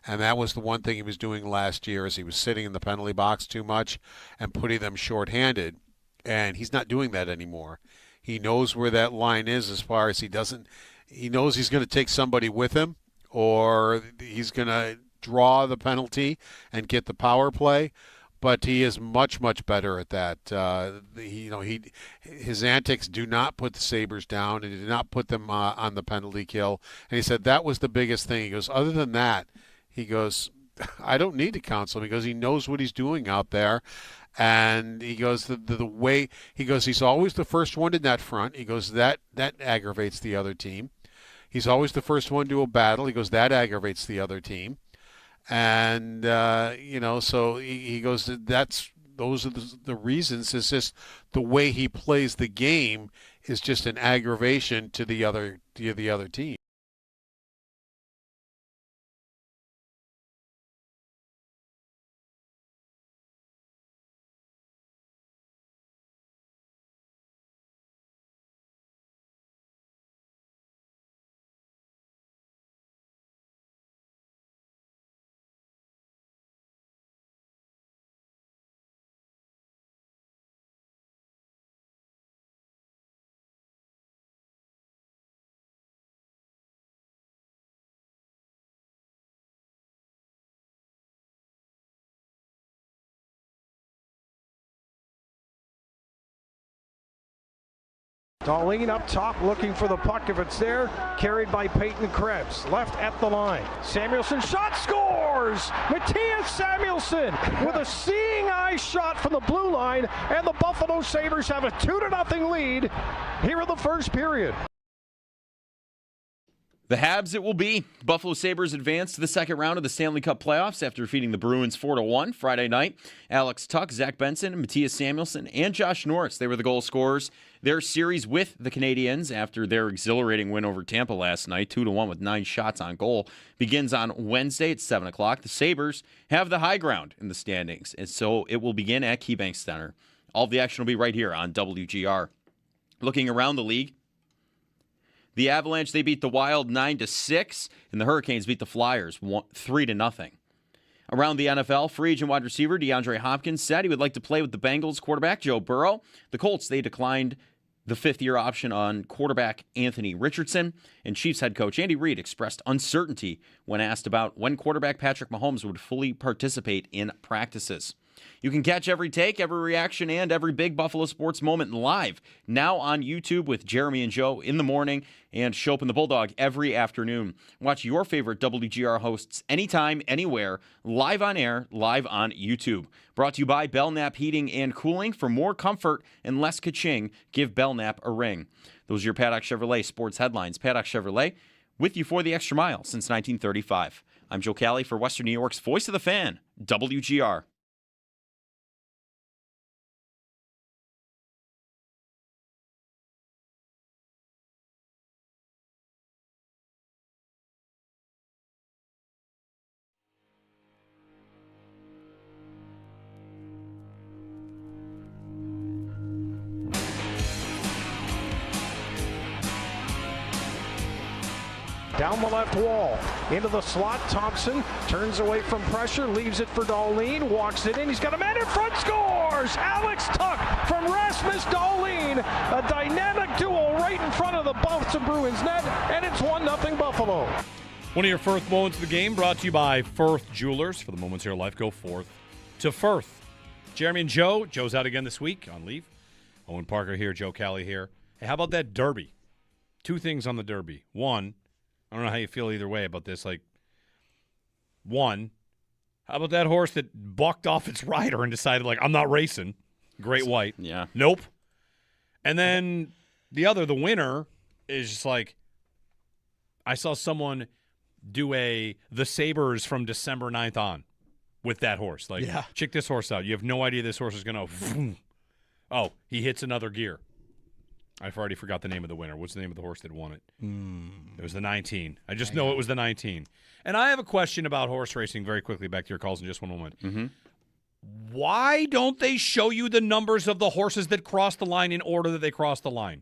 And that was the one thing he was doing last year, is he was sitting in the penalty box too much and putting them shorthanded. And he's not doing that anymore. He knows where that line is as far as he knows he's going to take somebody with him, or he's going to draw the penalty and get the power play. But he is much, much better at that. His antics do not put the Sabres down, and he did not put them on the penalty kill. And he said that was the biggest thing. He goes, other than that, he goes, I don't need to counsel him. He goes, he knows what he's doing out there. And he goes, the way he goes, he's always the first one to net front. He goes, that aggravates the other team. He's always the first one to a battle. He goes, that aggravates the other team. And so he goes, those are the reasons. It's just the way he plays the game is just an aggravation to the other team. Darlene up top looking for the puck if it's there. Carried by Peyton Krebs. Left at the line. Samuelson shot, scores! Matthias Samuelson with a seeing eye shot from the blue line, and the Buffalo Sabres have a 2-0 lead here in the first period. The Habs it will be. Buffalo Sabres advance to the second round of the Stanley Cup playoffs after defeating the Bruins 4-1 Friday night. Alex Tuch, Zach Benson, Matthias Samuelson, and Josh Norris, they were the goal scorers. Their series with the Canadiens after their exhilarating win over Tampa last night, 2-1 with 9 shots on goal, begins on Wednesday at 7 o'clock. The Sabres have the high ground in the standings, and so it will begin at KeyBank Center. All of the action will be right here on WGR. Looking around the league, the Avalanche, they beat the Wild 9-6, and the Hurricanes beat the Flyers 3-0. Around the NFL, free agent wide receiver DeAndre Hopkins said he would like to play with the Bengals quarterback Joe Burrow. The Colts, they declined the fifth-year option on quarterback Anthony Richardson, and Chiefs head coach Andy Reid expressed uncertainty when asked about when quarterback Patrick Mahomes would fully participate in practices. You can catch every take, every reaction, and every big Buffalo sports moment live now on YouTube with Jeremy and Joe in the morning and Shope and the Bulldog every afternoon. Watch your favorite WGR hosts anytime, anywhere, live on air, live on YouTube. Brought to you by Belknap Heating and Cooling. For more comfort and less ka-ching, give Belknap a ring. Those are your Paddock Chevrolet sports headlines. Paddock Chevrolet, with you for the extra mile since 1935. I'm Joe Cali for Western New York's Voice of the Fan, WGR. Down the left wall, into the slot, Thompson turns away from pressure, leaves it for Dahlin, walks it in, he's got a man in front, scores! Alex Tuch from Rasmus Dahlin, a dynamic duo right in front of the Boston Bruins net, and it's 1-0 Buffalo. One of your Firth moments of the game brought to you by Firth Jewelers. For the moments of your life, go forth to Firth. Jeremy and Joe. Joe's out again this week on leave. Owen Parker here, Joe Cali here. Hey, how about that Derby? 2 things on the Derby. One, I don't know how you feel either way about this. One, how about that horse that bucked off its rider and decided, I'm not racing? Great White. Yeah. Nope. And then the winner is just I saw someone do the Sabres from December 9th on with that horse. Check this horse out. You have no idea this horse is going to, oh, he hits another gear. I've already forgot the name of the winner. What's the name of the horse that won it? It was the 19. I just know it was the 19. And I have a question about horse racing very quickly. Back to your calls in just one moment. Mm-hmm. Why don't they show you the numbers of the horses that cross the line in order that they cross the line?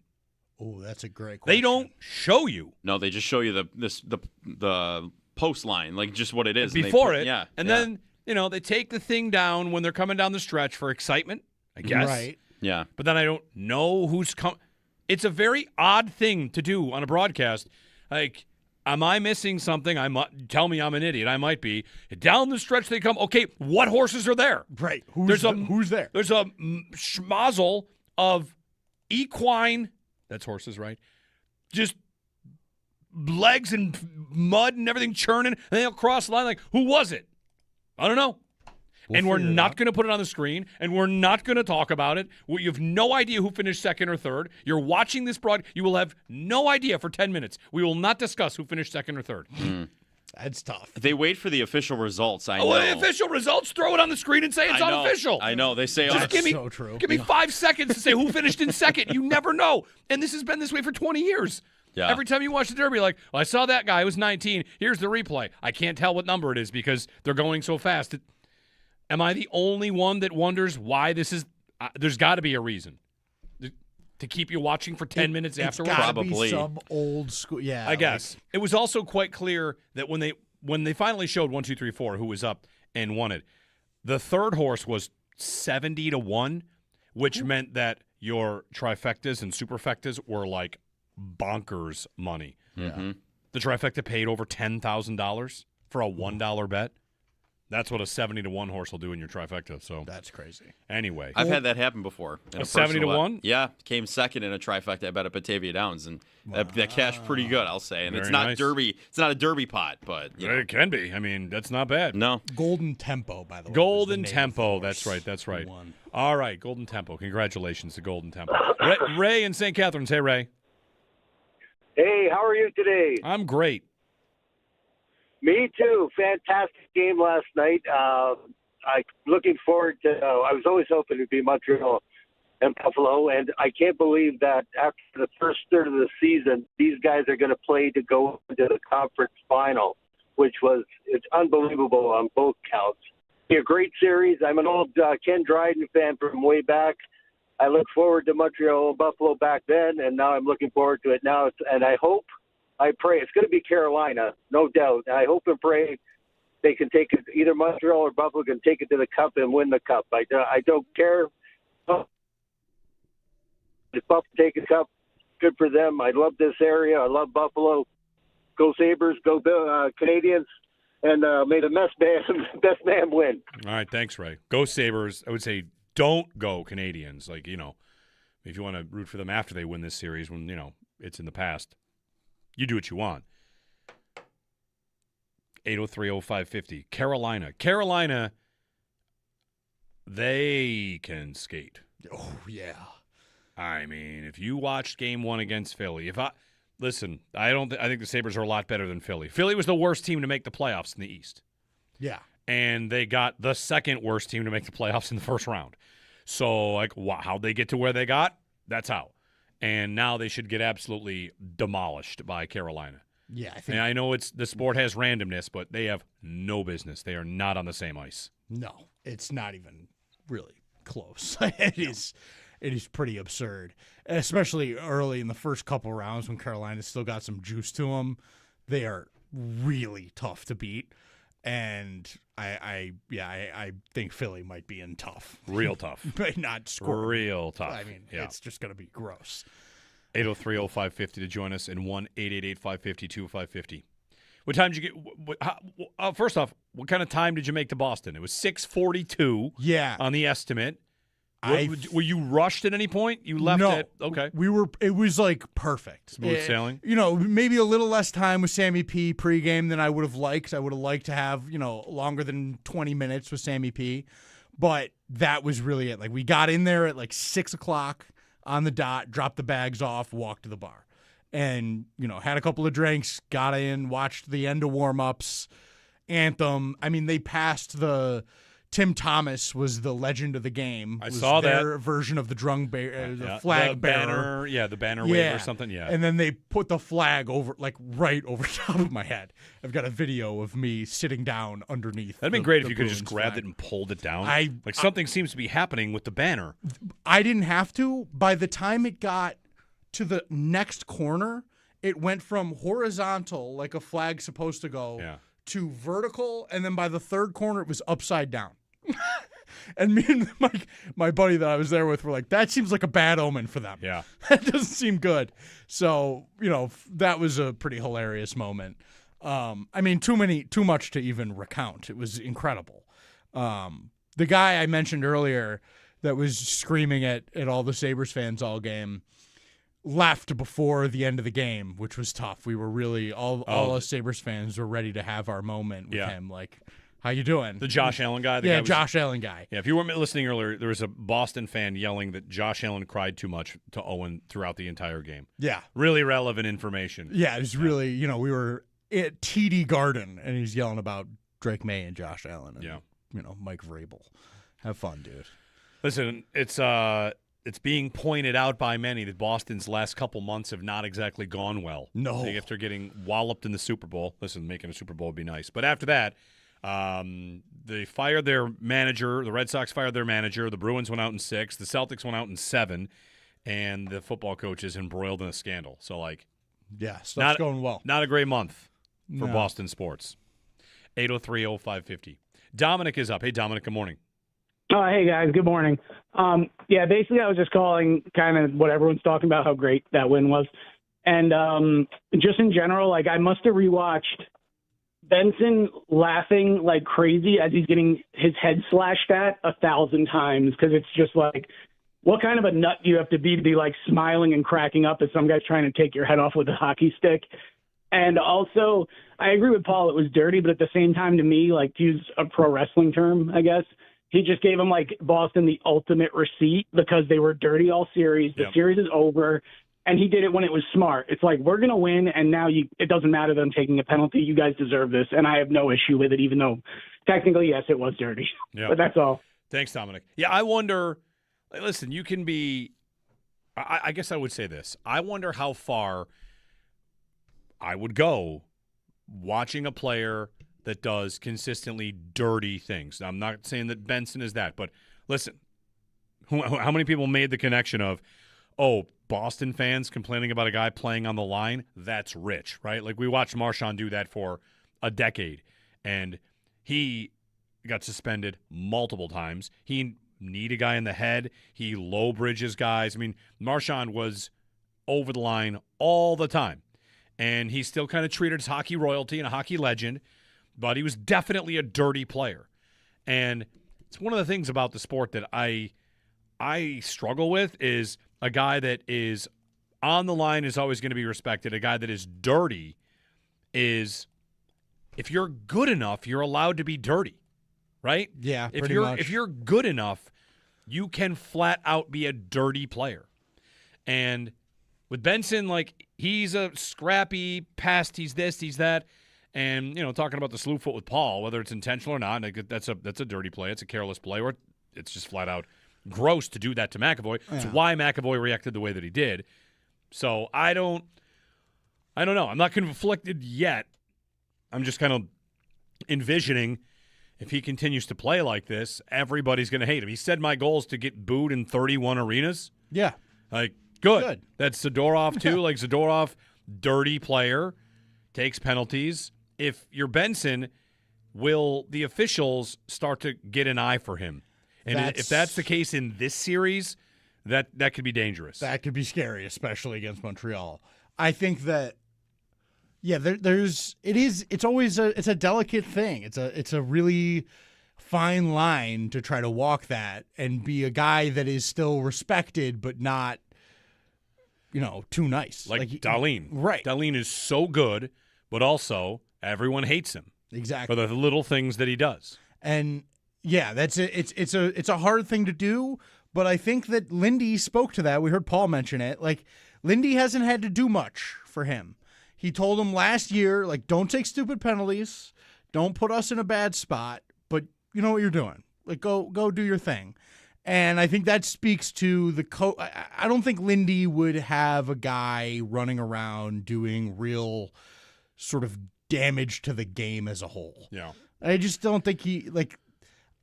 Oh, that's a great question. They don't show you. No, they just show you the post line, just what it is. Before it. Yeah. And then, they take the thing down when they're coming down the stretch for excitement, I guess. Right. Yeah. But then I don't know who's coming. It's a very odd thing to do on a broadcast. Am I missing something? Tell me I'm an idiot. I might be. Down the stretch they come. Okay, what horses are there? Right. Who's there? There's a schmozzle of equine. That's horses, right? Just legs and mud and everything churning, and they'll cross the line. Like, who was it? I don't know. And we're not going to put it on the screen, and we're not going to talk about it. You have no idea who finished second or third. You're watching this you will have no idea for 10 minutes. We will not discuss who finished second or third. That's tough. They wait for the official results. I know. Oh, the official results? Throw it on the screen and say it's unofficial. I know. They say just so true. Give me 5 seconds to say who finished in second. You never know. And this has been this way for 20 years. Yeah. Every time you watch the Derby, like, well, I saw that guy. It was 19. Here's the replay. I can't tell what number it is because they're going so fast. Am I the only one that wonders why this is? There's got to be a reason to keep you watching for 10 minutes afterwards. Probably some old school. Yeah, I guess it was also quite clear that when they finally showed 1, 2, 3, 4 who was up and won it, the third horse was 70-1, which meant that your trifectas and superfectas were like bonkers money. Mm-hmm. The trifecta paid over $10,000 for a $1 bet. That's what a 70-1 horse will do in your trifecta. So that's crazy. Anyway, I've had that happen before. A 70-1? Yeah, came second in a trifecta. I bet at Batavia Downs, and that cashed pretty good, I'll say. And Very it's not nice. Derby. It's not a Derby pot, but it can be. I mean, that's not bad. No. Golden Tempo, by the way. Golden Tempo. That's right. That's right. All right, Golden Tempo. Congratulations to Golden Tempo. Ray in St. Catharines. Hey, Ray. Hey, how are you today? I'm great. Me too. Fantastic game last night. I'm looking forward to. I was always hoping it'd be Montreal and Buffalo, and I can't believe that after the first third of the season, these guys are going to play to go into the conference final, which it's unbelievable on both counts. Be a great series. I'm an old Ken Dryden fan from way back. I look forward to Montreal and Buffalo back then, and now I'm looking forward to it now. And I pray it's going to be Carolina, no doubt. I hope and pray they can take it. Either Montreal or Buffalo can take it to the Cup and win the Cup. I don't care. If Buffalo take a Cup, good for them. I love this area. I love Buffalo. Go Sabres. Go Canadians. And may the best man win. All right, thanks, Ray. Go Sabres. I would say don't go Canadians. Like, if you want to root for them after they win this series when, it's in the past. You do what you want. 803-0550. Carolina, they can skate. Oh, yeah. I mean, if you watched Game 1 against Philly, I think the Sabres are a lot better than Philly. Philly was the worst team to make the playoffs in the East. Yeah. And they got the second worst team to make the playoffs in the first round. So, how'd they get to where they got? That's how. And now they should get absolutely demolished by Carolina. Yeah, I think. And I know the sport has randomness, but they have no business. They are not on the same ice. No, it's not even really close. It is pretty absurd, especially early in the first couple rounds when Carolina's still got some juice to them. They are really tough to beat, and I think Philly might be in tough, real tough, but not score real tough. I mean, It's just going to be gross. 803-0550 to join us, and 1-888-550-2550. What time did you get? First off, what kind of time did you make to Boston? It was 6:42. Yeah, on the estimate. Were you rushed at any point? You left it. Okay. It was like perfect. Smooth sailing. Maybe a little less time with Sammy P pregame than I would have liked. I would have liked to have, longer than 20 minutes with Sammy P. But that was really it. Like, we got in there at 6 o'clock on the dot, dropped the bags off, walked to the bar. And, had a couple of drinks, got in, watched the end of warm-ups, anthem. I mean, they passed Tim Thomas was the legend of the game. I saw their that version of the flag bearer. Banner, the banner wave or something. Yeah, and then they put the flag right over top of my head. I've got a video of me sitting down underneath. That'd been great if you could have just grabbed it and pulled it down. Something seems to be happening with the banner. I didn't have to. By the time it got to the next corner, it went from horizontal, like a flag's supposed to go, to vertical, and then by the third corner, it was upside down. And me and my buddy that I was there with were like, that seems like a bad omen for them. Yeah. That doesn't seem good. So, that was a pretty hilarious moment. I mean, too much to even recount. It was incredible. The guy I mentioned earlier that was screaming at all the Sabres fans all game left before the end of the game, which was tough. We were really all us Sabres fans were ready to have our moment with him. Like, how you doing? The Josh Allen guy? Josh Allen guy. Yeah, if you weren't listening earlier, there was a Boston fan yelling that Josh Allen cried too much to Owen throughout the entire game. Yeah. Really relevant information. Yeah, it was really, we were at TD Garden, and he's yelling about Drake May and Josh Allen and, Mike Vrabel. Have fun, dude. Listen, it's being pointed out by many that Boston's last couple months have not exactly gone well. No. After getting walloped in the Super Bowl. Listen, making a Super Bowl would be nice. But after that, they fired their manager. The Red Sox fired their manager. The Bruins went out in 6. The Celtics went out in 7. And the football coach is embroiled in a scandal. So, stuff's going well. Not a great month for No. Boston sports. 803-0550. Dominic is up. Hey, Dominic, good morning. Oh, hey, guys. Good morning. Basically, I was just calling kind of what everyone's talking about, how great that win was. And just in general, I must have rewatched Benson laughing like crazy as he's getting his head slashed at 1,000 times, because it's just like, what kind of a nut do you have to be smiling and cracking up as some guy's trying to take your head off with a hockey stick? And also, I agree with Paul, it was dirty, but at the same time, to me, to use a pro wrestling term, I guess, he just gave him, Boston the ultimate receipt because they were dirty all series. The series is over, and he did it when it was smart. It's like, we're going to win, and now it doesn't matter them taking a penalty. You guys deserve this, and I have no issue with it, even though technically, yes, it was dirty. Yeah. But that's all. Thanks, Dominic. Yeah, I wonder – listen, you can be – I guess I would say this. I wonder how far I would go watching a player – that does consistently dirty things. Now, I'm not saying that Benson is that, but listen, how many people made the connection of, Boston fans complaining about a guy playing on the line? That's rich, right? We watched Marchand do that for a decade, and he got suspended multiple times. He kneed a guy in the head. He low bridges guys. I mean, Marchand was over the line all the time, and he's still kind of treated as hockey royalty and a hockey legend. But he was definitely a dirty player. And it's one of the things about the sport that I struggle with is a guy that is on the line is always going to be respected. A guy that is dirty is, if you're good enough, you're allowed to be dirty, right? Yeah, If you're good enough, you can flat out be a dirty player. And with Benson, he's a scrappy past, he's this, he's that. And, talking about the slew foot with Paul, whether it's intentional or not, that's a dirty play. It's a careless play, or it's just flat out gross to do that to McAvoy. Yeah. It's why McAvoy reacted the way that he did. So I don't know. I'm not conflicted yet. I'm just kind of envisioning if he continues to play like this, everybody's going to hate him. He said my goal is to get booed in 31 arenas. Yeah. Good. That's Zadorov, too. Zadorov, dirty player, takes penalties. If you're Benson, will the officials start to get an eye for him? And if that's the case in this series, that could be dangerous. That could be scary, especially against Montreal. I think that, it's always a delicate thing. It's a really fine line to try to walk that and be a guy that is still respected, but not, too nice. Like Dahlin. Right. Dahlin is so good, but also everyone hates him. Exactly. For the little things that he does. And that's it. It's a hard thing to do, but I think that Lindy spoke to that. We heard Paul mention it. Lindy hasn't had to do much for him. He told him last year, don't take stupid penalties, don't put us in a bad spot, but you know what you're doing. Go do your thing. And I think that speaks to the I don't think Lindy would have a guy running around doing real sort of damage to the game as a whole. Yeah. I just don't think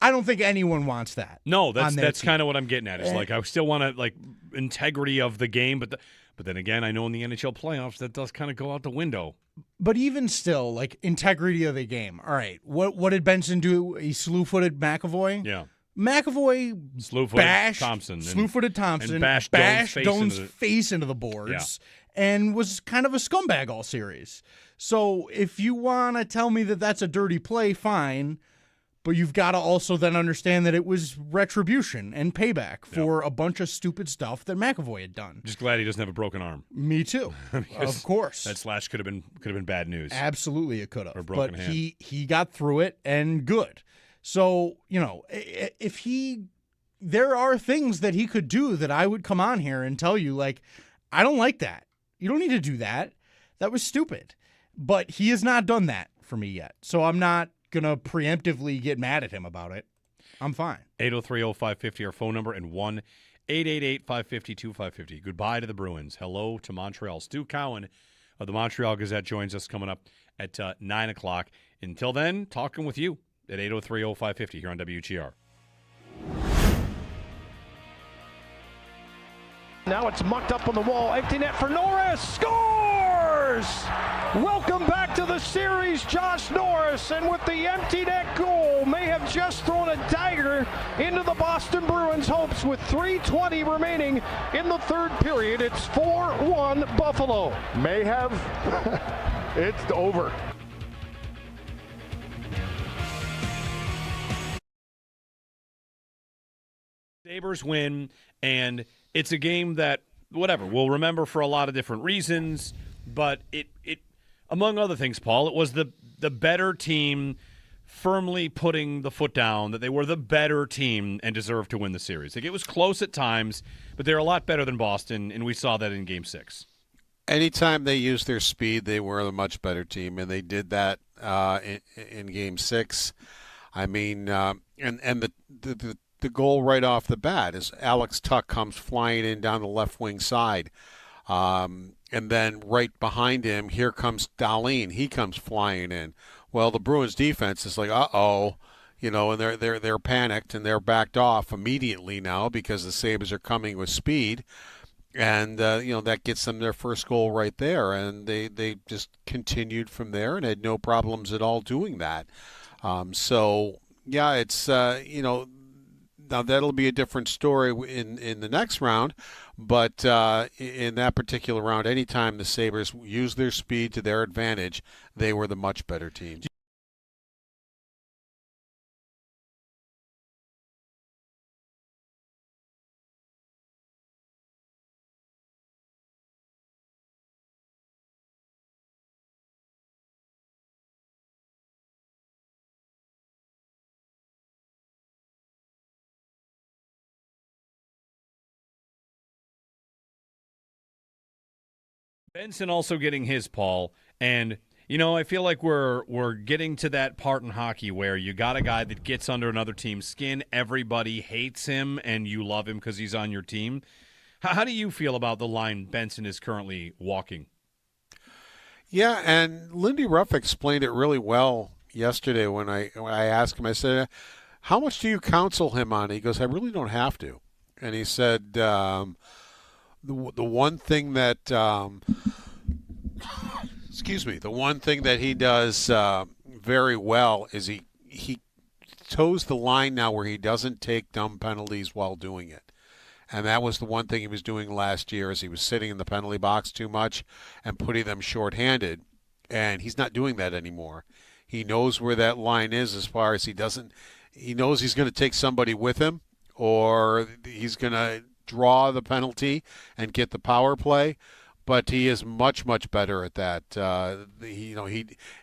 I don't think anyone wants that. No, that's kind of what I'm getting at. Is I still want integrity of the game, but then again, I know in the NHL playoffs that does kind of go out the window. But even still, integrity of the game. All right, what did Benson do? He slew-footed McAvoy. Yeah. McAvoy Slew-footed Thompson. Slew-footed Thompson. And bashed Doan's face into the boards. And was kind of a scumbag all series. So if you want to tell me that that's a dirty play, fine. But you've got to also then understand that it was retribution and payback for a bunch of stupid stuff that McAvoy had done. Just glad he doesn't have a broken arm. Me too. Of course. That slash could have been bad news. Absolutely, it could have. Or broken but hand. he got through it and good. So, there are things that he could do that I would come on here and tell you, like, I don't like that. You don't need to do that. That was stupid. But he has not done that for me yet. So I'm not going to preemptively get mad at him about it. I'm fine. 803-0550, our phone number, and 1-888-550-2550. Goodbye to the Bruins. Hello to Montreal. Stu Cowan of the Montreal Gazette joins us coming up at 9 o'clock. Until then, talking with you at 803-0550 here on WGR. Now it's mucked up on the wall. Empty net for Norris. Scores! Welcome back to the series, Josh Norris. And with the empty net goal, may have just thrown a dagger into the Boston Bruins' hopes with 3:20 remaining in the third period. It's 4-1 Buffalo. May have. It's over. Sabres win, and it's a game that, whatever, we'll remember for a lot of different reasons, but it among other things, Paul, it was the better team firmly putting the foot down that they were the better team and deserved to win the series. Like, it was close at times, but they're a lot better than Boston, and we saw that in Game 6. Anytime they used their speed, they were a much better team, and they did that in Game 6. I mean, and the goal right off the bat is Alex Tuck comes flying in down the left wing side. And then right behind him, here comes Dahlin. He comes flying in. Well, the Bruins defense is like, uh-oh, and they're panicked and they're backed off immediately now because the Sabres are coming with speed. And, that gets them their first goal right there. And they just continued from there and had no problems at all doing that. It's, now that'll be a different story in the next round, but in that particular round, anytime the Sabres used their speed to their advantage, they were the much better team. Benson also getting his, Paul, and I feel like we're getting to that part in hockey where you got a guy that gets under another team's skin, everybody hates him, and you love him because he's on your team. How do you feel about the line Benson is currently walking? Yeah, and Lindy Ruff explained it really well yesterday when I asked him. I said, "How much do you counsel him on?" He goes, "I really don't have to," and he said. The one thing that the one thing that he does very well is he toes the line now where he doesn't take dumb penalties while doing it. And that was the one thing he was doing last year is he was sitting in the penalty box too much and putting them shorthanded. And he's not doing that anymore. He knows where that line is as far as he knows he's going to take somebody with him or he's going to draw the penalty and get the power play, but he is much, much better at that.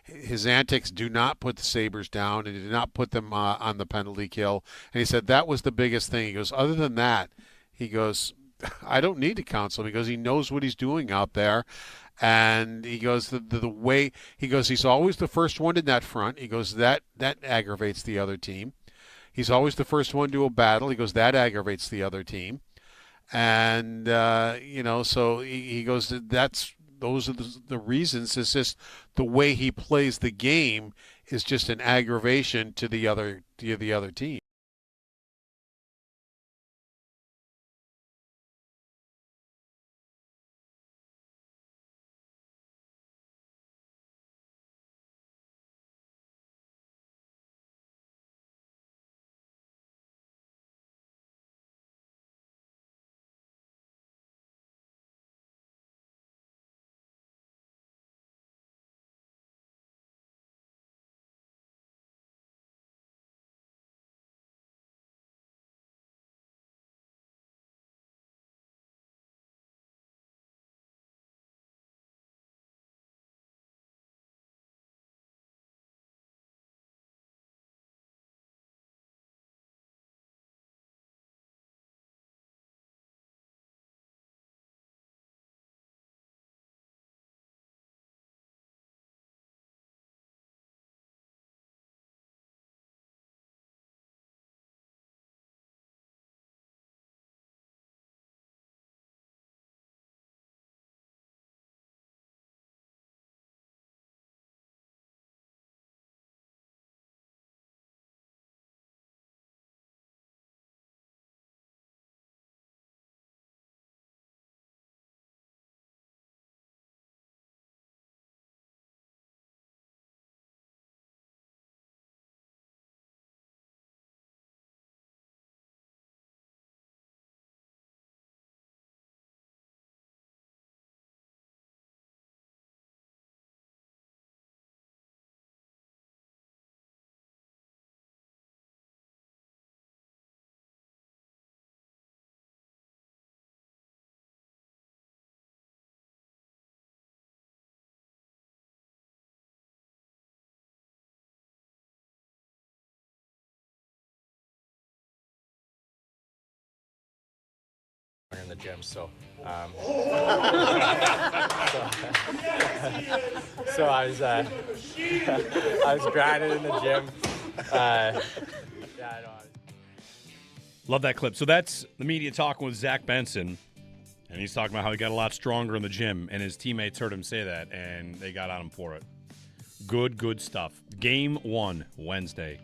His antics do not put the Sabres down and do not put them on the penalty kill. And he said that was the biggest thing. He goes, other than that, he goes, I don't need to counsel him because he knows what he's doing out there. And he goes, the way he goes, he's always the first one in that front. He goes, that aggravates the other team. He's always the first one to a battle. He goes, that aggravates the other team. And, so he goes, those are the reasons. It's just the way he plays the game is just an aggravation to the other team. gym. So, so I was I was grinding in the gym. Yeah, I know. Love that clip. So that's the media talking with Zach Benson, and he's talking about how he got a lot stronger in the gym, and his teammates heard him say that, and they got on him for it. Good stuff. Game 1, Wednesday.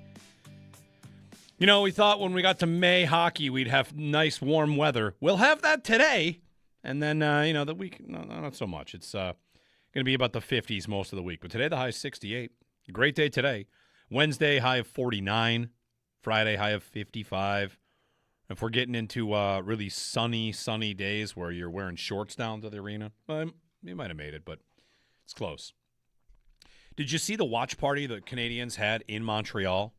You know, we thought when we got to May hockey, we'd have nice warm weather. We'll have that today, and then, the week, no, not so much. It's going to be about the 50s most of the week, but today the high is 68. Great day today. Wednesday, high of 49. Friday, high of 55. If we're getting into really sunny days where you're wearing shorts down to the arena, you might have made it, but it's close. Did you see the watch party the Canadians had in Montreal?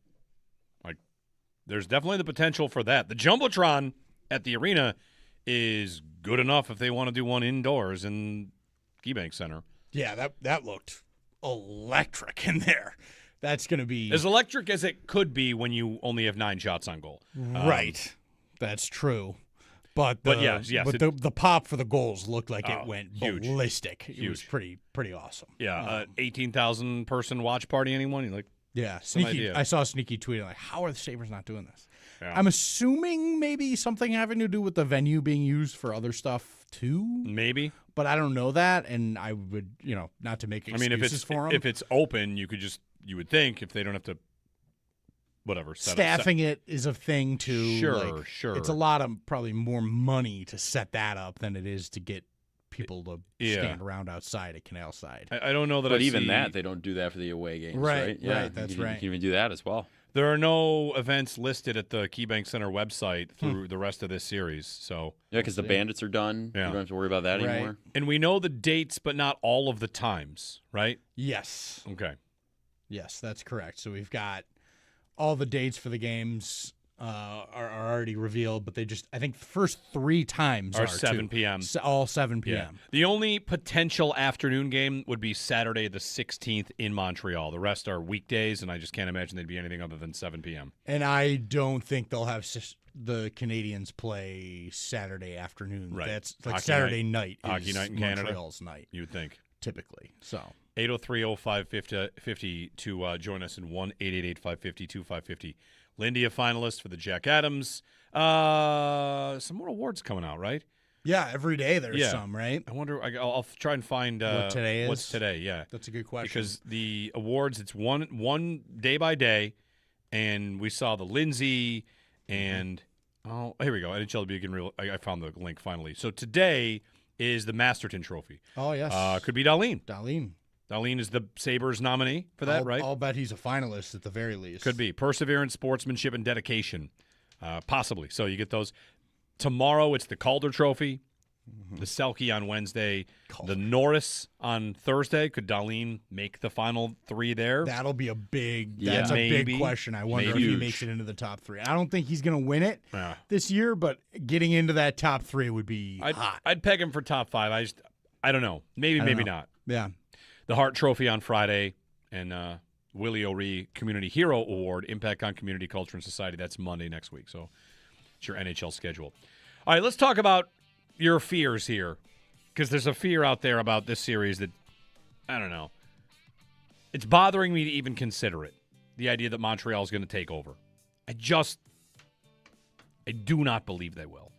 Like, there's definitely the potential for that. The Jumbotron at the arena is good enough if they want to do one indoors in KeyBank Center. Yeah, that looked electric in there. That's going to be as electric as it could be when you only have 9 shots on goal. Right. That's true. But yes. But the pop for the goals looked like it went huge. ballistic. Huge. It was pretty awesome. Yeah, 18,000 person watch party. Anyone? You're like, yeah, some Sneaky. idea. I saw a Sneaky tweet like, "How are the Sabres not doing this?" Yeah. I'm assuming maybe something having to do with the venue being used for other stuff too. Maybe, but I don't know that, and I would, not to make excuses for them. If it's open, you would think if they don't have to. Whatever. Staffing it is a thing too. Sure. It's a lot of probably more money to set that up than it is to get people to stand around outside at Canal Side. I don't know that. But even that, they don't do that for the away games, right? Yeah, right. That's right. You can even do that as well. There are no events listed at the KeyBank Center website through the rest of this series. So yeah, because the Bandits are done. Yeah. You don't have to worry about that anymore. And we know the dates, but not all of the times, right? Yes. Okay. Yes, that's correct. So we've got all the dates for the games are already revealed, but I think the first 3 times are 7 p.m. All 7 p.m. Yeah. The only potential afternoon game would be Saturday the 16th in Montreal. The rest are weekdays, and I just can't imagine they'd be anything other than 7 p.m. And I don't think they'll have the Canadians play Saturday afternoon. Right. That's like Hockey Saturday night. Hockey night in Canada. Montreal's night. You would think. Typically. So 803-0550 to join us in 1-888-550-2550. Lindy, a finalist for the Jack Adams. Some more awards coming out, right? Yeah, every day there's some, right? I wonder. I'll try and find what today is. What's today? Yeah, that's a good question. Because the awards, it's one day by day, and we saw the Lindsay and here we go. NHL Beacon Real. I found the link finally. So today is the Masterton Trophy. Oh yes, could be Darlene. Darlene is the Sabres nominee for that, right? I'll bet he's a finalist at the very least. Could be. Perseverance, sportsmanship, and dedication. Possibly. So you get those. Tomorrow it's the Calder Trophy, the Selke on Wednesday, the Norris on Thursday. Could Darlene make the final 3 there? That'll be a big big question. I wonder if he makes it into the top 3. I don't think he's going to win it this year, but getting into that top 3 would be hot. I'd peg him for top 5. I don't know. Maybe not. Yeah. The Hart Trophy on Friday, and Willie O'Ree Community Hero Award, Impact on Community, Culture, and Society. That's Monday next week, so it's your NHL schedule. All right, let's talk about your fears here, because there's a fear out there about this series that, I don't know, it's bothering me to even consider it, the idea that Montreal is going to take over. I do not believe they will.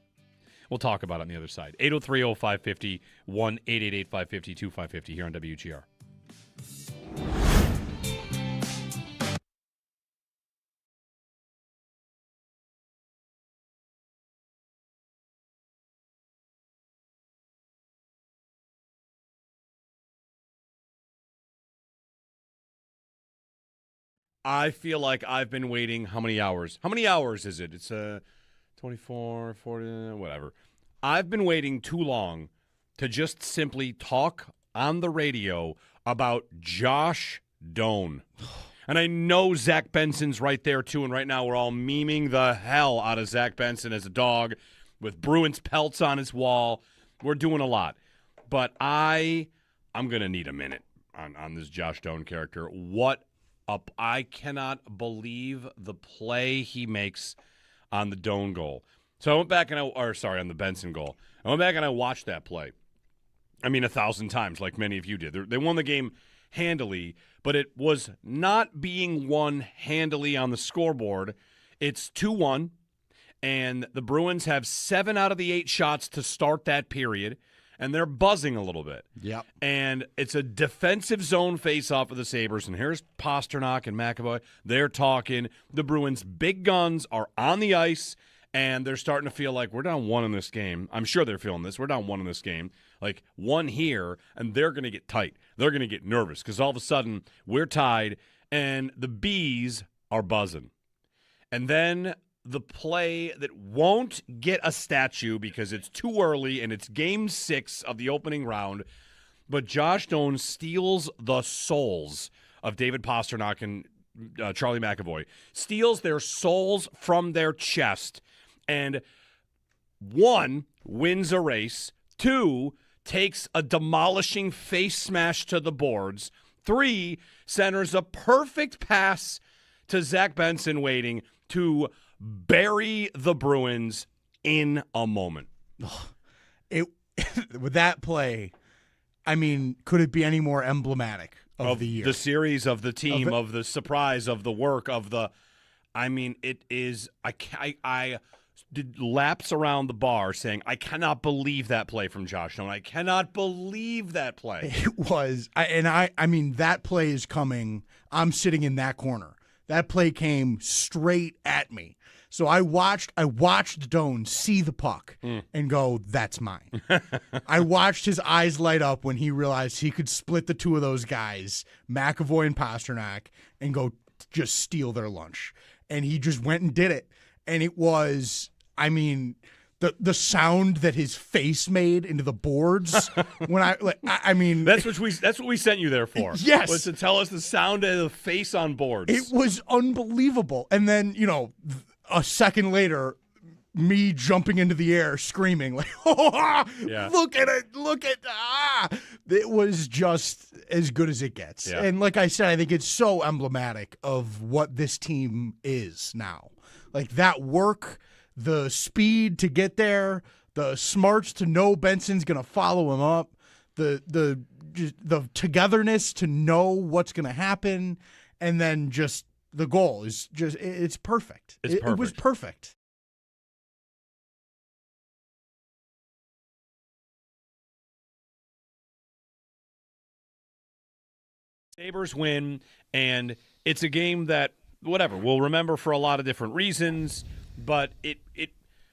We'll talk about it on the other side. 803-0550, 1-888-550-2550 here on WGR. I feel like I've been waiting how many hours? How many hours is it? It's 24, 40, whatever. I've been waiting too long to just simply talk on the radio about Josh Doan. And I know Zach Benson's right there, too, and right now we're all memeing the hell out of Zach Benson as a dog with Bruins pelts on his wall. We're doing a lot. But I'm going to need a minute on this Josh Doan character. What up? I cannot believe the play he makes on the Doan goal. So I went back and on the Benson goal. I went back and I watched that play. I mean, 1,000 times, like many of you did. They won the game handily, but it was not being won handily on the scoreboard. It's 2-1, and the Bruins have 7 out of the 8 shots to start that period, and they're buzzing a little bit. Yep. And it's a defensive zone face-off of the Sabres, and here's Pasternak and McAvoy. They're talking. The Bruins' big guns are on the ice, and they're starting to feel like we're down 1 in this game. I'm sure they're feeling this. We're down 1 in this game. Like 1 here, and they're going to get tight. They're going to get nervous because all of a sudden we're tied, and the Bees are buzzing. And then the play that won't get a statue because it's too early and it's game 6 of the opening round, but Josh Doan steals the souls of David Pasternak and Charlie McAvoy, steals their souls from their chest, and 1, wins a race, 2, takes a demolishing face smash to the boards, 3, centers a perfect pass to Zach Benson waiting to bury the Bruins in a moment. With that play, I mean, could it be any more emblematic of the year? The series, of the team, of the surprise, of the work, of the – I mean, it is – I did laps around the bar saying, I cannot believe that play from Josh Doan. I cannot believe that play. It was. I mean, that play is coming. I'm sitting in that corner. That play came straight at me. So I watched Doan see the puck and go, that's mine. I watched his eyes light up when he realized he could split the two of those guys, McAvoy and Pasternak, and go just steal their lunch. And he just went and did it. And it was, I mean, the sound that his face made into the boards when I mean that's what we sent you there for. Yes, was to tell us the sound of the face on boards. It was unbelievable. And then a second later, me jumping into the air screaming like, look at it, it was just as good as it gets. Yeah. And like I said, I think it's so emblematic of what this team is now. Like that work, the speed to get there, the smarts to know Benson's going to follow him up, the togetherness to know what's going to happen, and then just the goal is just it's perfect. It was perfect. Sabres win, and it's a game that whatever we'll remember for a lot of different reasons. But it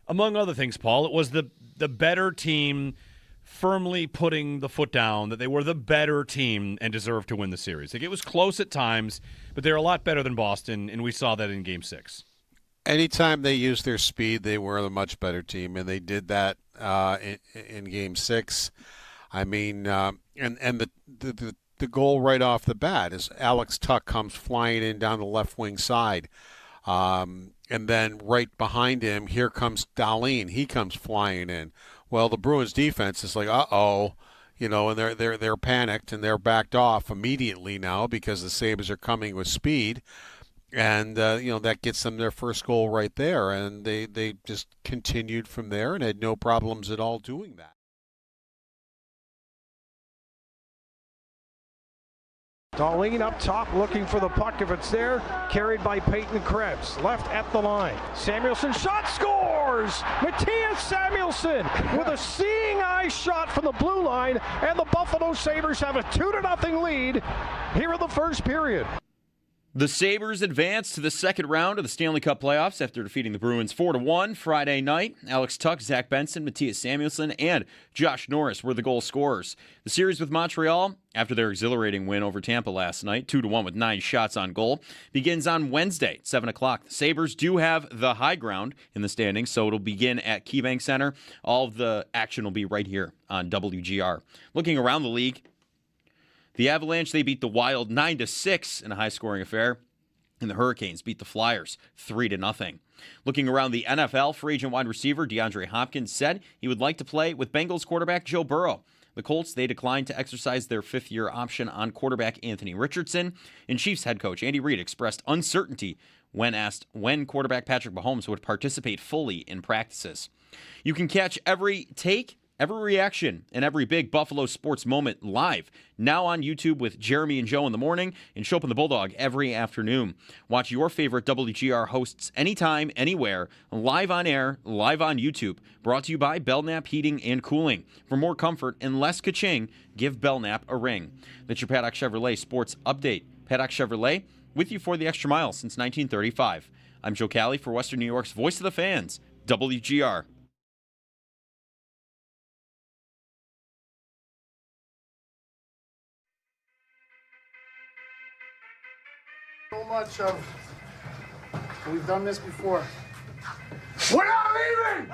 among other things, Paul, it was the better team firmly putting the foot down that they were the better team and deserved to win the series. Like, it was close at times, but they're a lot better than Boston, and we saw that in Game 6. Anytime they used their speed, they were the much better team, and they did that in Game 6. I mean, and the goal right off the bat is Alex Tuck comes flying in down the left wing side. And then right behind him, here comes Dahlin. He comes flying in. Well, the Bruins defense is like, and they're panicked and they're backed off immediately now because the Sabres are coming with speed, and that gets them their first goal right there, and they just continued from there and had no problems at all doing that. Dahlin up top looking for the puck if it's there. Carried by Peyton Krebs. Left at the line. Samuelson shot, scores! Matthias Samuelson with a seeing eye shot from the blue line, and the Buffalo Sabres have a 2-0 lead here in the first period. The Sabres advance to the second round of the Stanley Cup playoffs after defeating the Bruins 4-1 Friday night. Alex Tuck, Zach Benson, Matthias Samuelson, and Josh Norris were the goal scorers. The series with Montreal, after their exhilarating win over Tampa last night, 2-1 with 9 shots on goal, begins on Wednesday at 7 o'clock. The Sabres do have the high ground in the standings, so it'll begin at KeyBank Center. All of the action will be right here on WGR. Looking around the league, the Avalanche, they beat the Wild 9-6 in a high-scoring affair. And the Hurricanes beat the Flyers 3-0. Looking around the NFL, free agent wide receiver DeAndre Hopkins said he would like to play with Bengals quarterback Joe Burrow. The Colts, they declined to exercise their fifth-year option on quarterback Anthony Richardson. And Chiefs head coach Andy Reid expressed uncertainty when asked when quarterback Patrick Mahomes would participate fully in practices. You can catch every take, every reaction, and every big Buffalo sports moment live, now on YouTube with Jeremy and Joe in the morning and Show Up in the Bulldog every afternoon. Watch your favorite WGR hosts anytime, anywhere, live on air, live on YouTube. Brought to you by Belknap Heating and Cooling. For more comfort and less ka-ching, give Belknap a ring. That's your Paddock Chevrolet Sports Update. Paddock Chevrolet, with you for the extra mile since 1935. I'm Joe Cali for Western New York's Voice of the Fans, WGR. So much of we've done this before. We're not leaving!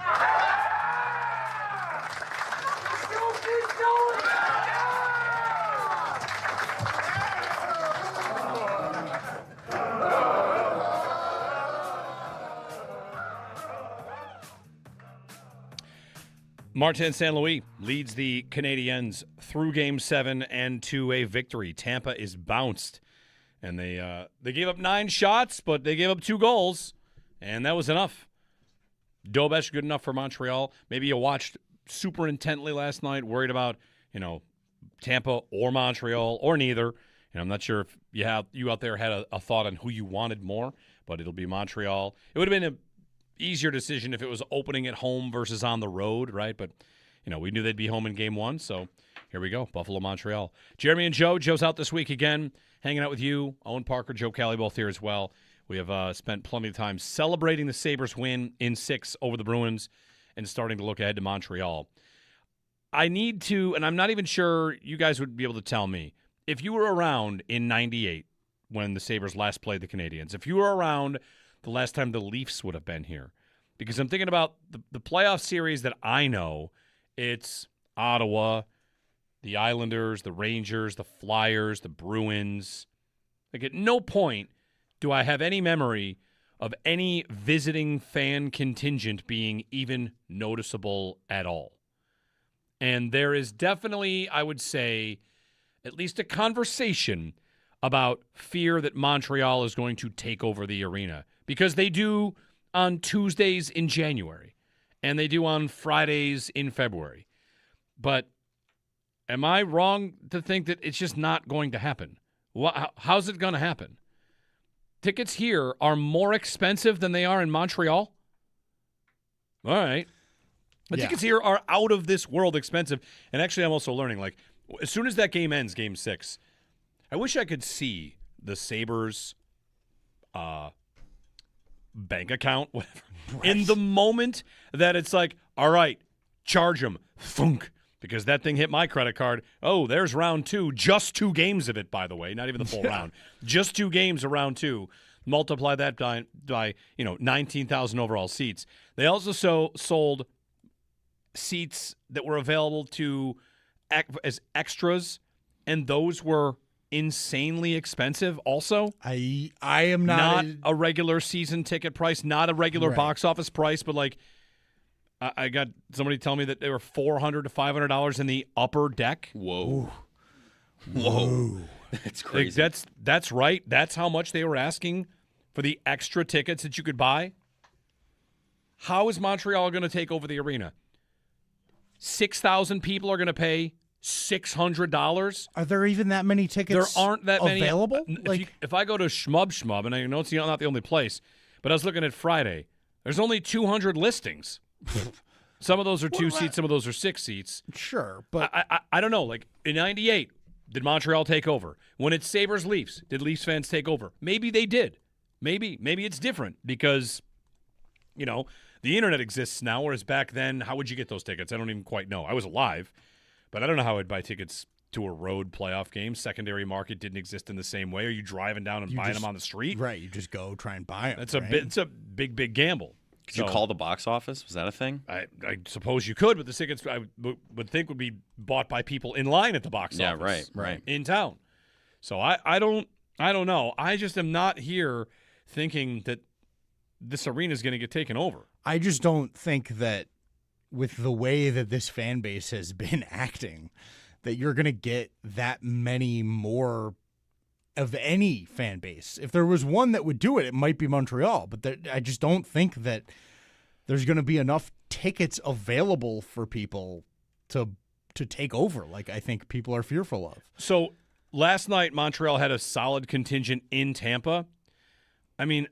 Still keep going! Martin St. Louis leads the Canadiens through Game 7 and to a victory. Tampa is bounced. And they gave up 9 shots, but they gave up 2 goals, and that was enough. Dobesh, good enough for Montreal. Maybe you watched super intently last night, worried about, Tampa or Montreal or neither. And I'm not sure if you out there had a thought on who you wanted more, but it'll be Montreal. It would have been an easier decision if it was opening at home versus on the road, right? But, we knew they'd be home in Game 1, so here we go, Buffalo, Montreal. Jeremy and Joe. Joe's out this week again. Hanging out with you, Owen Parker, Joe Cali, both here as well. We have spent plenty of time celebrating the Sabres win in 6 over the Bruins and starting to look ahead to Montreal. I need to, and I'm not even sure you guys would be able to tell me, if you were around in 98 when the Sabres last played the Canadiens, if you were around the last time the Leafs would have been here, because I'm thinking about the playoff series that I know, it's Ottawa, the Islanders, the Rangers, the Flyers, the Bruins. Like, at no point do I have any memory of any visiting fan contingent being even noticeable at all. And there is definitely, I would say, at least a conversation about fear that Montreal is going to take over the arena, because they do on Tuesdays in January and they do on Fridays in February. But am I wrong to think that it's just not going to happen? How's it going to happen? Tickets here are more expensive than they are in Montreal? All right. The tickets here are out of this world expensive. And actually, I'm also learning, as soon as that game ends, Game 6, I wish I could see the Sabres bank account, whatever, in the moment that it's like, all right, charge them, thunk. Because that thing hit my credit card. Oh, there's round 2. Just 2 games of it, by the way. Not even the full round. Just 2 games of round 2. Multiply that by 19,000 overall seats. They also sold seats that were available as extras, and those were insanely expensive also. I am not a regular season ticket price, not a regular box office price, but I got somebody tell me that they were $400 to $500 in the upper deck. Whoa. Whoa. That's crazy. That's right. That's how much they were asking for the extra tickets that you could buy. How is Montreal going to take over the arena? 6,000 people are going to pay $600. Are there even that many tickets? There aren't that many available. If I go to Schmub, and I know it's not the only place, but I was looking at Friday. There's only 200 listings. Some of those are 2 seats, some of those are 6 seats. Sure, but I don't know. In '98, did Montreal take over? When it's Sabres Leafs, did Leafs fans take over? Maybe they did. Maybe it's different because, the internet exists now, whereas back then, how would you get those tickets? I don't even quite know. I was alive, but I don't know how I'd buy tickets to a road playoff game. Secondary market didn't exist in the same way. Are you driving down and buying them on the street? Right, you just go try and buy them. It's a big gamble. Could you call the box office? Was that a thing? I suppose you could, but the tickets I would think would be bought by people in line at the box office. Yeah, right. In town. So I don't know. I just am not here thinking that this arena is going to get taken over. I just don't think that with the way that this fan base has been acting, that you're going to get that many more of any fan base. If there was one that would do it, it might be Montreal. But I just don't think that there's going to be enough tickets available for people to take over like I think people are fearful of. So last night, Montreal had a solid contingent in Tampa. I mean,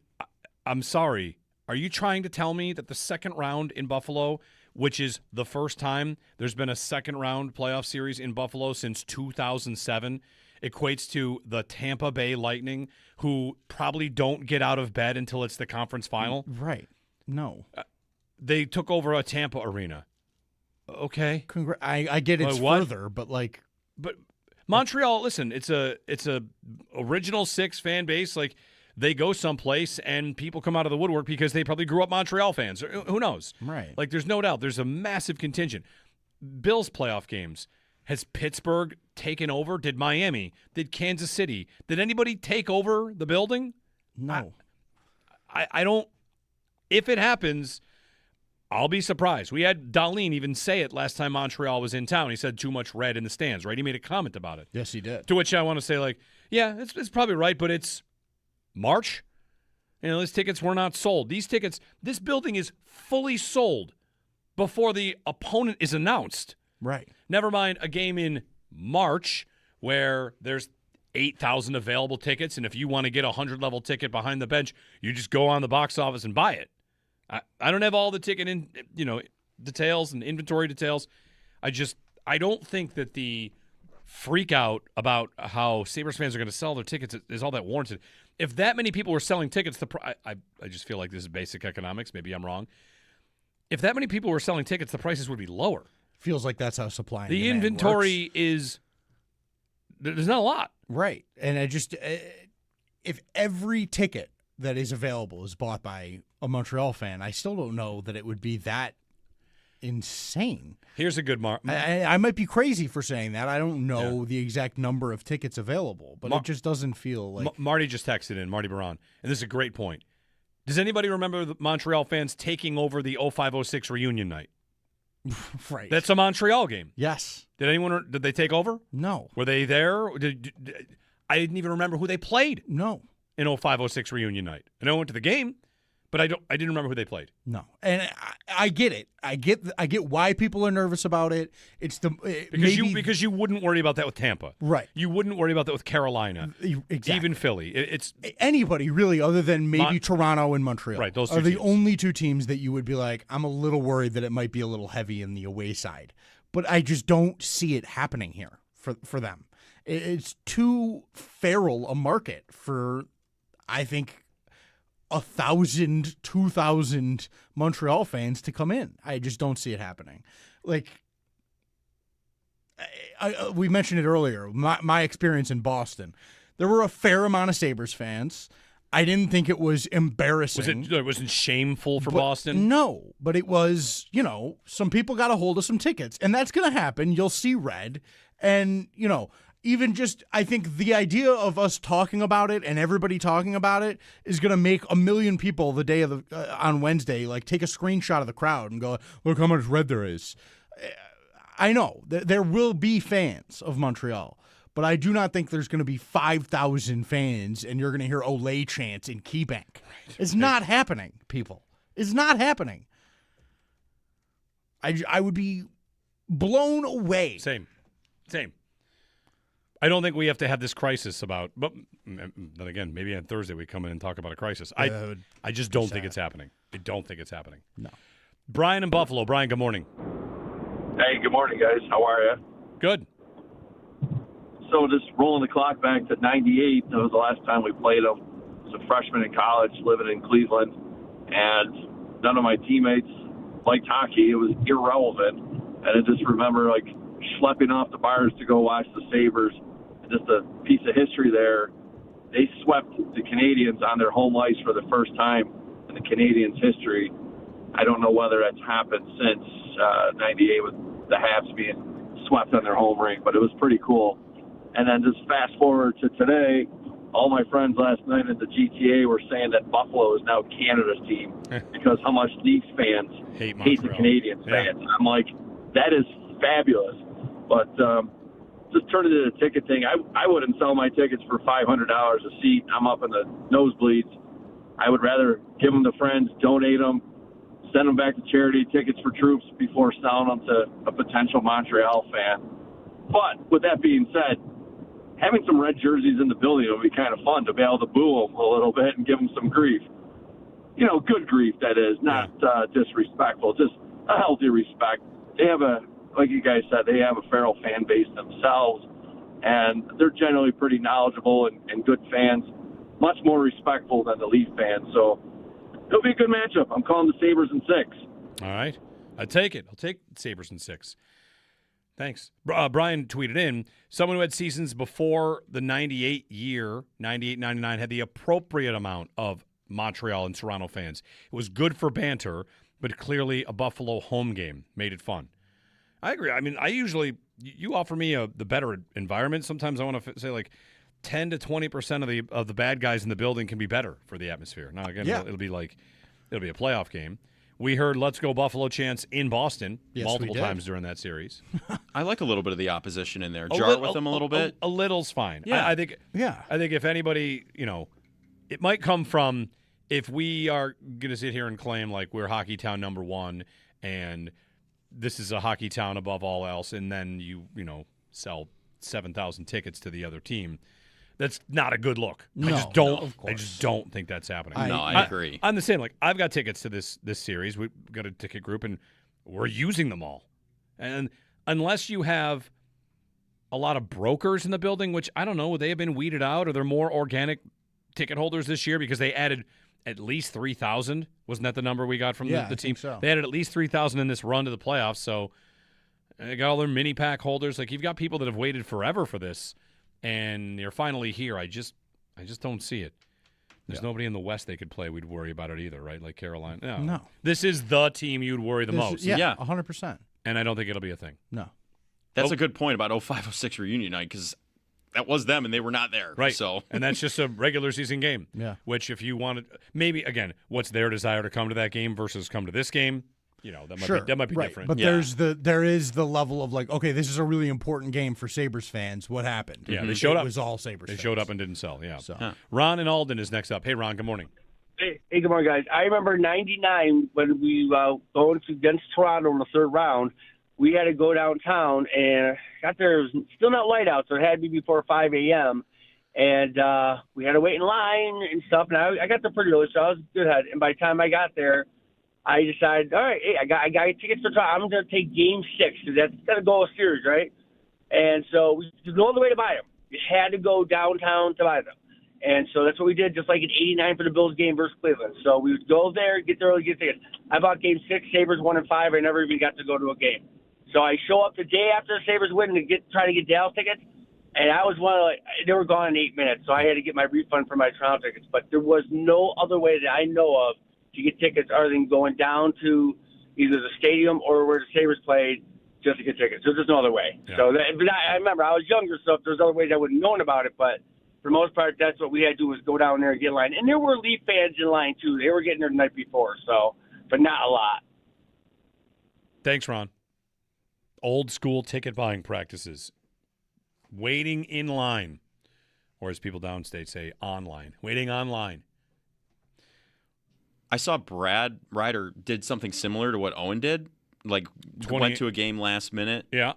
I'm sorry. Are you trying to tell me that the second round in Buffalo, which is the first time there's been a second round playoff series in Buffalo since 2007, equates to the Tampa Bay Lightning, who probably don't get out of bed until it's the conference final? Right. No. They took over a Tampa arena. Okay. I get it's further, but like. But Montreal, listen, it's a original six fan base. Like, they go someplace and people come out of the woodwork because they probably grew up Montreal fans. Who knows? Right. Like, there's no doubt. There's a massive contingent. Bills playoff games. Has Pittsburgh taken over? Did Miami? Did Kansas City? Did anybody take over the building? No. I don't. If it happens, I'll be surprised. We had Darlene even say it last time Montreal was in town. He said too much red in the stands, right? He made a comment about it. Yes, he did. To which I want to say, like, yeah, it's probably right, but it's March. You know, these tickets were not sold. These tickets, this building is fully sold before the opponent is announced. Right. Never mind a game in March where there's 8,000 available tickets, and if you want to get a 100-level ticket behind the bench, you just go on the box office and buy it. I don't have all the ticket details and inventory details. I don't think that the freak out about how Sabres fans are going to sell their tickets is all that warranted. If that many people were selling tickets, I just feel like this is basic economics. Maybe I'm wrong. If that many people were selling tickets, the prices would be lower. Feels like that's how supply and the demand inventory works. is there's not a lot. Right. And if every ticket that is available is bought by a Montreal fan, I still don't know that it would be that insane. Here's a good mark. I might be crazy for saying that. I don't know the exact number of tickets available, but it just doesn't feel like. Marty just texted in, Marty Baron, and this is a great point. Does anybody remember the Montreal fans taking over the 05-06 reunion night? Right. That's a Montreal game. Yes. Did they take over? No. Were they there? I didn't even remember who they played. No. In 05-06 reunion night. I know I went to the game, but I didn't remember who they played. No. And I get it. I get why people are nervous about it. It's because you wouldn't worry about that with Tampa. Right. You wouldn't worry about that with Carolina. Exactly. Even Philly. It's anybody really other than maybe Toronto and Montreal. Right, those two are the teams. only two teams that you would be like, I'm a little worried that it might be a little heavy in the away side. But I just don't see it happening here for them. It's too feral a market for, I think, 1,000, 2,000 Montreal fans to come in. I just don't see it happening. Like, we mentioned it earlier, my experience in Boston. There were a fair amount of Sabres fans. I didn't think it was embarrassing. It wasn't shameful for Boston? No, but it was, some people got a hold of some tickets, and that's going to happen. You'll see red, and, even just, I think the idea of us talking about it and everybody talking about it is going to make 1 million people the day of on Wednesday, like, take a screenshot of the crowd and go, look how much red there is. I know there will be fans of Montreal, but I do not think there's going to be 5,000 fans and you're going to hear Olay chants in KeyBank. Right. It's not happening, people. It's not happening. I would be blown away. Same. I don't think we have to have this crisis about, but then again, maybe on Thursday we come in and talk about a crisis. I just don't think it's happening. I don't think it's happening. No. Brian in Buffalo. Brian, good morning. Hey, good morning, guys. How are you? Good. So just rolling the clock back to 98, that was the last time we played them. I was a freshman in college living in Cleveland, and none of my teammates liked hockey. It was irrelevant. And I just remember, schlepping off the bars to go watch the Sabres. Just a piece of history there. They swept the Canadians on their home ice for the first time in the Canadians' history. I don't know whether that's happened since 98 with the Habs being swept on their home rink, but it was pretty cool. And then just fast forward to today, all my friends last night at the GTA were saying that Buffalo is now Canada's team because how much these fans hate the Canadians fans. I'm like, that is fabulous. But just turn it into a ticket thing. I wouldn't sell my tickets for $500 a seat. I'm up in the nosebleeds. I would rather give them to friends, donate them, send them back to charity, tickets for troops before selling them to a potential Montreal fan. But with that being said, having some red jerseys in the building would be kind of fun to be able to boo them a little bit and give them some grief. You know, good grief, that is, not disrespectful, just a healthy respect. They have like you guys said, they have a feral fan base themselves, and they're generally pretty knowledgeable and good fans, much more respectful than the Leaf fans. So it'll be a good matchup. I'm calling the Sabres in 6. All right. I take it. I'll take Sabres in 6. Thanks. Brian tweeted in, someone who had seasons before the 98 year, 98-99, had the appropriate amount of Montreal and Toronto fans. It was good for banter, but clearly a Buffalo home game made it fun. I agree. I mean, you offer me the better environment. Sometimes I want to say like 10 to 20% of the bad guys in the building can be better for the atmosphere. Now, again, it'll be a playoff game. We heard "Let's Go Buffalo" chants in Boston multiple times during that series. I like a little bit of the opposition in there. Jar with them a little bit. A little's fine. Yeah. I think if anybody, it might come from if we are going to sit here and claim like we're Hockey Town number 1 and this is a hockey town above all else, and then you sell 7,000 tickets to the other team. That's not a good look. No, I just don't think that's happening. I agree. I'm the same. Like, I've got tickets to this series. We've got a ticket group, and we're using them all. And unless you have a lot of brokers in the building, which I don't know, would they have been weeded out? Or they're more organic ticket holders this year because they added at least 3,000? Wasn't that the number we got from the team? I think so. They added at least 3,000 in this run to the playoffs. So they got all their mini pack holders. Like, you've got people that have waited forever for this. And you're finally here. I just don't see it. There's nobody in the West they could play. We'd worry about it either, right? Like Carolina. No. This is the team you'd worry the most. Yeah, 100%. And I don't think it'll be a thing. No. That's a good point about 05-06 reunion night because that was them and they were not there. Right. So and that's just a regular season game. Yeah. Which if you wanted, maybe, again, what's their desire to come to that game versus come to this game? That might be different. But there is the level of like, okay, this is a really important game for Sabres fans. What happened? Yeah, they showed up. It was all Sabres fans. They showed up and didn't sell, yeah. So. Ron in Alden is next up. Hey, Ron, good morning. Hey, good morning, guys. I remember '99 when we going against Toronto in the third round. We had to go downtown, and got there. It was still not light out, so it had to be before 5 a.m. And we had to wait in line and stuff. And I got there pretty early, so I was good ahead. And by the time I got there, I decided, all right, hey, I got tickets for Toronto. I'm going to take Game 6 because that's going to go a series, right? And so there's no other way to buy them. You had to go downtown to buy them. And so that's what we did, just like in '89 for the Bills game versus Cleveland. So we would go there, get there early, get tickets. I bought Game 6, Sabres 1 and 5. I never even got to go to a game. So I show up the day after the Sabres win to try to get Dallas tickets. And I was they were gone in 8 minutes. So I had to get my refund for my Toronto tickets. But there was no other way that I know of to get tickets other than going down to either the stadium or where the Sabres played just to get tickets. There's just no other way. Yeah. So I remember I was younger, so if there's other ways I wouldn't have known about it. But for the most part, that's what we had to do was go down there and get in line. And there were Leaf fans in line, too. They were getting there the night before, but not a lot. Thanks, Ron. Old school ticket buying practices. Waiting in line. Or as people downstate say, online. Waiting online. I saw Brad Ryder did something similar to what Owen did, like went to a game last minute. Yeah,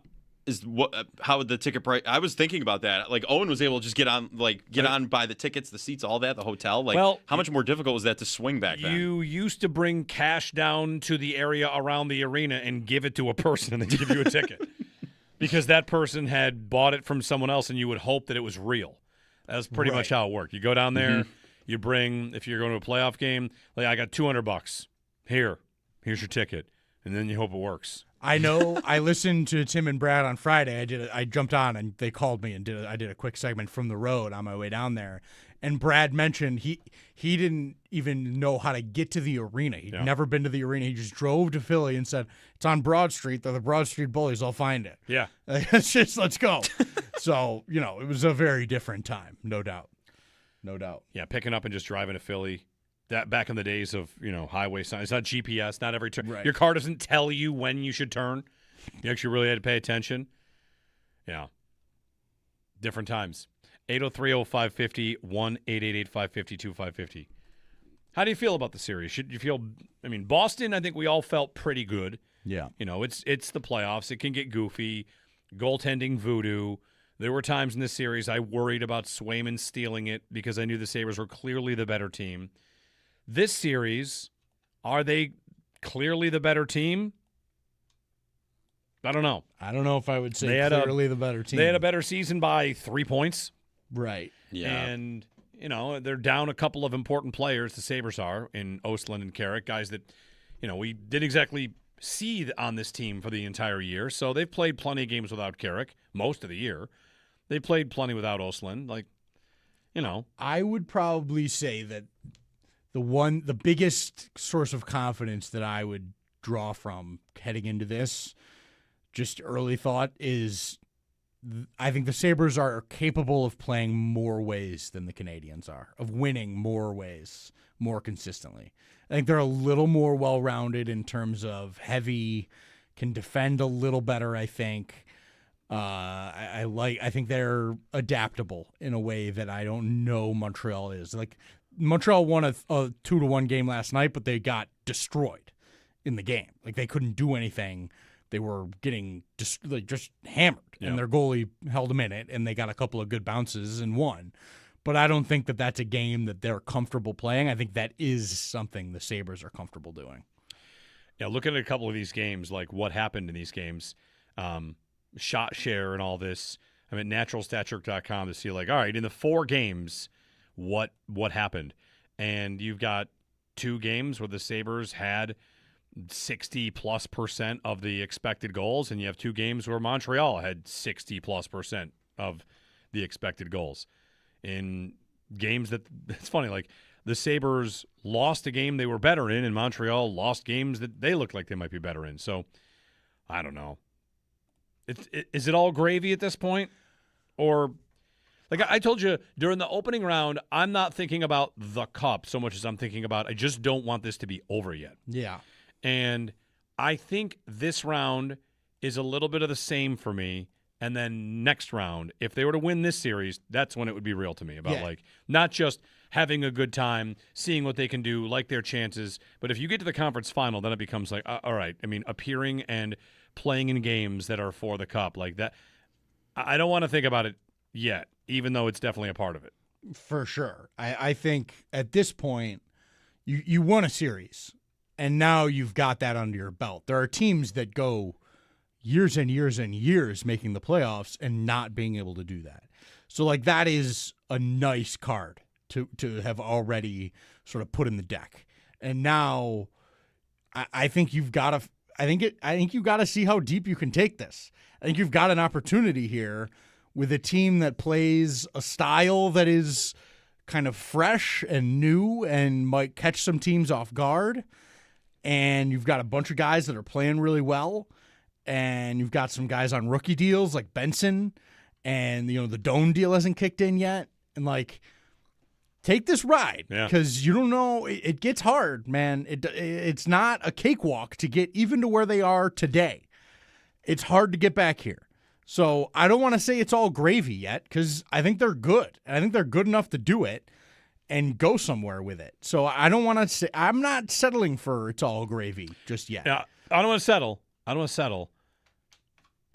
how would the ticket price? I was thinking about that. Like Owen was able to just get on, buy the tickets, the seats, all that, the hotel. Like, how much more difficult was that to swing back then? You used to bring cash down to the area around the arena and give it to a person, and they give you a ticket because that person had bought it from someone else, and you would hope that it was real. That's pretty much how it worked. You go down there. Mm-hmm. You bring, if you're going to a playoff game, like I got $200. Here's your ticket, and then you hope it works. I know. I listened to Tim and Brad on Friday. I jumped on and they called me and I did a quick segment from the road on my way down there. And Brad mentioned he didn't even know how to get to the arena. He'd never been to the arena. He just drove to Philly and said, "It's on Broad Street. They're the Broad Street Bullies. I'll find it." Yeah, let's go. So it was a very different time, no doubt. No doubt. Yeah, picking up and just driving to Philly. That back in the days of, highway signs. It's not GPS, not every turn. Right. Your car doesn't tell you when you should turn. You actually really had to pay attention. Yeah. Different times. 803-0550, 1-888-550-2550. How do you feel about the series? Should you feel? I mean, Boston, I think we all felt pretty good. Yeah. You know, it's the playoffs. It can get goofy. Goaltending voodoo. There were times in this series I worried about Swayman stealing it because I knew the Sabres were clearly the better team. This series, are they clearly the better team? I don't know. I don't know if I would say clearly the better team. They had a better season by 3 points. Right. Yeah. And, you know, they're down a couple of important players, the Sabres are, in Östlund and Carrick, guys that, you know, we didn't exactly see on this team for the entire year. So they've played plenty of games without Carrick most of the year. They played plenty without Östlund. Like, you know. I would probably say that the biggest source of confidence that I would draw from heading into this, just early thought, is I think the Sabres are capable of playing more ways than the Canadians are, of winning more ways, more consistently. I think they're a little more well-rounded in terms of heavy, can defend a little better, I think. I think they're adaptable in a way that I don't know Montreal is. Like, Montreal won a 2-1 game last night, but they got destroyed in the game. Like, they couldn't do anything. They were getting just hammered, and their goalie held them in it, and they got a couple of good bounces and won. But I don't think that that's a game that they're comfortable playing. I think that is something the Sabres are comfortable doing. Yeah, looking at a couple of these games, like what happened in these games, shot share and all this. I'm at naturalstatshirt.com to see, like, all right, in the 4 games, what happened? And you've got 2 games where the Sabres had 60+% of the expected goals, and you have 2 games where Montreal had 60+% of the expected goals. In games that, it's funny, like the Sabres lost a game they were better in, and Montreal lost games that they looked like they might be better in. So, I don't know. Is it all gravy at this point? Or, like I told you, during the opening round, I'm not thinking about the cup so much as I'm thinking about I just don't want this to be over yet. Yeah. And I think this round is a little bit of the same for me. And then next round, if they were to win this series, that's when it would be real to me about like not just having a good time, seeing what they can do, like their chances. But if you get to the conference final, then it becomes like, all right, I mean, appearing and playing in games that are for the cup like that. I don't want to think about it yet, even though it's definitely a part of it. For sure. I think at this point, you won a series, and now you've got that under your belt. There are teams that go years and years and years making the playoffs and not being able to do that. So, like, that is a nice card to have already sort of put in the deck. And now I think you've got to I think you've got to see how deep you can take this. I think you've got an opportunity here with a team that plays a style that is kind of fresh and new and might catch some teams off guard. And you've got a bunch of guys that are playing really well. And you've got some guys on rookie deals like Benson, and the Doan deal hasn't kicked in yet. And like, take this ride because you don't know. It gets hard, man. It's not a cakewalk to get even to where they are today. It's hard to get back here. So I don't want to say it's all gravy yet because I think they're good. And I think they're good enough to do it and go somewhere with it. So I don't want to say – I'm not settling for it's all gravy just yet. Yeah, I don't want to settle. I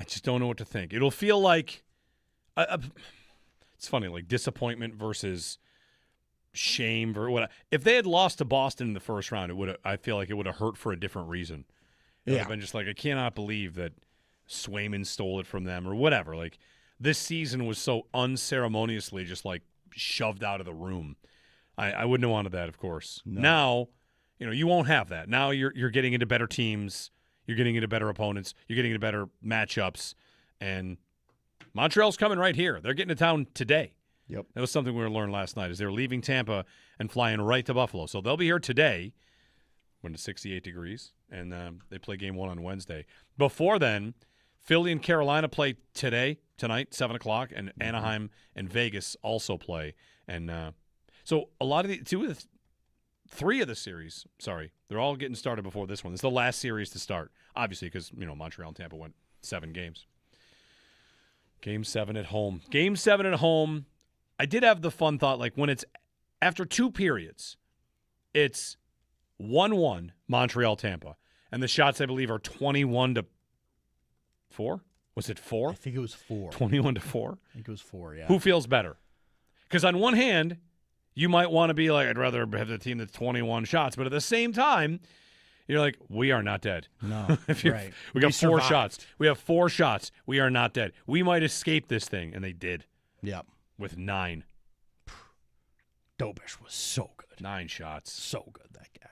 just don't know what to think. It'll feel like it's funny, like disappointment versus shame or what. If they had lost to Boston in the first round, I feel like it would have hurt for a different reason. It would have been just like, I cannot believe that Swayman stole it from them or whatever. Like, this season was so unceremoniously just like shoved out of the room. I wouldn't have wanted that, of course. No. Now, you won't have that. Now you're getting into better teams. You're getting into better opponents. You're getting into better matchups. And Montreal's coming right here. They're getting to town today. Yep. That was something we learned last night, is they're leaving Tampa and flying right to Buffalo. So they'll be here today when it's 68 degrees, and they play game 1 on Wednesday. Before then, Philly and Carolina play tonight, 7 o'clock, and Anaheim and Vegas also play. And so a lot of the 3 of the series, they're all getting started before this one. This is the last series to start, obviously, because Montreal and Tampa went 7 games. Game 7 at home. Game 7 at home. I did have the fun thought, like when it's after 2 periods, it's 1-1 Montreal-Tampa. And the shots, I believe, are 21-4. Was it 4? I think it was 4. 21-4? I think it was 4, yeah. Who feels better? Because on one hand, you might want to be like, I'd rather have the team that's 21 shots. But at the same time, you're like, we are not dead. No, right. We got 4 survived. shots. We have 4 shots. We are not dead. We might escape this thing. And they did. Yep. With 9. Dobish was so good. 9 shots. So good, that guy.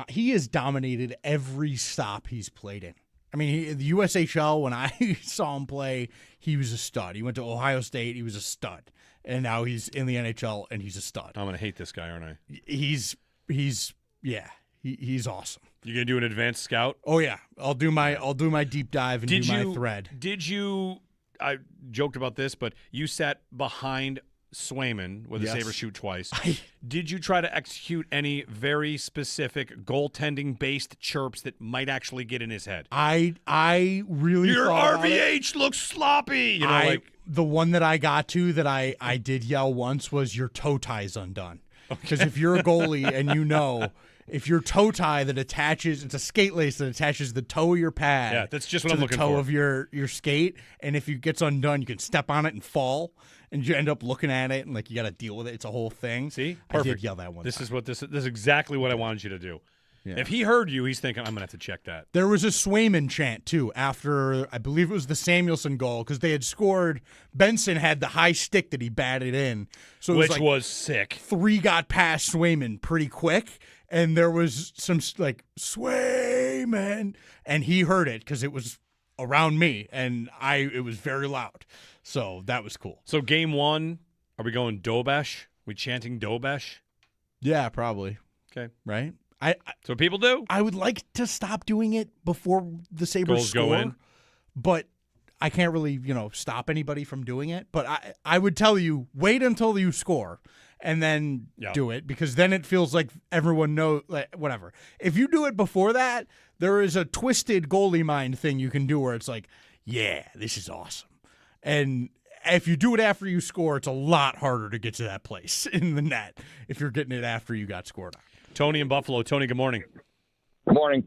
He has dominated every stop he's played in. I mean, the USHL, when I saw him play, he was a stud. He went to Ohio State. He was a stud. And now he's in the NHL, and he's a stud. I'm going to hate this guy, aren't I? He's awesome. You going to do an advanced scout? Oh, yeah. I'll do my deep dive and do my thread. I joked about this, but you sat behind Swayman with the Sabres shoot twice. Did you try to execute any very specific goaltending-based chirps that might actually get in his head? I really Your thought RVH looks sloppy. You know, the one that I got to that I did yell once was your toe tie's undone. Because if you're a goalie and you know, if your toe tie that attaches, it's a skate lace that attaches the toe of your pad. Yeah, that's just what to I'm the looking toe for. of your skate, and if it gets undone, you can step on it and fall, and you end up looking at it and like you got to deal with it. It's a whole thing. See, I perfect. did yell that one. This is exactly what I wanted you to do. Yeah. If he heard you, he's thinking, I'm gonna have to check that. There was a Swayman chant, too, after, I believe it was the Samuelson goal, because they had scored. Benson had the high stick that he batted in. So it Which was sick. 3 got past Swayman pretty quick, and there was some, like, Swayman, and he heard it, because it was around me, and it was very loud. So that was cool. So game 1, are we going Dobesh? We chanting Dobesh? Yeah, probably. Okay. Right? So people do. I would like to stop doing it before the Sabres Goals score, go in. but I can't really, stop anybody from doing it. But I would tell you, wait until you score and then do it, because then it feels like everyone knows, like, whatever. If you do it before that, there is a twisted goalie mind thing you can do where it's like, yeah, this is awesome. And if you do it after you score, it's a lot harder to get to that place in the net if you're getting it after you got scored on. Tony in Buffalo. Tony, good morning. Good morning.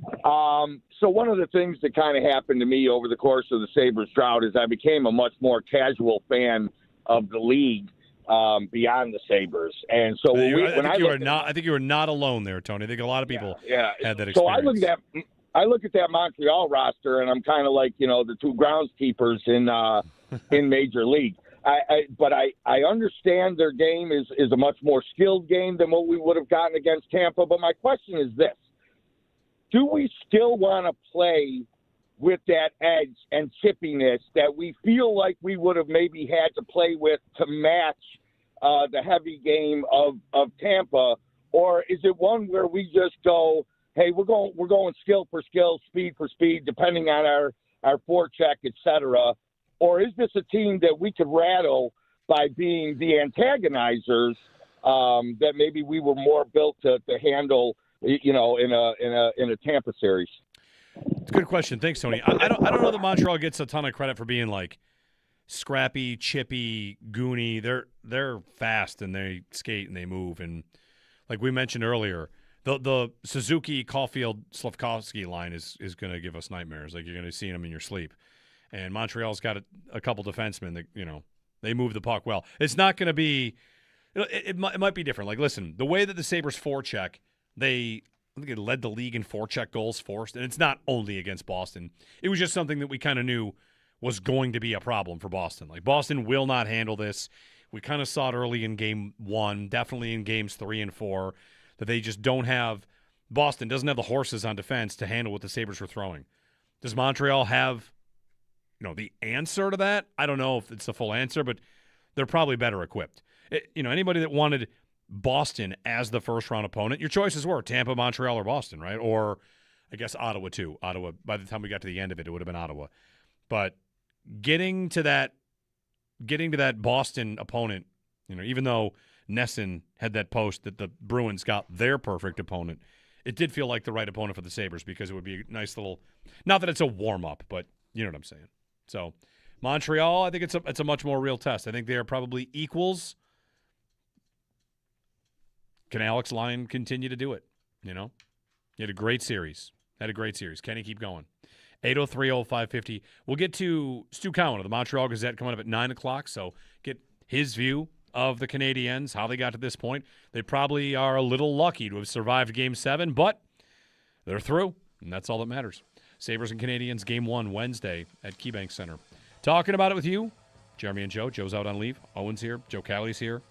So one of the things that kind of happened to me over the course of the Sabres drought is I became a much more casual fan of the league beyond the Sabres. And so I think you were not alone there, Tony. I think a lot of people had that experience. So I look at that Montreal roster, and I'm kind of like, the 2 groundskeepers in Major League. But I understand their game is a much more skilled game than what we would have gotten against Tampa. But my question is this: do we still want to play with that edge and chippiness that we feel like we would have maybe had to play with to match the heavy game of Tampa, or is it one where we just go, hey, we're going skill for skill, speed for speed, depending on our forecheck, et cetera? Or is this a team that we could rattle by being the antagonizers that maybe we were more built to handle, in a Tampa series? It's a good question. Thanks, Tony. I don't know that Montreal gets a ton of credit for being like scrappy, chippy, goony. They're fast and they skate and they move, and like we mentioned earlier, the Suzuki, Caulfield, Slavkovsky line is going to give us nightmares. Like you're going to see them in your sleep. And Montreal's got a couple defensemen that, they move the puck well. It's not going to be it might be different. Like, listen, the way that the Sabres forecheck, I think they led the league in forecheck goals forced, and it's not only against Boston. It was just something that we kind of knew was going to be a problem for Boston. Like, Boston will not handle this. We kind of saw it early in Game 1, definitely in Games 3 and 4, that they just don't have – Boston doesn't have the horses on defense to handle what the Sabres were throwing. Does Montreal have – the answer to that? I don't know if it's the full answer, but they're probably better equipped. Anybody that wanted Boston as the first-round opponent, your choices were Tampa, Montreal, or Boston, right? Or I guess Ottawa, too. Ottawa, by the time we got to the end of it, it would have been Ottawa. But getting to that Boston opponent, even though Nesson had that post that the Bruins got their perfect opponent, it did feel like the right opponent for the Sabres because it would be a nice little – not that it's a warm-up, but you know what I'm saying. So Montreal, I think it's a much more real test. I think they are probably equals. Can Alex Lyon continue to do it? You know, he had a great series. Can he keep going? 803-0550. We'll get to Stu Cowan of the Montreal Gazette coming up at 9 o'clock, so get his view of the Canadiens, how they got to this point. They probably are a little lucky to have survived Game 7, but they're through, and that's all that matters. Sabres and Canadiens, Game 1, Wednesday at KeyBank Center. Talking about it with you, Jeremy and Joe. Joe's out on leave. Owen's here. Joe Calley's here.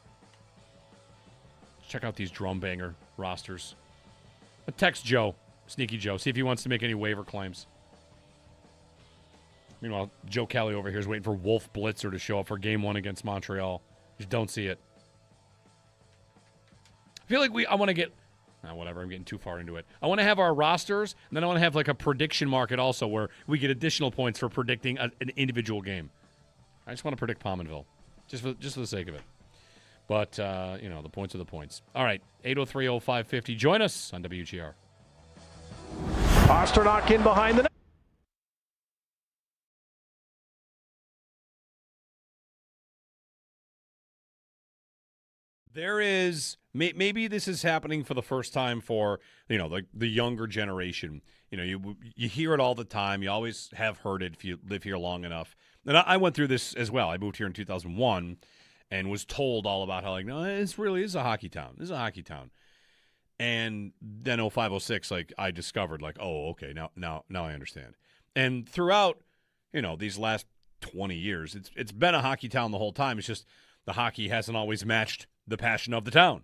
Check out these drum banger rosters. Text Joe, Sneaky Joe, see if he wants to make any waiver claims. Meanwhile, Joe Calley over here is waiting for Wolf Blitzer to show up for Game 1 against Montreal. Just don't see it. I feel like I want to get... whatever, I'm getting too far into it. I want to have our rosters, and then I want to have like a prediction market also where we get additional points for predicting an individual game. I just want to predict Pominville, just for the sake of it. But, the points are the points. All right, 803-0550. Join us on WGR. Pasternak in behind the net. There is maybe this is happening for the first time for the younger generation. You hear it all the time. You always have heard it if you live here long enough. And I went through this as well. I moved here in 2001 and was told all about how no, this really is a hockey town. This is a hockey town. And then 0506, I discovered oh, okay, now I understand. And throughout these last 20 years, it's been a hockey town the whole time. It's just the hockey hasn't always matched the passion of the town.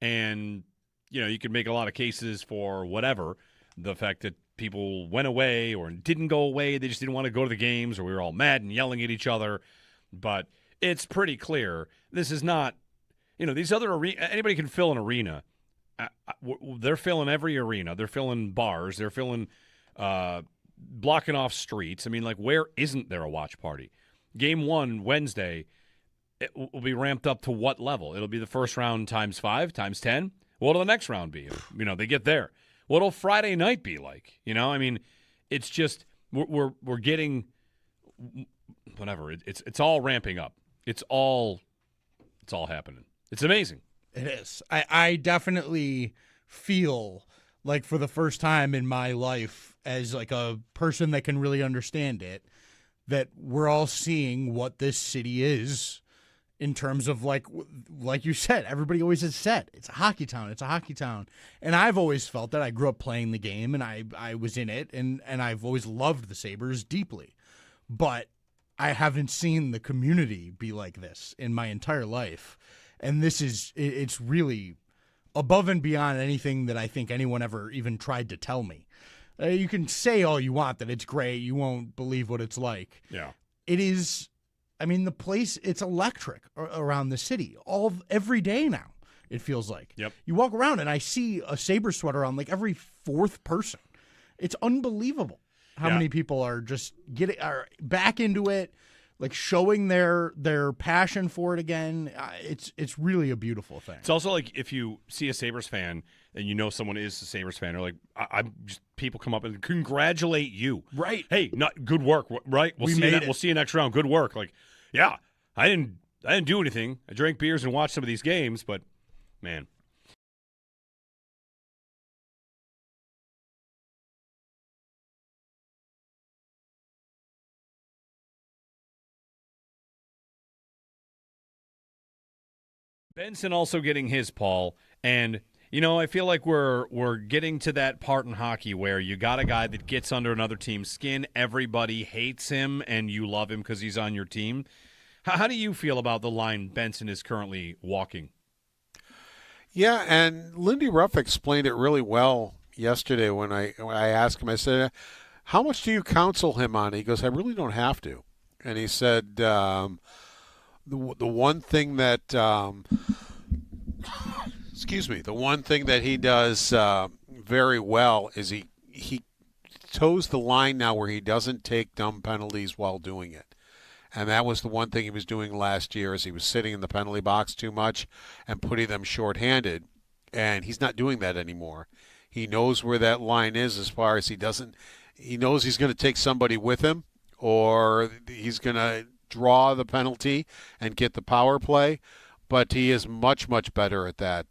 And, you can make a lot of cases for whatever, the fact that people went away or didn't go away, they just didn't want to go to the games, or we were all mad and yelling at each other. But it's pretty clear this is not, these other anybody can fill an arena. They're filling every arena. They're filling bars. They're filling, blocking off streets. I mean, where isn't there a watch party? Game 1, Wednesday, it will be ramped up to what level? It'll be the first round times 5, times 10. What'll the next round be? They get there. What'll Friday night be like? I mean, it's just we're getting whatever. It's all ramping up. It's all happening. It's amazing. It is. I definitely feel like for the first time in my life, as a person that can really understand it, that we're all seeing what this city is. In terms of like you said, everybody always has said, it's a hockey town, it's a hockey town. And I've always felt that. I grew up playing the game, and I was in it, and I've always loved the Sabres deeply. But I haven't seen the community be like this in my entire life. And it's really above and beyond anything that I think anyone ever even tried to tell me. You can say all you want that it's great, you won't believe what it's like. Yeah. It is... I mean, the place, it's electric around the city every day now, it feels like. Yep. You walk around and I see a Sabres sweater on every fourth person. It's unbelievable how many people are just are back into it, showing their passion for it again. It's really a beautiful thing. It's also if you see a Sabres fan and someone is a Sabres fan, or people come up and congratulate you. Right. Hey, good work, right? We'll see you next round. Good work. Yeah, I didn't do anything. I drank beers and watched some of these games, but man. Benson also getting his, Paul, and I feel like we're getting to that part in hockey where you got a guy that gets under another team's skin, everybody hates him, and you love him because he's on your team. How do you feel about the line Benson is currently walking? Yeah, and Lindy Ruff explained it really well yesterday when I asked him. I said, "How much do you counsel him on?" He goes, "I really don't have to." And he said, "The one thing that." Excuse me. The one thing that he does very well is he toes the line now where he doesn't take dumb penalties while doing it. And that was the one thing he was doing last year, is he was sitting in the penalty box too much and putting them shorthanded. And he's not doing that anymore. He knows where that line is as far as he knows he's going to take somebody with him, or he's going to draw the penalty and get the power play. But he is much, much better at that.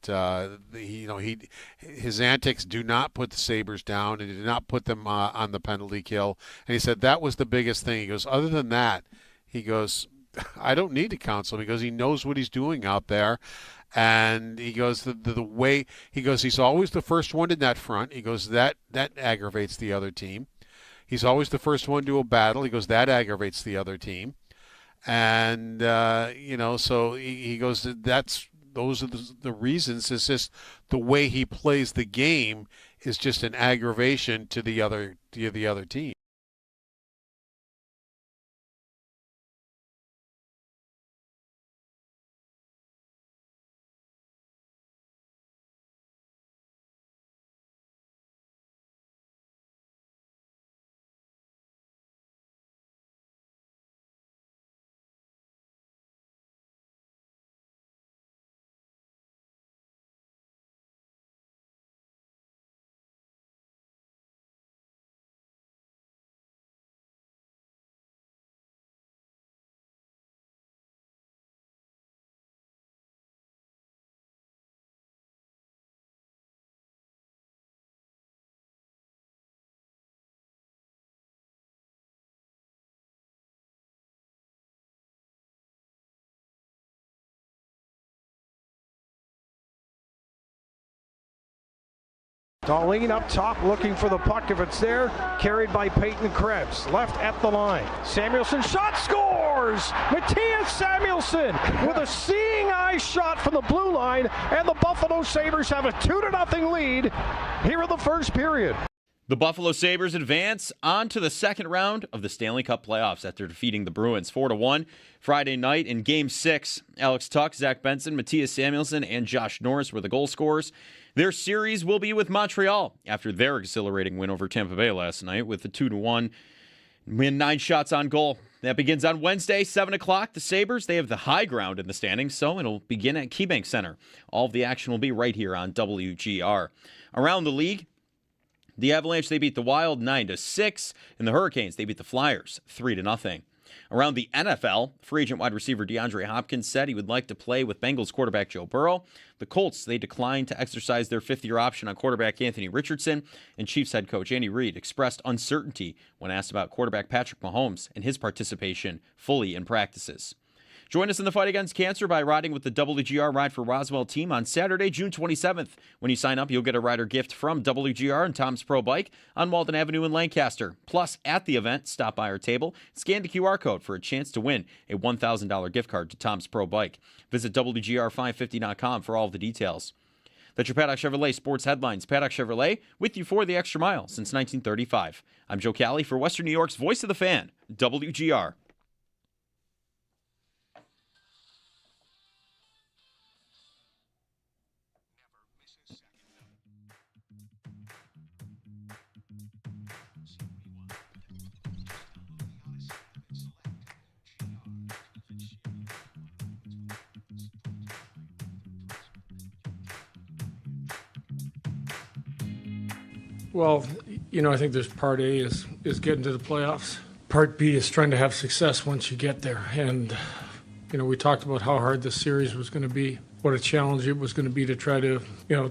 His antics do not put the Sabres down, and he did not put them on the penalty kill. And he said that was the biggest thing. He goes, other than that, he goes, I don't need to counsel him. He goes, he knows what he's doing out there. And he goes, the way he goes, he's always the first one in that front. He goes, that aggravates the other team. He's always the first one to a battle. He goes, that aggravates the other team. And, so he goes, those are the reasons. It's just the way he plays the game is just an aggravation to the other team. Darlene up top looking for the puck if it's there. Carried by Peyton Krebs. Left at the line. Samuelson shot, scores! Matthias Samuelson with a seeing eye shot from the blue line, and the Buffalo Sabres have a 2-0 lead here in the first period. The Buffalo Sabres advance on to the second round of the Stanley Cup playoffs after defeating the Bruins 4-1 Friday night in Game 6. Alex Tuch, Zach Benson, Matthias Samuelson, and Josh Norris were the goal scorers. Their series will be with Montreal after their exhilarating win over Tampa Bay last night with a 2-1 win, 9 shots on goal. That begins on Wednesday, 7 o'clock. The Sabres, they have the high ground in the standings, so it'll begin at KeyBank Center. All of the action will be right here on WGR. Around the league, the Avalanche, they beat the Wild 9-6, and the Hurricanes, they beat the Flyers 3-0. Around the NFL, free agent wide receiver DeAndre Hopkins said he would like to play with Bengals quarterback Joe Burrow. The Colts, they declined to exercise their fifth-year option on quarterback Anthony Richardson, and Chiefs head coach Andy Reid expressed uncertainty when asked about quarterback Patrick Mahomes and his participation fully in practices. Join us in the fight against cancer by riding with the WGR Ride for Roswell team on Saturday, June 27th. When you sign up, you'll get a rider gift from WGR and Tom's Pro Bike on Walden Avenue in Lancaster. Plus, at the event, stop by our table, scan the QR code for a chance to win a $1,000 gift card to Tom's Pro Bike. Visit WGR550.com for all of the details. That's your Paddock Chevrolet Sports Headlines. Paddock Chevrolet, with you for the extra mile since 1935. I'm Joe Cali for Western New York's Voice of the Fan, WGR. Well, I think there's part A is getting to the playoffs. Part B is trying to have success once you get there. And, we talked about how hard this series was going to be, what a challenge it was going to be to try to,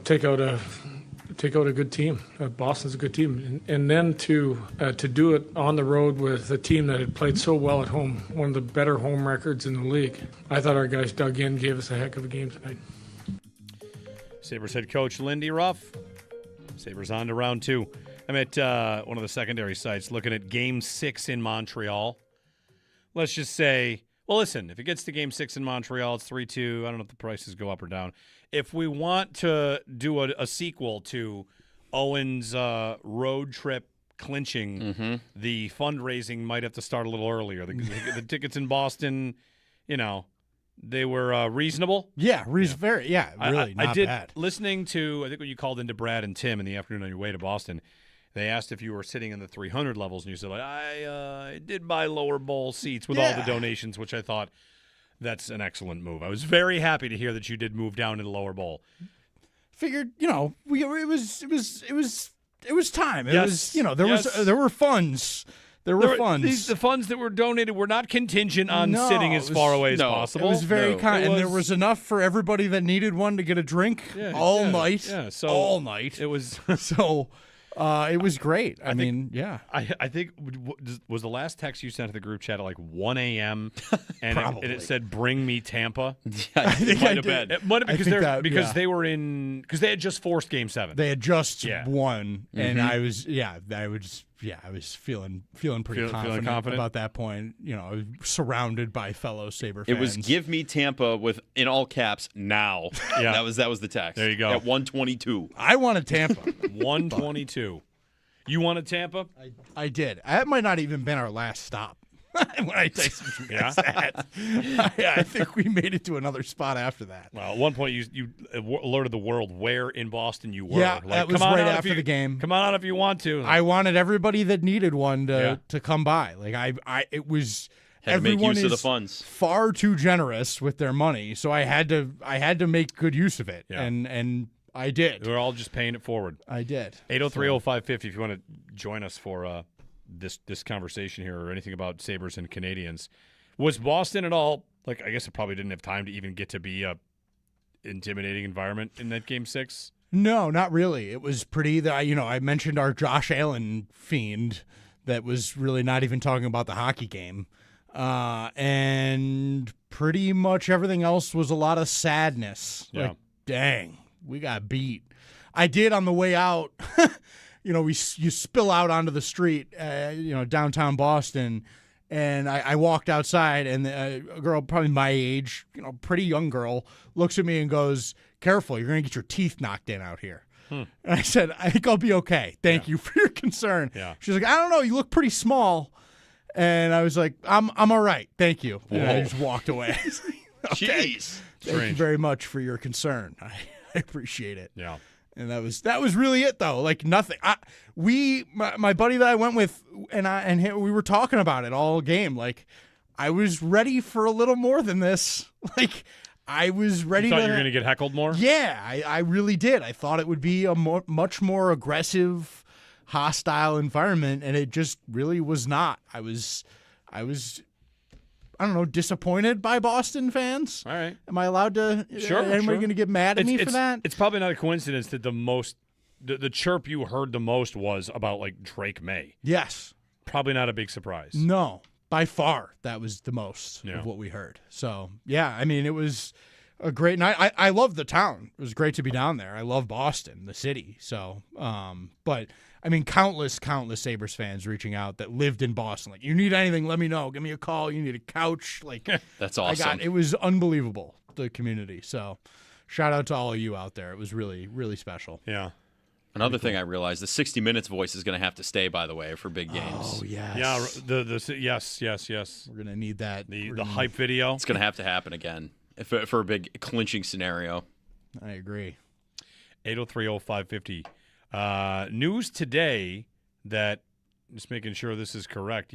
take out a good team. Boston's a good team. And then to do it on the road with a team that had played so well at home, one of the better home records in the league. I thought our guys dug in, gave us a heck of a game tonight. Sabres head coach Lindy Ruff. Sabres on to round 2. I'm at one of the secondary sites looking at Game 6 in Montreal. Let's just say, well, listen, if it gets to Game 6 in Montreal, it's 3-2. I don't know if the prices go up or down. If we want to do a sequel to Owen's road trip clinching, the fundraising might have to start a little earlier. The tickets in Boston, they were reasonable. Yeah, very. Yeah, really not I did, bad. Listening to, I think when you called into Brad and Tim in the afternoon on your way to Boston, they asked if you were sitting in the 300 levels, and you said, I did buy lower bowl seats with all the donations, which I thought that's an excellent move. I was very happy to hear that you did move down to the lower bowl. Figured, it was time. It Yes. was, there were funds There were funds. The funds that were donated were not contingent on sitting as far away as possible. It was very kind, and there was enough for everybody that needed one to get a drink all night. Yeah, so all night. It was so. It was great. I mean, I think was the last text you sent to the group chat at like 1 a.m. and it said "Bring me Tampa." I think I did. It might have because they were in because they had just forced Game 7. They had just won, and I was feeling pretty confident about that point. You know, I was surrounded by fellow Sabre fans. It was "Give me Tampa" with in all caps now. Yeah, that was the text. There you go. At 1:22. I wanted Tampa. 1:22. You wanted Tampa? I did. That might not even been our last stop. When I texted you guys that. I think we made it to another spot after that. Well, at one point you alerted the world where in Boston you were. Yeah, that was right after the game. Come on out if you want to. I wanted everybody that needed one to come by. Like it was. Had to make everyone use of the is funds. Far too generous with their money, so I had to make good use of it, and I did. We're all just paying it forward. I did. 803-0550 if you want to join us for this conversation here or anything about Sabres and Canadians. Was Boston at all, like, I guess it probably didn't have time to even get to be a intimidating environment in that Game 6? No, not really. It was pretty, I mentioned our Josh Allen fiend that was really not even talking about the hockey game. And pretty much everything else was a lot of sadness. Yeah. Like, dang, we got beat. I did on the way out. You spill out onto the street, downtown Boston, and I walked outside, and a girl probably my age, pretty young girl, looks at me and goes, "Careful, you're going to get your teeth knocked in out here." And I said, "I think I'll be okay. Thank you for your concern." Yeah. She's like, "I don't know, you look pretty small." And I was like, I'm all right. Thank you. And I just walked away. Okay. Jeez. Thank you very much for your concern. I appreciate it. Yeah. And that was really it though. Like nothing. My buddy that I went with we were talking about it all game. Like I was ready for a little more than this. Like I was ready. You thought to. You were going to get heckled more? Yeah, I really did. I thought it would be a much more aggressive, hostile environment, and it just really was not. I was I don't know, disappointed by Boston fans. All right. Am I allowed to? Sure. Anybody going to get mad at me for that? It's probably not a coincidence that the chirp you heard the most was about like Drake May. Yes. Probably not a big surprise. No, by far that was the most of what we heard. So yeah, I mean it was a great night. I love the town. It was great to be down there. I love Boston, the city. So, but I mean, countless Sabres fans reaching out that lived in Boston. Like, you need anything, let me know. Give me a call. You need a couch. Like, that's awesome. It was unbelievable, the community. So, shout out to all of you out there. It was really, really special. Yeah. Another thing I realized, the 60 Minutes voice is going to have to stay, by the way, for big games. Oh, yes. Yeah, yes. We're going to need that. The hype video. It's going to have to happen again for a big clinching scenario. I agree. 803-0550. News today that, just making sure this is correct,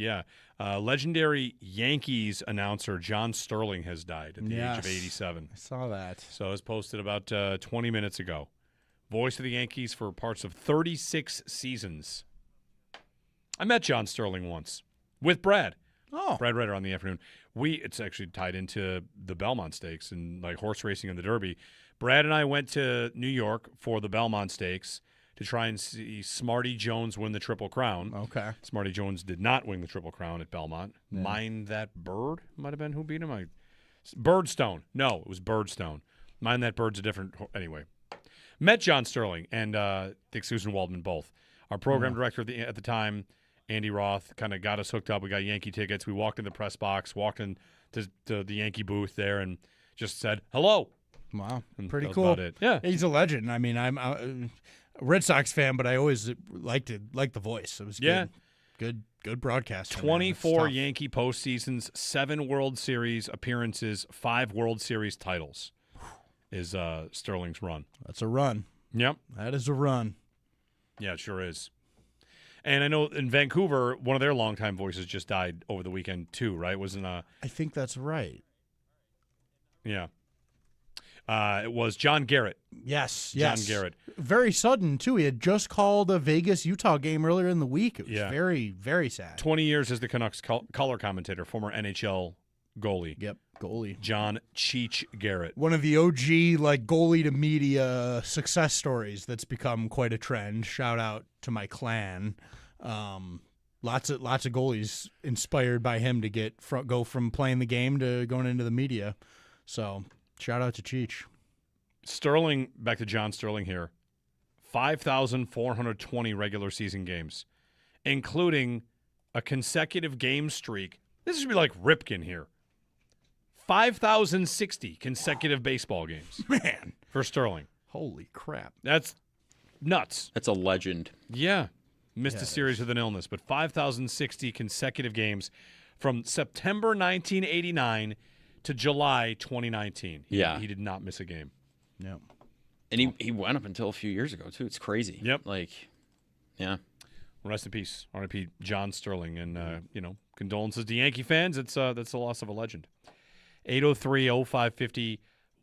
legendary Yankees announcer John Sterling has died at the age of 87. I saw that. So it was posted about 20 minutes ago. Voice of the Yankees for parts of 36 seasons. I met John Sterling once with Brad. Oh. Brad Redder on the afternoon. It's actually tied into the Belmont Stakes and like horse racing and the Derby. Brad and I went to New York for the Belmont Stakes to try and see Smarty Jones win the Triple Crown. Okay. Smarty Jones did not win the Triple Crown at Belmont. Yeah. Mind That Bird might have been who beat him. Birdstone. No, it was Birdstone. Mind That Bird's a different. Anyway, met John Sterling and Dick Susan Waldman both. Our program director at the time, Andy Roth, kind of got us hooked up. We got Yankee tickets. We walked in the press box, walked into the Yankee booth there, and just said hello. Wow, and pretty that was cool. About it. Yeah, he's a legend. I mean, I'm a Red Sox fan, but I always liked the voice. It was good broadcast. 24 Yankee postseasons, 7 World Series appearances, 5 World Series titles is Sterling's run. That's a run. Yep, that is a run. Yeah, it sure is. And I know in Vancouver, one of their longtime voices just died over the weekend too, right? Wasn't I think that's right. Yeah. It was John Garrett. Yes. John Garrett. Very sudden, too. He had just called a Vegas-Utah game earlier in the week. It was very, very sad. 20 years as the Canucks color commentator, former NHL goalie. Yep, goalie. John Cheech Garrett. One of the OG goalie to media success stories that's become quite a trend. Shout out to my clan. Lots of goalies inspired by him to go from playing the game to going into the media. So shout out to Cheech. Sterling, back to John Sterling here. 5,420 regular season games, including a consecutive game streak. This should be like Ripken here. 5,060 consecutive baseball games. Man. For Sterling. Holy crap. That's nuts. That's a legend. Yeah. Missed a series with an illness, but 5,060 consecutive games from September 1989 to July 2019. He did not miss a game. No. And he went up until a few years ago, too. It's crazy. Yep. Yeah. Rest in peace, R.I.P. John Sterling. And, condolences to Yankee fans. That's the loss of a legend. 803-0550,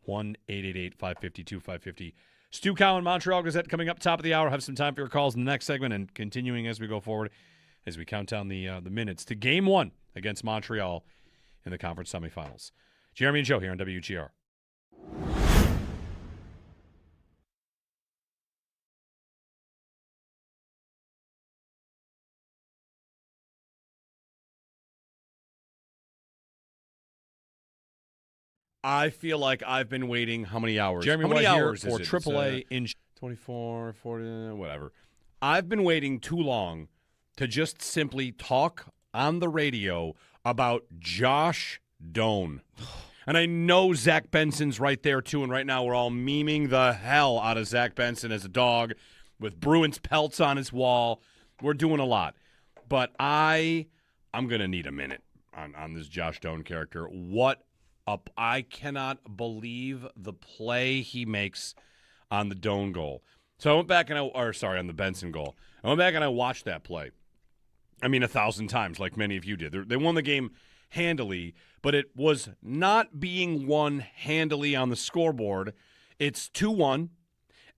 1-888-550-2550. Stu Cowan, Montreal Gazette, coming up top of the hour. Have some time for your calls in the next segment and continuing as we go forward as we count down the minutes to Game 1 against Montreal in the conference semifinals. Jeremy and Joe here on WGR. I feel like I've been waiting how many hours? Jeremy, how many what hours year for is it? AAA in 24, 40, whatever. I've been waiting too long to just simply talk on the radio about Josh Doan. And I know Zach Benson's right there, too, and right now we're all memeing the hell out of Zach Benson as a dog with Bruins pelts on his wall. We're doing a lot. But I'm going to need a minute on this Josh Doan character. What up? I cannot believe the play he makes on the Doan goal. So I went back on the Benson goal. I went back and I watched that play. 1,000 times, like many of you did. They won the game handily, but it was not being won handily on the scoreboard. It's 2-1,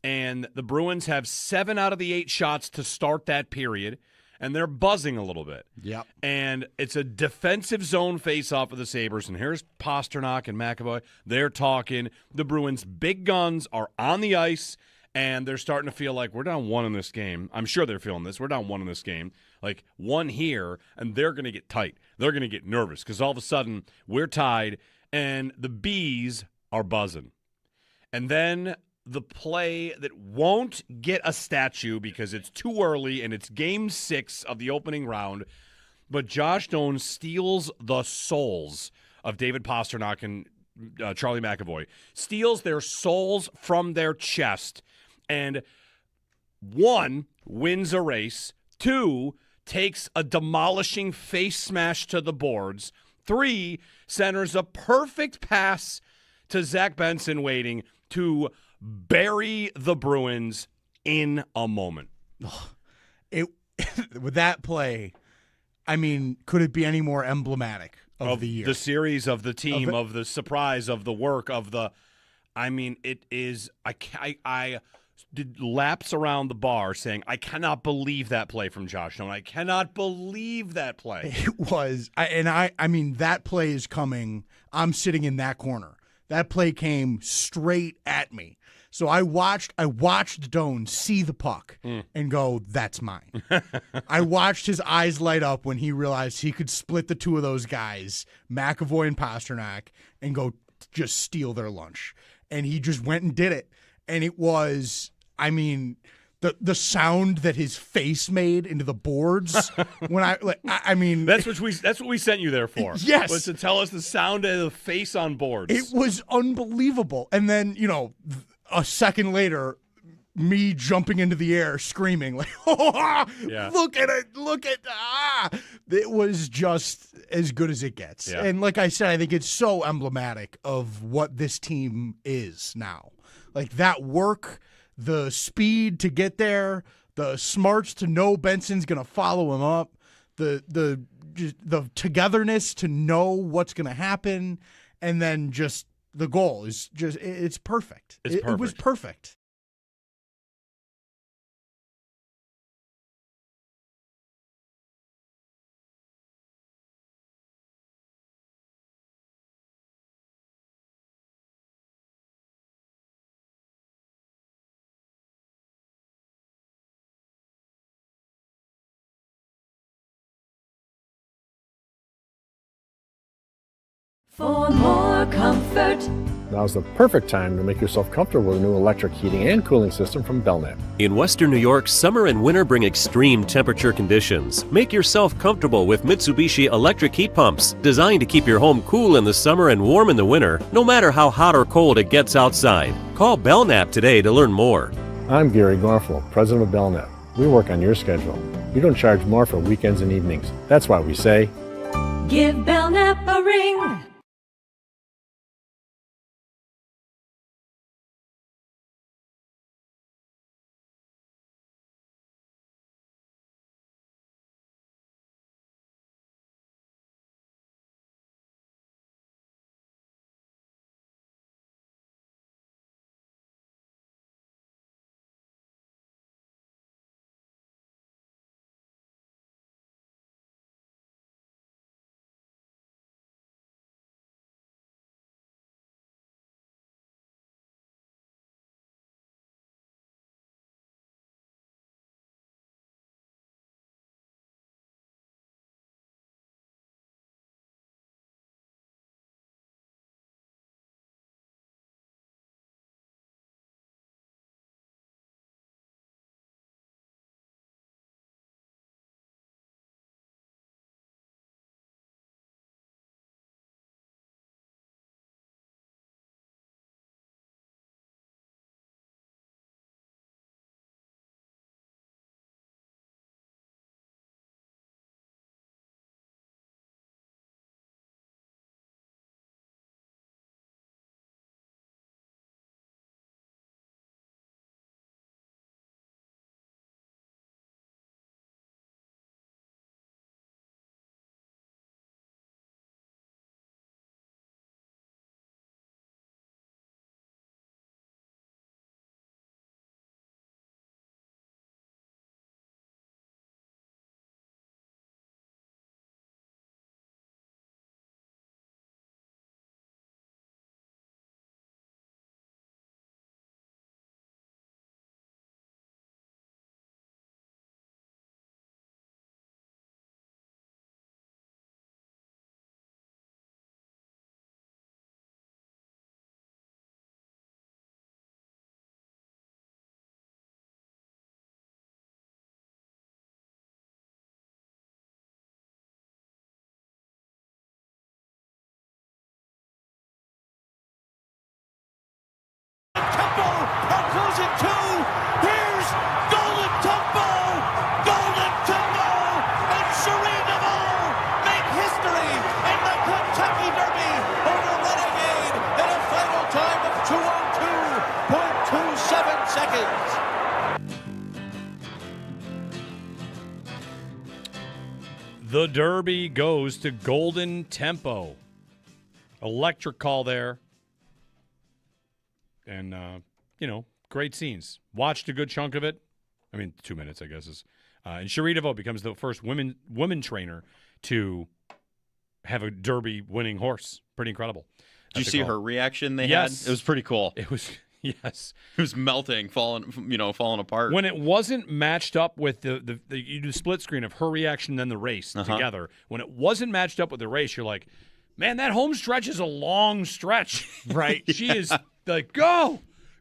and the Bruins have 7 out of the 8 shots to start that period, and they're buzzing a little bit. Yep. And it's a defensive zone face-off of the Sabres, and here's Pasternak and McAvoy. They're talking. The Bruins' big guns are on the ice, and they're starting to feel like we're down 1 in this game. I'm sure they're feeling this. We're down 1 in this game. Like 1 here, and they're going to get tight. They're going to get nervous because all of a sudden we're tied, and the Bees are buzzing. And then the play that won't get a statue because it's too early and it's Game 6 of the opening round, but Josh Doan steals the souls of David Pasternak and Charlie McAvoy, steals their souls from their chest, and 1, wins a race, 2, takes a demolishing face smash to the boards, 3, centers a perfect pass to Zach Benson waiting to bury the Bruins in a moment. With that play, could it be any more emblematic of the year? The series, of the team, of the surprise, of the work, of the it is I did laps around the bar saying, I cannot believe that play from Josh Doan. I cannot believe that play. It was. That play is coming. I'm sitting in that corner. That play came straight at me. So I watched Doan see the puck and go, that's mine. I watched his eyes light up when he realized he could split the two of those guys, McAvoy and Pasternak, and go just steal their lunch. And he just went and did it. And it was, the sound that his face made into the boards when that's what we sent you there for. Yes, was to tell us the sound of the face on boards. It was unbelievable. And then a second later, me jumping into the air screaming like, look at it, it was just as good as it gets. Yeah. And like I said, I think it's so emblematic of what this team is now. Like that work, the speed to get there, the smarts to know Benson's going to follow him up, the togetherness to know what's going to happen, and then just the goal is just, it's perfect. It was perfect. For more comfort. Now's the perfect time to make yourself comfortable with a new electric heating and cooling system from Belknap. In Western New York, summer and winter bring extreme temperature conditions. Make yourself comfortable with Mitsubishi electric heat pumps, designed to keep your home cool in the summer and warm in the winter, no matter how hot or cold it gets outside. Call Belknap today to learn more. I'm Gary Garfalo, president of Belknap. We work on your schedule. We don't charge more for weekends and evenings. That's why we say, give Belknap a ring. The Derby goes to Golden Tempo. Electric call there. And, great scenes. Watched a good chunk of it. 2 minutes, I guess. And Cherie DeVoe becomes the first woman trainer to have a Derby winning horse. Pretty incredible. Did you see her reaction they had? It was pretty cool. It was, yes. It was melting, falling apart. When it wasn't matched up with the you do split screen of her reaction and then the race together. When it wasn't matched up with the race, you're like, man, that home stretch is a long stretch. Right. She is like, go.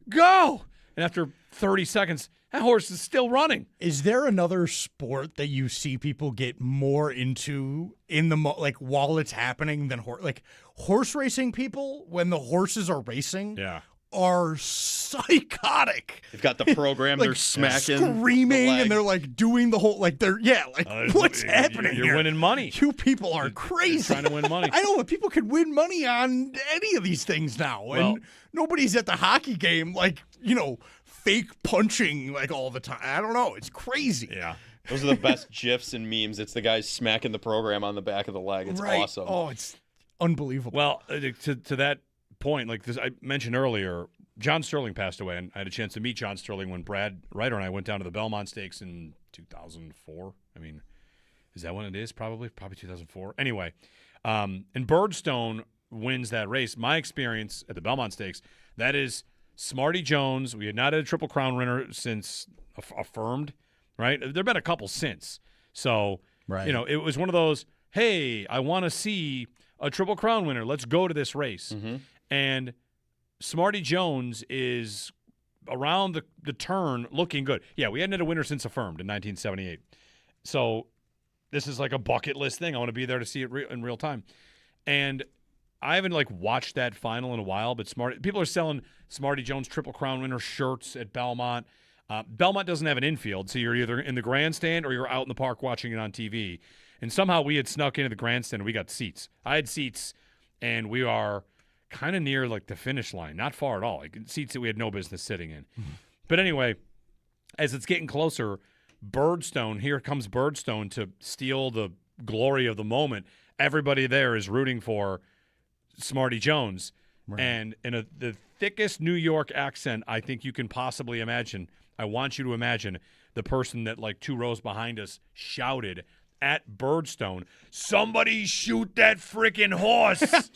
And after 30 seconds, that horse is still running. Is there another sport that you see people get more into while it's happening than horse racing? People, when the horses are racing, are psychotic. They've got the program, they're smacking, screaming, and they're doing the whole what's happening? You're here? winning money. You people are crazy. You're trying to win money. I know, but people can win money on any of these things now, and nobody's at the hockey game fake punching all the time. I don't know. It's crazy. Yeah. Those are the best GIFs and memes. It's the guys smacking the program on the back of the leg. It's awesome. Oh, it's unbelievable. Well, to that point, like this, I mentioned earlier, John Sterling passed away, and I had a chance to meet John Sterling when Brad Ryder and I went down to the Belmont Stakes in 2004. I mean, is that when it is? Probably 2004. Anyway, and Birdstone wins that race. My experience at the Belmont Stakes, that is Smarty Jones. We had not had a Triple Crown winner since Affirmed, right? There have been a couple since. So, it was one of those, hey, I want to see a Triple Crown winner. Let's go to this race. Mm-hmm. And Smarty Jones is around the turn looking good. Yeah, we hadn't had a winner since Affirmed in 1978. So this is like a bucket list thing. I want to be there to see it in real time. And I haven't watched that final in a while, but people are selling Smarty Jones Triple Crown winner shirts at Belmont. Belmont doesn't have an infield, so you're either in the grandstand or you're out in the park watching it on TV. And somehow we had snuck into the grandstand and we got seats. I had seats, and we are kind of near the finish line, not far at all. Seats that we had no business sitting in. Mm-hmm. But anyway, as it's getting closer, here comes Birdstone to steal the glory of the moment. Everybody there is rooting for Smarty Jones. Right. And in the thickest New York accent I think you can possibly imagine, I want you to imagine the person that 2 rows behind us shouted at Birdstone, "Somebody shoot that freaking horse!"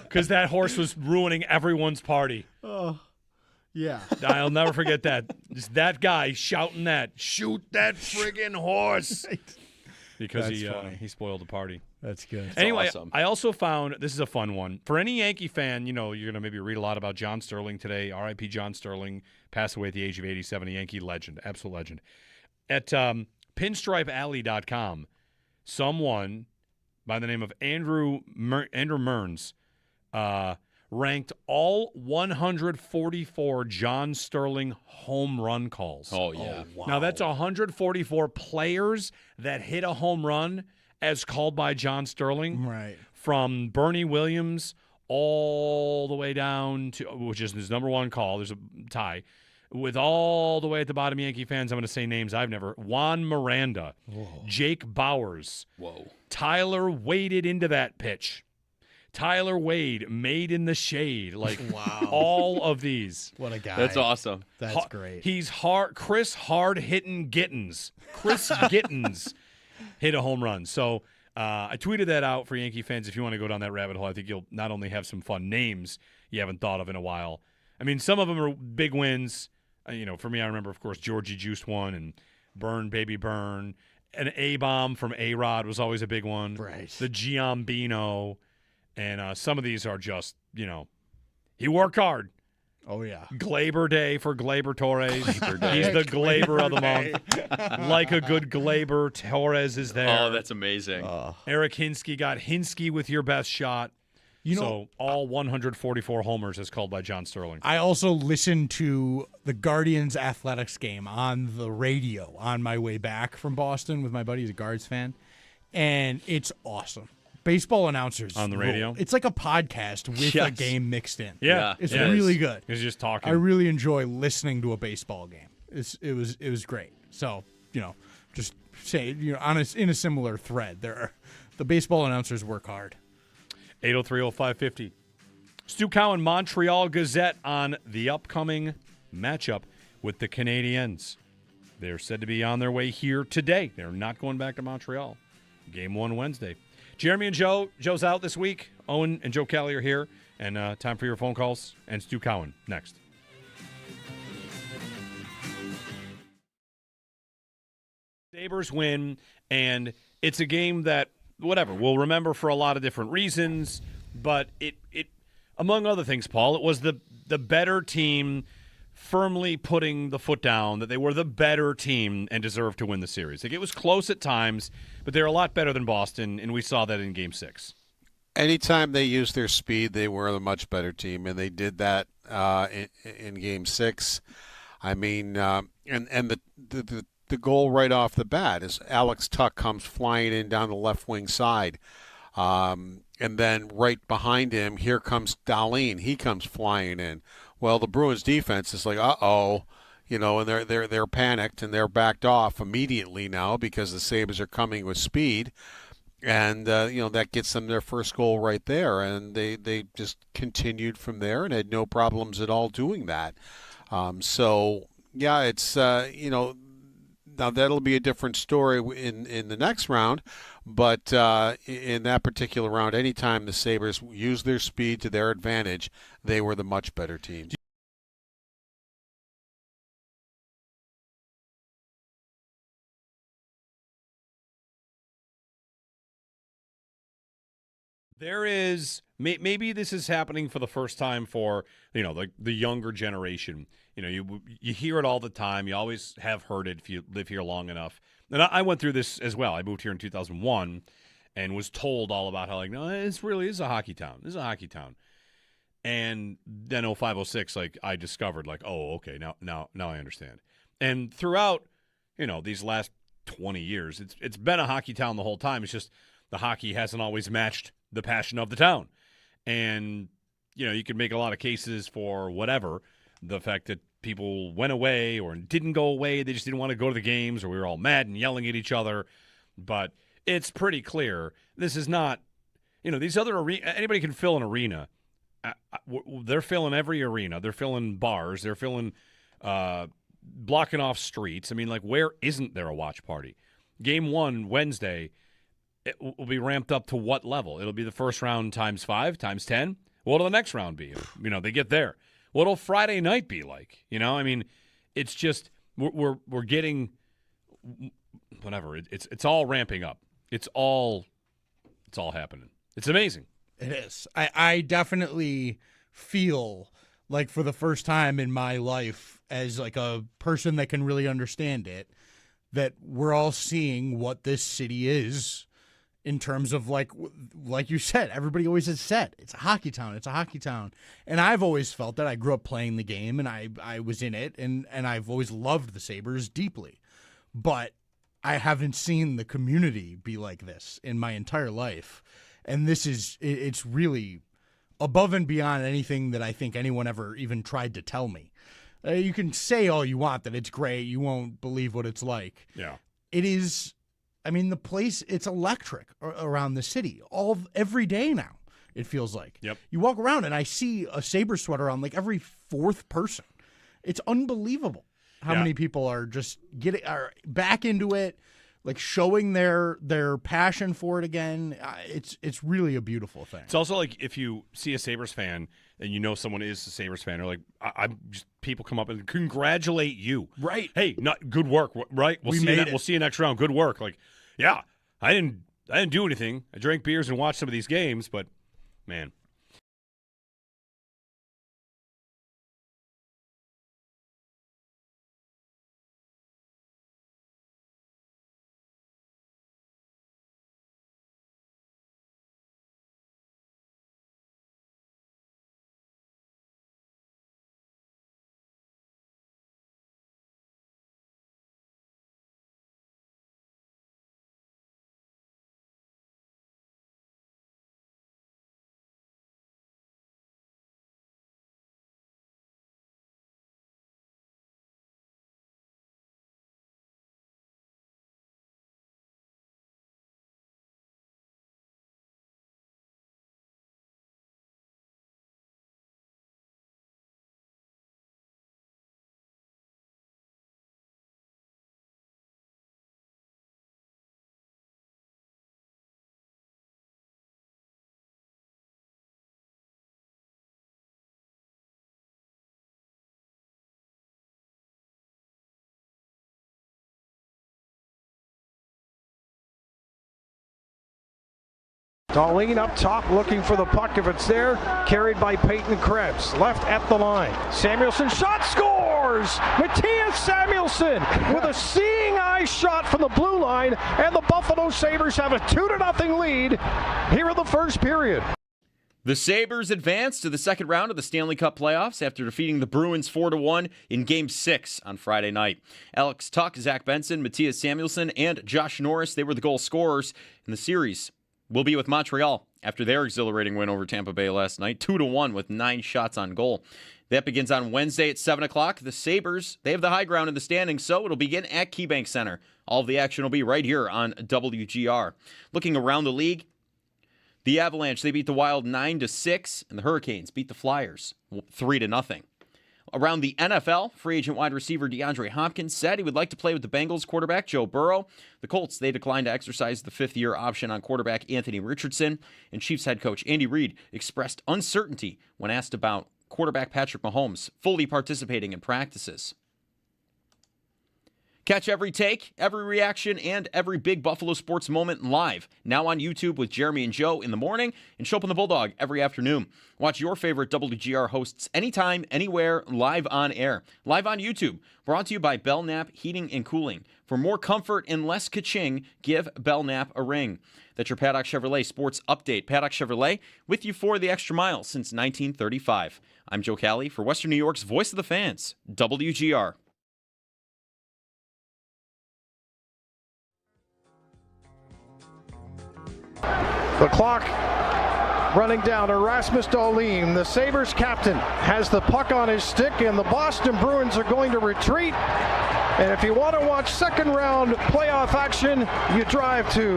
Because that horse was ruining everyone's party. Oh, yeah. I'll never forget that. Just that guy shouting that, "Shoot that friggin' horse!" Because he spoiled the party. That's good. Anyway, awesome. I also found, this is a fun one. For any Yankee fan, you're going to maybe read a lot about John Sterling today. R.I.P. John Sterling, passed away at the age of 87, a Yankee legend, absolute legend. At pinstripealley.com, someone by the name of Andrew Mearns ranked all 144 John Sterling home run calls. Oh, yeah. Oh, wow. Now, that's 144 players that hit a home run as called by John Sterling. Right. From Bernie Williams all the way down to, which is his number one call. There's a tie. With all the way at the bottom, Yankee fans, I'm going to say names I've never. Juan Miranda. Whoa. Jake Bowers. Whoa. Tyler waded into that pitch. Tyler Wade made in the shade. Wow. All of these. What a guy. That's awesome. That's great. He's Chris hard-hitting Gittens. Chris Gittens hit a home run. So I tweeted that out for Yankee fans. If you want to go down that rabbit hole, I think you'll not only have some fun names you haven't thought of in a while. I mean, some of them are big wins. For me, I remember, of course, Georgie Juice won, and Burn Baby Burn. An A-bomb from A-Rod was always a big one. Right. The Giambino. And some of these are just, he worked hard. Oh, yeah. Glaber Day for Glaber Torres. Glaber Day. He's the Glaber of the month. Like a good Glaber, Torres is there. Oh, that's amazing. Eric Hinsky got Hinsky with your best shot. So all 144 homers as called by John Sterling. I also listened to the Guardians Athletics game on the radio on my way back from Boston with my buddy, who's a Guards fan, and it's awesome. Baseball announcers on the radio. It's like a podcast with a game mixed in. Yeah, it's really good. He's just talking. I really enjoy listening to a baseball game. It was great. So just say in a similar thread, the baseball announcers work hard. 803-0550. Stu Cowan, Montreal Gazette on the upcoming matchup with the Canadiens. They're said to be on their way here today. They're not going back to Montreal. Game 1 Wednesday. Jeremy and Joe. Joe's out this week. Owen and Joe Kelly are here. And time for your phone calls. And Stu Cowan next. Sabres win, and it's a game that, we'll remember for a lot of different reasons. But it among other things, Paul, it was the better team firmly putting the foot down that they were the better team and deserved to win the series. It was close at times, but they're a lot better than Boston, and we saw that in Game 6. Anytime they used their speed, they were a much better team, and they did that in Game 6. I mean, and the goal right off the bat is Alex Tuck comes flying in down the left wing side. And then right behind him, here comes Dahlin. He comes flying in. Well, the Bruins defense is like, and they're panicked and they're backed off immediately now because the Sabres are coming with speed. And that gets them their first goal right there, and they just continued from there and had no problems at all doing that. So yeah, it's now that'll be a different story in the next round, but in that particular round, anytime the Sabres used their speed to their advantage, they were the much better team. There is maybe this is happening for the first time for like the younger generation. You hear it all the time. You always have heard it if you live here long enough. And I went through this as well. I moved here in 2001 and was told all about how no, this really is a hockey town. This is a hockey town. And then 0506, I discovered oh, okay, now I understand. And throughout these last 20 years, it's been a hockey town the whole time. It's just the hockey hasn't always matched the passion of the town. And, you can make a lot of cases for whatever. The fact that people went away or didn't go away, they just didn't want to go to the games, or we were all mad and yelling at each other. But it's pretty clear this is not, these other anybody can fill an arena. They're filling every arena. They're filling bars. They're filling, blocking off streets. I mean, where isn't there a watch party? Game 1, Wednesday, it will be ramped up to what level? It'll be the first round times 5, times 10. What'll the next round be? They get there. What'll Friday night be like? I mean, it's just we're getting whatever. It's all ramping up. It's all happening. It's amazing. It is. I definitely feel like for the first time in my life, as a person that can really understand it, that we're all seeing what this city is. In terms of like you said, everybody always has said, it's a hockey town, it's a hockey town. And I've always felt that. I grew up playing the game, and I was in it, and I've always loved the Sabres deeply. But I haven't seen the community be like this in my entire life. And it's really above and beyond anything that I think anyone ever even tried to tell me. You can say all you want that it's great, you won't believe what it's like. Yeah. It is. I mean, the place, it's electric around the city every day now, it feels like. Yep. You walk around and I see a Sabre sweater on every fourth person. It's unbelievable how many people are just are back into it, showing their passion for it again. It's really a beautiful thing. It's also if you see a Sabres fan and someone is a Sabres fan, or I'm just people come up and congratulate you. Right. Hey, good work. Right. We made it. We'll see you next round. Good work. Yeah, I didn't do anything. I drank beers and watched some of these games, but man. Darlene up top looking for the puck if it's there. Carried by Peyton Krebs. Left at the line. Samuelson shot, scores! Matthias Samuelson with a seeing eye shot from the blue line, and the Buffalo Sabres have a 2-0 lead here in the first period. The Sabres advance to the second round of the Stanley Cup playoffs after defeating the Bruins 4-1 in Game 6 on Friday night. Alex Tuch, Zach Benson, Matthias Samuelson, and Josh Norris, they were the goal scorers in the series. We'll be with Montreal after their exhilarating win over Tampa Bay last night, 2-1 with 9 shots on goal. That begins on Wednesday at 7 o'clock. The Sabres, they have the high ground in the standings, so it'll begin at KeyBank Center. All of the action will be right here on WGR. Looking around the league, the Avalanche, they beat the Wild 9-6, and the Hurricanes beat the Flyers 3-0. Around the NFL, free agent wide receiver DeAndre Hopkins said he would like to play with the Bengals quarterback Joe Burrow. The Colts, they declined to exercise the fifth-year option on quarterback Anthony Richardson. And Chiefs head coach Andy Reid expressed uncertainty when asked about quarterback Patrick Mahomes fully participating in practices. Catch every take, every reaction, and every big Buffalo sports moment live. Now on YouTube with Jeremy and Joe in the morning and Show Up in the Bulldog every afternoon. Watch your favorite WGR hosts anytime, anywhere, live on air. Live on YouTube. Brought to you by Belknap Heating and Cooling. For more comfort and less ka-ching, give Belknap a ring. That's your Paddock Chevrolet Sports Update. Paddock Chevrolet with you for the extra mile since 1935. I'm Joe Cali for Western New York's Voice of the Fans, WGR. The clock running down. Erasmus Dahlin, the Sabres captain, has the puck on his stick, and the Boston Bruins are going to retreat. And if you want to watch second round playoff action, you drive to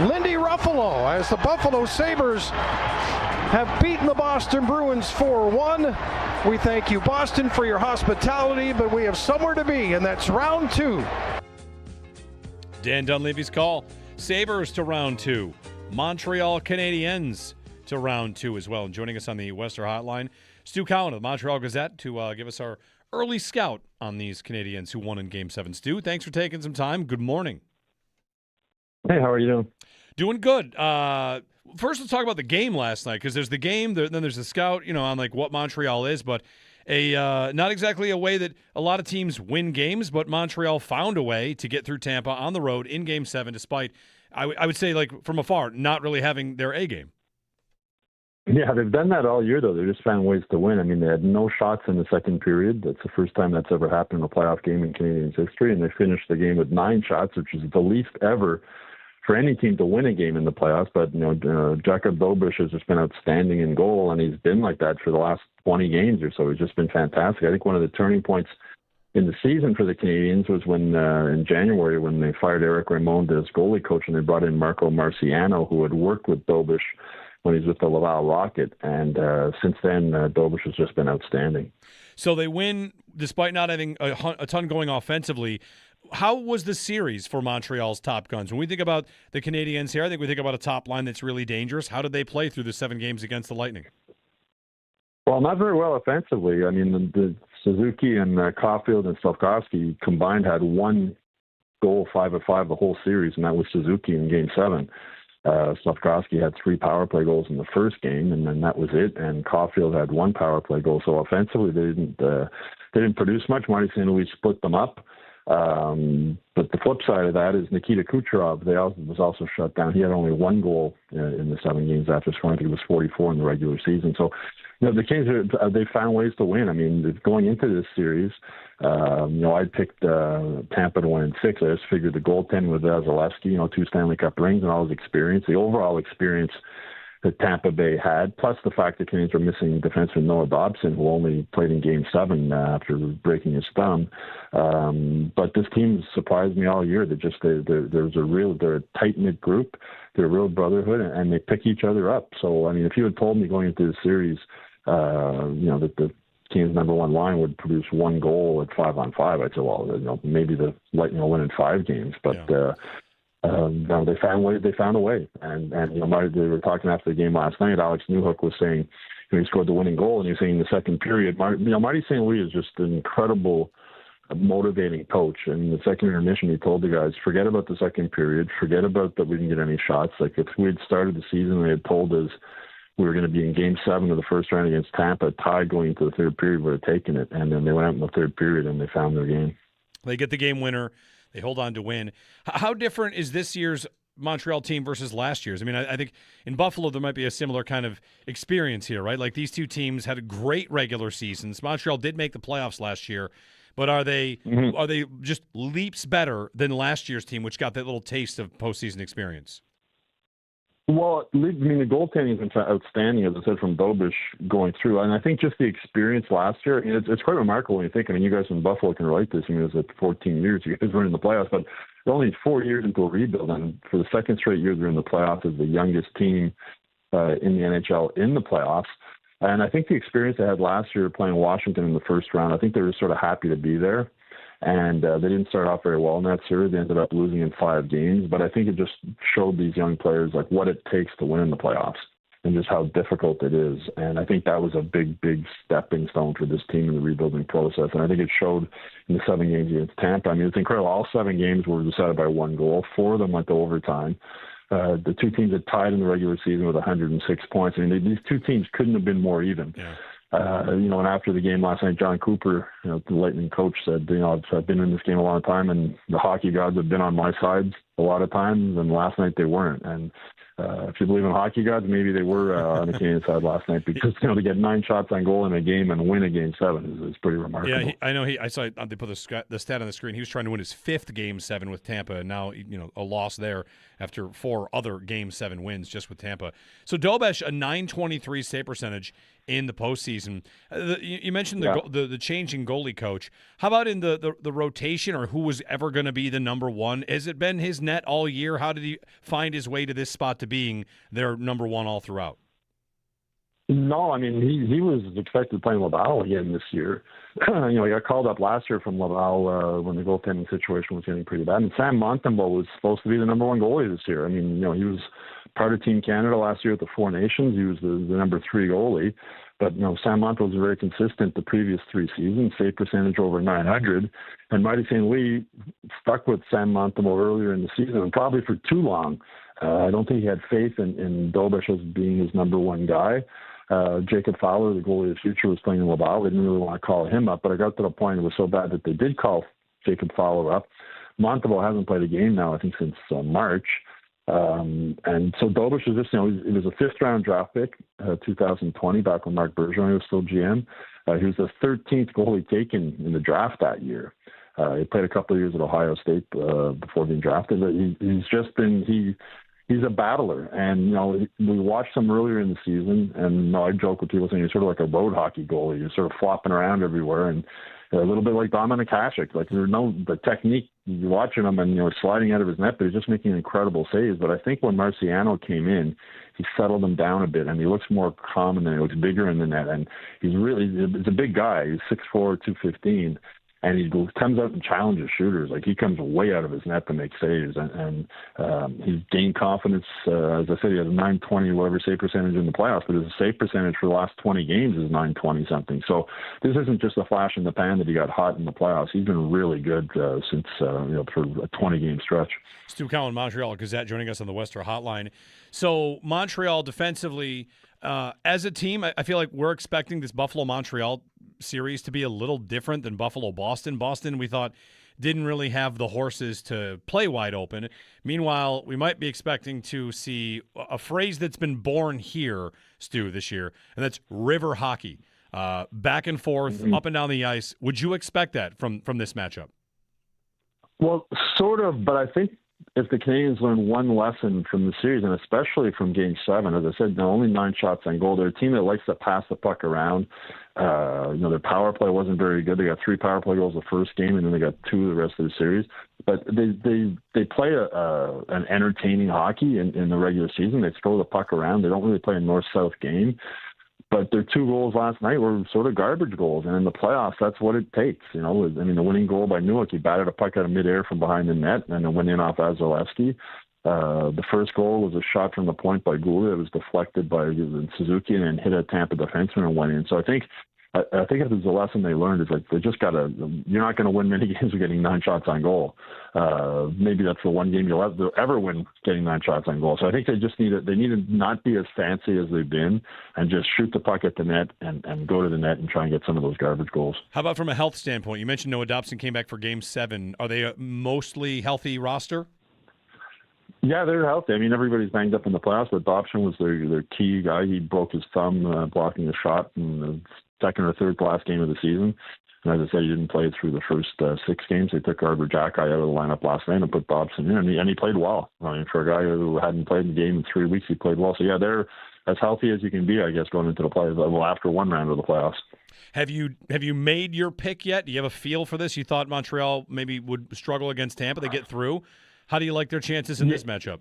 Lindy Ruffalo as the Buffalo Sabres have beaten the Boston Bruins 4-1. We thank you, Boston, for your hospitality, but we have somewhere to be, and that's round 2. Dan Dunleavy's call. Sabres to round 2. Montreal Canadiens to round 2 as well. And joining us on the Western Hotline, Stu Cowan of the Montreal Gazette to give us our early scout on these Canadiens who won in Game 7. Stu, thanks for taking some time. Good morning. Hey, how are you doing? Doing good. First, let's talk about the game last night, because there's the game, then there's the scout, on like what Montreal is, but not exactly a way that a lot of teams win games, but Montreal found a way to get through Tampa on the road in Game 7, despite, I would say, like from afar, not really having their A game. Yeah, they've done that all year, though. They just found ways to win. I mean, they had no shots in the second period. That's the first time that's ever happened in a playoff game in Canadiens history, and they finished the game with 9 shots, which is the least ever for any team to win a game in the playoffs. But, Jakob Dobeš has just been outstanding in goal, and he's been like that for the last 20 games or so. He's just been fantastic. I think one of the turning points in the season for the Canadiens was when in January when they fired Eric Raymond as goalie coach, and they brought in Marco Marciano, who had worked with Dobeš when he's with the Laval Rocket. And since then, Dobeš has just been outstanding. So they win despite not having a ton going offensively. How was the series for Montreal's top guns? When we think about the Canadiens here, I think we think about a top line that's really dangerous. How did they play through the 7 games against the Lightning? Well, not very well offensively. I mean, the Suzuki and Caulfield and Slafkovsky combined had 1 goal, 5 of 5 the whole series, and that was Suzuki in Game 7. Slafkovsky had 3 power play goals in the first game, and then that was it. And Caulfield had 1 power play goal. So offensively, they didn't produce much. Marty St. Louis split them up. But the flip side of that is Nikita Kucherov. Was also shut down. He had only 1 goal in the 7 games after scoring. I think it was 44 in the regular season. So, the Kings they found ways to win. I mean, going into this series, I picked Tampa to win in 6. I just figured the goaltending with Vasilevsky, 2 Stanley Cup rings and all his experience, the overall experience that Tampa Bay had, plus the fact that Canadiens were missing defenseman Noah Dobson, who only played in Game 7 after breaking his thumb. But this team surprised me all year. They're a tight-knit group. They're a real brotherhood, and they pick each other up. So, I mean, if you had told me going into the series, that the Canadiens' number 1 line would produce 1 goal at 5-on-5, I'd say, well, maybe the Lightning will win in 5 games. But they found a way. And they were talking after the game last night. Alex Newhook was saying he scored the winning goal, and he was saying in the second period, Marty St. Louis is just an incredible motivating coach. And in the second intermission, he told the guys, forget about the second period, forget about that we didn't get any shots. Like, if we had started the season and they had told us we were going to be in Game 7 of the first round against Tampa, tied going into the third period, would have taken it. And then they went out in the third period and they found their game. They get the game winner. They hold on to win. How different is this year's Montreal team versus last year's? I mean, I think in Buffalo there might be a similar kind of experience here, right? Like, these two teams had great regular seasons. Montreal did make the playoffs last year, but are they just leaps better than last year's team, which got that little taste of postseason experience? Well, I mean, the goaltending has been outstanding, as I said, from Dobish going through. And I think just the experience last year, it's quite remarkable when you think. I mean, you guys in Buffalo can relate this. I mean, it was 14 years. You guys were in the playoffs, but they're only 4 years into a rebuild. And for the second straight year, they're in the playoffs as the youngest team in the NHL in the playoffs. And I think the experience they had last year playing Washington in the first round, I think they were sort of happy to be there. And they didn't start off very well in that series. They ended up losing in 5 games. But I think it just showed these young players like what it takes to win in the playoffs and just how difficult it is. And I think that was a big, big stepping stone for this team in the rebuilding process. And I think it showed in the 7 games against Tampa. I mean, it's incredible. All 7 games were decided by 1 goal. 4 of them went to overtime. The 2 teams had tied in the regular season with 106 points. I mean, these 2 teams couldn't have been more even. Yeah. And after the game last night, John Cooper, the Lightning coach, said, I've been in this game a long time, and the hockey gods have been on my side a lot of times, and last night they weren't. And if you believe in hockey gods, maybe they were on the Canadian side last night, because to get 9 shots on goal in a game and win a game 7 is pretty remarkable. Yeah, I know. I saw they put the stat on the screen. He was trying to win his 5th game 7 with Tampa, and now a loss there after 4 other game 7 wins just with Tampa. So Dobish, a .923 save percentage in the postseason. You mentioned the changing goalie coach. How about in the rotation, or who was ever going to be the number 1? Has it been his net all year? How did he find his way to this spot to being their number 1 all throughout? No, I mean, he was expected to play in Laval again this year. He got called up last year from Laval when the goaltending situation was getting pretty bad. And Sam Montembeault was supposed to be the number 1 goalie this year. I mean, he was part of Team Canada last year at the 4 Nations. He was the number 3 goalie. But, Sam Montembeault was very consistent the previous 3 seasons, save percentage over 900. And Marty St. Louis stuck with Sam Montembeault earlier in the season, and probably for too long. I don't think he had faith in Dobish as being his number 1 guy. Jacob Fowler, the goalie of the future, was playing in Laval. They didn't really want to call him up, but I got to the point it was so bad that they did call Jacob Fowler up. Montembeault hasn't played a game now, I think, since March. And so Dobish was just, he was a 5th-round draft pick, 2020, back when Marc Bergeron was still GM. He was the 13th goalie taken in the draft that year. He played a couple of years at Ohio State before being drafted. But he's just been he's a battler, and we watched him earlier in the season, and I joke with people saying he's sort of like a road hockey goalie. You're sort of flopping around everywhere, and a little bit like Dominik Hasek. Like the technique. You're watching him and sliding out of his net, but he's just making incredible saves. But I think when Marciano came in, he settled him down a bit, and he looks more calm, and he looks bigger in the net. And he's a big guy. He's 6'4", 215. And he comes out and challenges shooters. Like, he comes way out of his net to make saves. And he's gained confidence. As I said, he has a 920 whatever save percentage in the playoffs, but his save percentage for the last 20 games is 920 something. So this isn't just a flash in the pan that he got hot in the playoffs. He's been really good since for a 20-game stretch. Stu Cowan, Montreal Gazette, joining us on the Western Hotline. So Montreal defensively, as a team, I feel like we're expecting this Buffalo-Montreal series to be a little different than Buffalo-Boston. Boston, we thought, didn't really have the horses to play wide open. Meanwhile, we might be expecting to see a phrase that's been born here, Stu, this year, and that's river hockey. Back and forth, up and down the ice. Would you expect that from this matchup? Well, sort of, but I think if the Canadians learn one lesson from the series, and especially from Game 7, as I said, only 9 shots on goal. They're a team that likes to pass the puck around. Their power play wasn't very good. They got 3 power play goals the first game, and then they got 2 the rest of the series. But they play an entertaining hockey in the regular season. They throw the puck around. They don't really play a north-south game. But their 2 goals last night were sort of garbage goals. And in the playoffs, that's what it takes. The winning goal by Newhook, he batted a puck out of midair from behind the net, and it went in off Vasilevsky. The first goal was a shot from the point by Goulet that was deflected by Suzuki and then hit a Tampa defenseman and went in. So I think if there's a lesson they learned, is like they just got to. You're not going to win many games with getting 9 shots on goal. Maybe that's the one game you'll ever win getting 9 shots on goal. So I think they just need to not be as fancy as they've been and just shoot the puck at the net and go to the net and try and get some of those garbage goals. How about from a health standpoint? You mentioned Noah Dobson came back for Game 7. Are they a mostly healthy roster? Yeah, they're healthy. I mean, everybody's banged up in the playoffs, but Dobson was their key guy. He broke his thumb blocking a shot in the second or third to last game of the season. And as I said, he didn't play through the first 6 games. They took Arbor Jack out of the lineup last night and put Dobson in, and he played well. I mean, for a guy who hadn't played the game in 3 weeks, he played well. So, yeah, they're as healthy as you can be, I guess, going into the playoffs. Well, after one round of the playoffs. Have you made your pick yet? Do you have a feel for this? You thought Montreal maybe would struggle against Tampa. They get through. How do you like their chances in this matchup?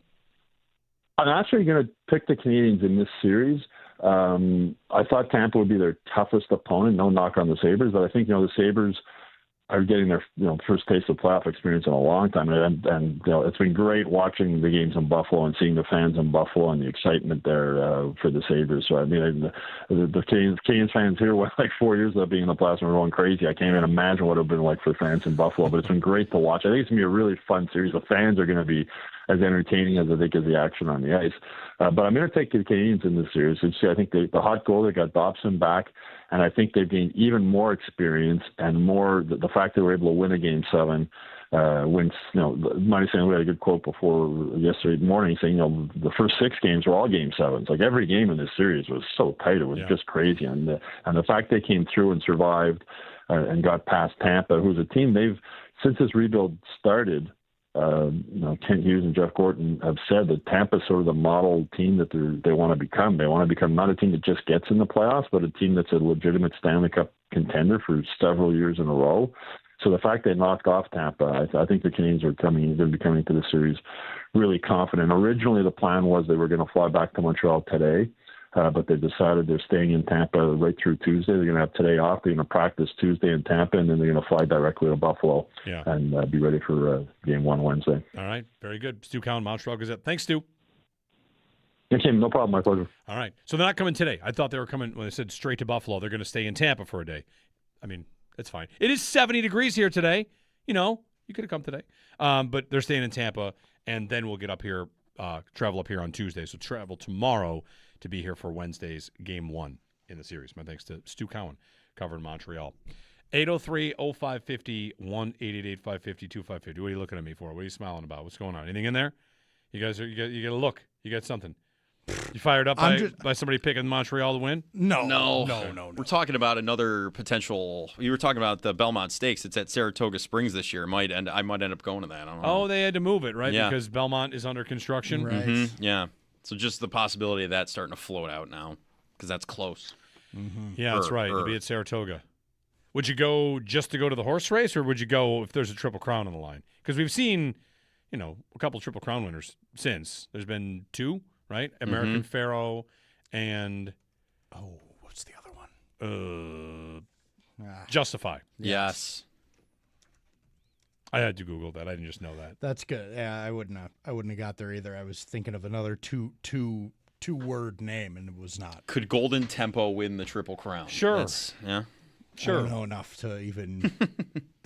I'm actually going to pick the Canadiens in this series. I thought Tampa would be their toughest opponent. No knock on the Sabres, but I think the Sabres are getting their first taste of playoff experience in a long time, and it's been great watching the games in Buffalo and seeing the fans in Buffalo and the excitement there for the Sabres. So I mean, the Canadiens fans here went like 4 years of being in the playoffs and were going crazy. I can't even imagine what it would have been like for fans in Buffalo, but it's been great to watch. I think it's going to be a really fun series. The fans are going to be as entertaining as I think is the action on the ice. But I'm going to take the Canadiens in this series. I think the hot goal, they got Dobson back, and I think they've gained even more experience and more the fact they were able to win a Game 7. When Monty saying we had a good quote before yesterday morning saying the first 6 games were all Game 7s. Like every game in this series was so tight, it was just crazy. And the fact they came through and survived and got past Tampa, who's a team they've since this rebuild started. Kent Hughes and Jeff Gorton have said that Tampa's sort of the model team that they want to become. They want to become not a team that just gets in the playoffs, but a team that's a legitimate Stanley Cup contender for several years in a row. So the fact they knocked off Tampa, I think the Canadiens are going to be coming to the series really confident. Originally, the plan was they were going to fly back to Montreal today, but they've decided they're staying in Tampa right through Tuesday. They're going to have today off. They're going to practice Tuesday in Tampa, and then they're going to fly directly to Buffalo and be ready for Game 1 Wednesday. All right. Very good. Stu Cowan, Montreal Gazette. Thanks, Stu. Okay, no problem. My pleasure. All right. So they're not coming today. I thought they were coming when they said straight to Buffalo. They're going to stay in Tampa for a day. I mean, it's fine. It is 70 degrees here today. You could have come today. But they're staying in Tampa, and then we'll get up here, travel up here on Tuesday. So travel tomorrow to be here for Wednesday's Game 1 in the series. My thanks to Stu Cowan, covering Montreal. 803-0550, 1-888-550-2550. What are you looking at me for? What are you smiling about? What's going on? Anything in there? You guys, you got a look. You got something. You fired up by somebody picking Montreal to win? No. We're talking about another potential. You were talking about the Belmont Stakes. It's at Saratoga Springs this year. I might end up going to that. I don't know. Oh, they had to move it, right? Yeah. Because Belmont is under construction. Right. Mm-hmm. Yeah. So just the possibility of that starting to float out now because that's close. Mm-hmm. Yeah, that's right. It'll be at Saratoga. Would you go just to go to the horse race, or would you go if there's a Triple Crown on the line? Because we've seen, a couple Triple Crown winners since. There's been 2, right? American Pharaoh and what's the other one? Justify. Yes. I had to Google that. I didn't just know that. That's good. Yeah, I wouldn't have got there either. I was thinking of another two-word name, and it was not. Could Golden Tempo win the Triple Crown? Sure. Sure. I don't know enough to even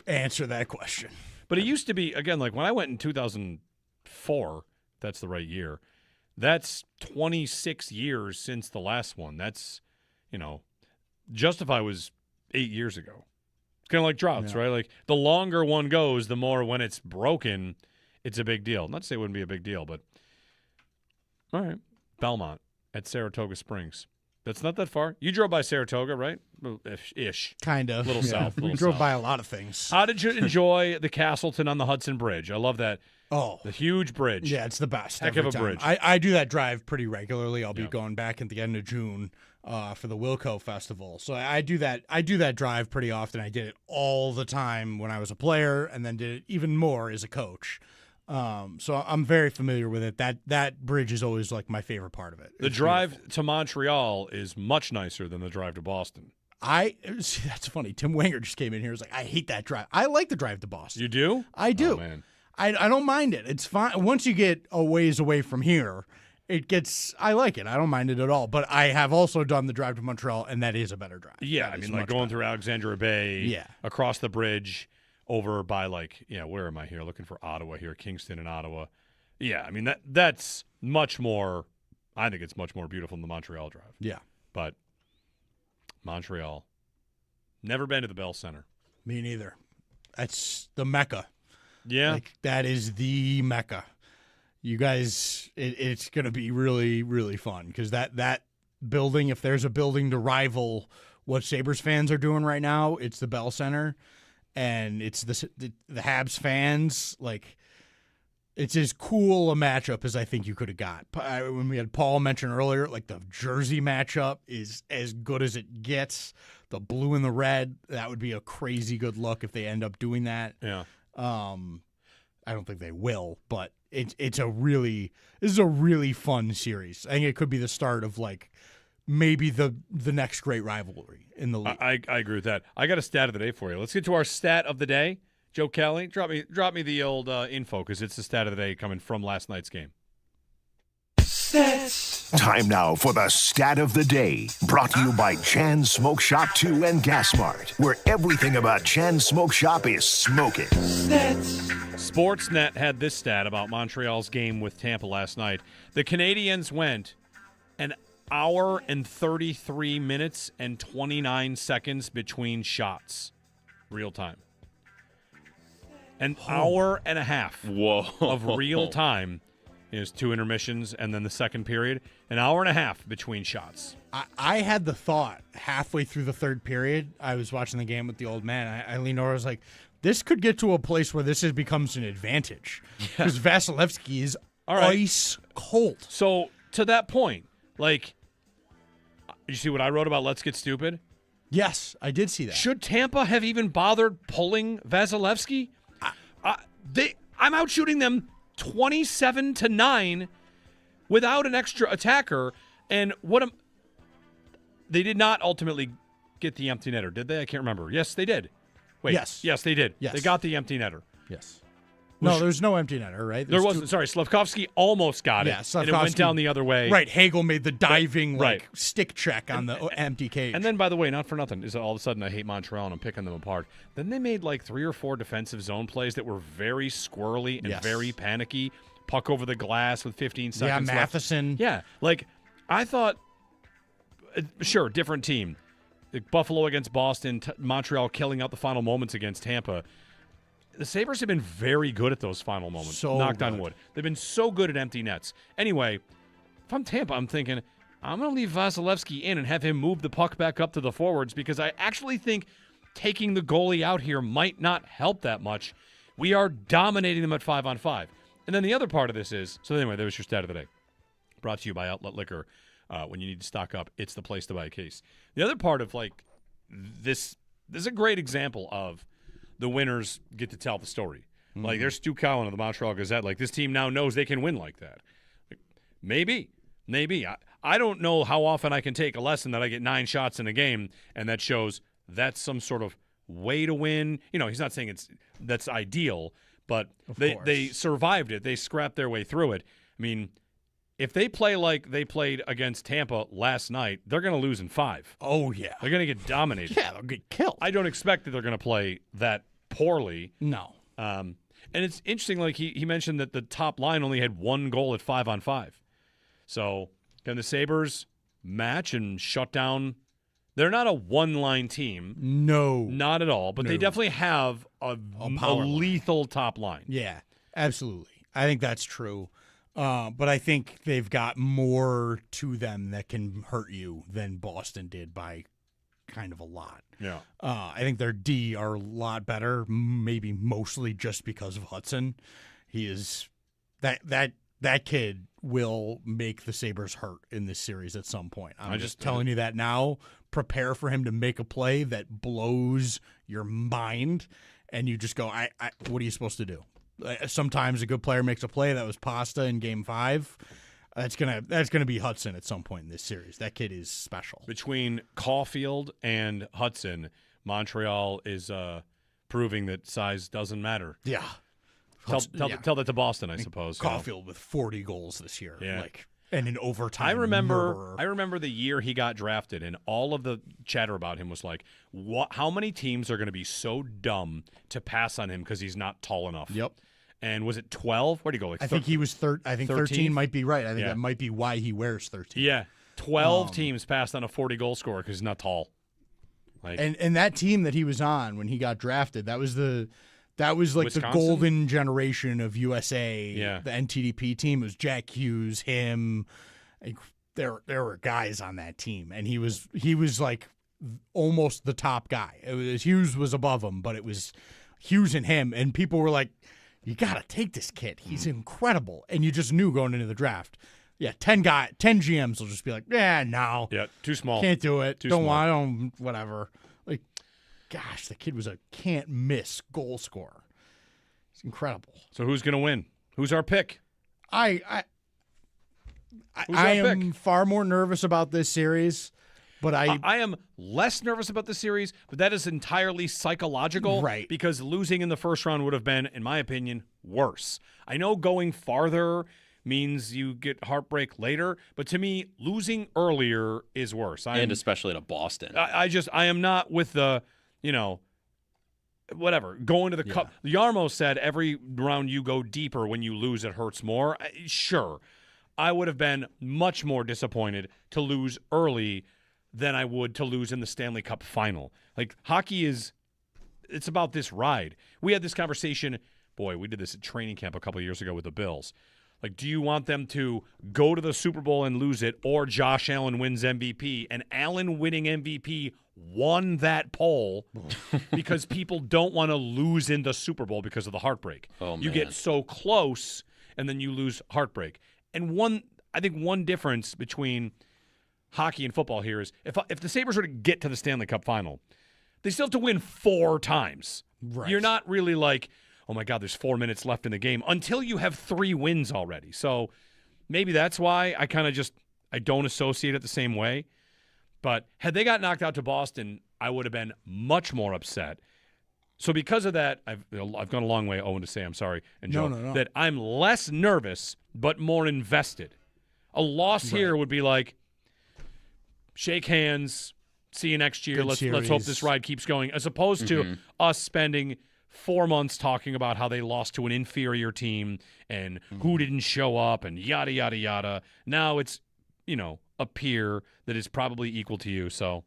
answer that question. But it used to be, again, like when I went in 2004, that's the right year, that's 26 years since the last one. That's, Justify was 8 years ago. It's kind of like droughts, right? Like the longer one goes, the more when it's broken, it's a big deal. Not to say it wouldn't be a big deal, but all right. Belmont at Saratoga Springs. That's not that far. You drove by Saratoga, right? Ish. Kind of. Little south. We drove by a lot of things. How did you enjoy the Castleton on the Hudson Bridge? I love that. Oh. The huge bridge. Yeah, it's the best. Heck of a bridge. I do that drive pretty regularly. I'll be going back at the end of June for the Wilco Festival. So I do that drive pretty often. I did it all the time when I was a player, and then did it even more as a coach. So I'm very familiar with it. That bridge is always like my favorite part of it. The drive to Montreal is much nicer than the drive to Boston. That's funny. Tim Wenger just came in here and was like, I hate that drive. I like the drive to Boston. You do? I do. Oh, man. I don't mind it. It's fine. Once you get a ways away from here, I like it. I don't mind it at all. But I have also done the drive to Montreal, and that is a better drive. Yeah, I mean, like going through Alexandria Bay, across the bridge, over by where am I here? Looking for Ottawa here, Kingston and Ottawa. Yeah, I mean, that's much more, I think it's much more beautiful than the Montreal drive. Yeah. But Montreal, never been to the Bell Center. Me neither. That's the Mecca. Yeah. That is the Mecca. You guys, it's going to be really, really fun because that building, if there's a building to rival what Sabres fans are doing right now. It's the Bell Center, and it's the Habs fans. Like, it's as cool a matchup as I think you could have got. When we had Paul mention earlier, like the Jersey matchup is as good as it gets. The blue and the red, that would be a crazy good look if they end up doing that. Yeah. I don't think they will, but this is a really fun series. I think it could be the start of like maybe the next great rivalry in the league. I agree with that. I got a stat of the day for you. Let's get to our stat of the day. Joe Kelly, drop me the old info because it's the stat of the day coming from last night's game. Time now for the Stat of the Day, brought to you by Chan Smoke Shop 2 and Gas Mart, where everything about Chan Smoke Shop is smoking. Sportsnet had this stat about Montreal's game with Tampa last night. The Canadiens went an hour and 33 minutes and 29 seconds between shots, real time. An hour and a half of real time. Is 2 intermissions and then the second period. An hour and a half between shots. I had the thought halfway through the third period. I was watching the game with the old man. I leaned over. I was like, this could get to a place where this becomes an advantage. Because Vasilevsky is ice cold. So, to that point, like, you see what I wrote about Let's Get Stupid? Yes, I did see that. Should Tampa have even bothered pulling Vasilevsky? I'm out shooting them 27-9 without an extra attacker, and they did not ultimately get the empty netter, did they? I can't remember. Yes, they did. Wait, yes, they did. Yes. They got the empty netter. Yes. No, there's no empty netter, right? There wasn't. Sorry, Slavkovsky almost got it. Yeah, and it went down the other way. Right, Hagel made the diving stick check on the empty cage. And then, by the way, not for nothing, is all of a sudden I hate Montreal and I'm picking them apart. Then they made like 3 or 4 defensive zone plays that were very squirrely and very panicky. Puck over the glass with 15 seconds left. Matheson. Yeah, like I thought, sure, different team. Like Buffalo against Boston, Montreal killing out the final moments against Tampa. The Sabres have been very good at those final moments. So knocked on wood. They've been so good at empty nets. Anyway, if I'm Tampa, I'm thinking, I'm going to leave Vasilevsky in and have him move the puck back up to the forwards because I actually think taking the goalie out here might not help that much. We are dominating them at 5-on-5. And then the other part of this is, so anyway, there was your stat of the day. Brought to you by Outlet Liquor. When you need to stock up, it's the place to buy a case. The other part of like this is a great example of the winners get to tell the story. Mm-hmm. Like, there's Stu Cowan of the Montreal Gazette. Like, this team now knows they can win like that. Like, maybe. I don't know how often I can take a lesson that I get 9 shots in a game, and that shows that's some sort of way to win. You know, he's not saying that's ideal, but they survived it. They scrapped their way through it. I mean, if they play like they played against Tampa last night, they're going to lose in 5. Oh, yeah. They're going to get dominated. Yeah, they'll get killed. I don't expect that they're going to play that poorly. No. And it's interesting, like he mentioned that the top line only had 1 goal at 5-on-5. So can the Sabres match and shut down? They're not a one-line team. No. Not at all. But they definitely have a lethal top line. Yeah, absolutely. I think that's true. But I think they've got more to them that can hurt you than Boston did by kind of a lot. Yeah. I think their D are a lot better, maybe mostly just because of Hudson. He is that kid will make the Sabres hurt in this series at some point. I'm just telling you that now. Prepare for him to make a play that blows your mind, and you just go, what are you supposed to do? Sometimes a good player makes a play. That was Pasta in Game 5. That's gonna be Hudson at some point in this series. That kid is special. Between Caulfield and Hudson, Montreal is proving that size doesn't matter. Yeah. Tell that to Boston, I suppose. Caulfield with 40 goals this year. Yeah. And in overtime. I remember the year he got drafted, and all of the chatter about him was like, how many teams are going to be so dumb to pass on him because he's not tall enough? Yep. And was it 12? Where'd he go? I think he was 13 might be right. I think that might be why he wears 13. Yeah. 12 teams passed on a 40-goal scorer because he's not tall. Like, and that team that he was on when he got drafted, that was like Wisconsin? the golden generation of USA. Yeah. The NTDP team was Jack Hughes, him. There were guys on that team, and he was like almost the top guy. Hughes was above him, but it was Hughes and him, and people were like, you got to take this kid. He's incredible. And you just knew going into the draft. Yeah, 10 GMs will just be like, yeah, no. Yeah, too small. Can't do it. Too Don't small. want, I don't, whatever. Like, gosh, the kid was a can't-miss goal scorer. It's incredible. So who's going to win? Who's our pick? I am far more nervous about this series, but I am less nervous about the series, but that is entirely psychological. Right. Because losing in the first round would have been, in my opinion, worse. I know going farther means you get heartbreak later, but to me, losing earlier is worse. And especially to Boston. I am not with the, whatever, going to the cup. Yarmo said every round you go deeper when you lose, it hurts more. Sure. I would have been much more disappointed to lose early than I would to lose in the Stanley Cup final. Like, hockey it's about this ride. We had this conversation, we did this at training camp a couple of years ago with the Bills. Like, do you want them to go to the Super Bowl and lose it, or Josh Allen wins MVP? And Allen winning MVP won that poll because people don't want to lose in the Super Bowl because of the heartbreak. Oh, man. You get so close, and then you lose heartbreak. And I think one difference between hockey and football here is if the Sabres were to get to the Stanley Cup final, they still have to win 4 times. Right. You're not really like, oh my God, there's 4 minutes left in the game until you have 3 wins already. So maybe that's why I kind of I don't associate it the same way. But had they got knocked out to Boston, I would have been much more upset. So because of that, I've gone a long way, Owen, to say I'm sorry, and Joe, No. that I'm less nervous but more invested. A loss here would be like, shake hands, see you next year. Let's hope this ride keeps going, as opposed to us spending 4 months talking about how they lost to an inferior team and who didn't show up and yada, yada, yada. Now it's, a peer that is probably equal to you. So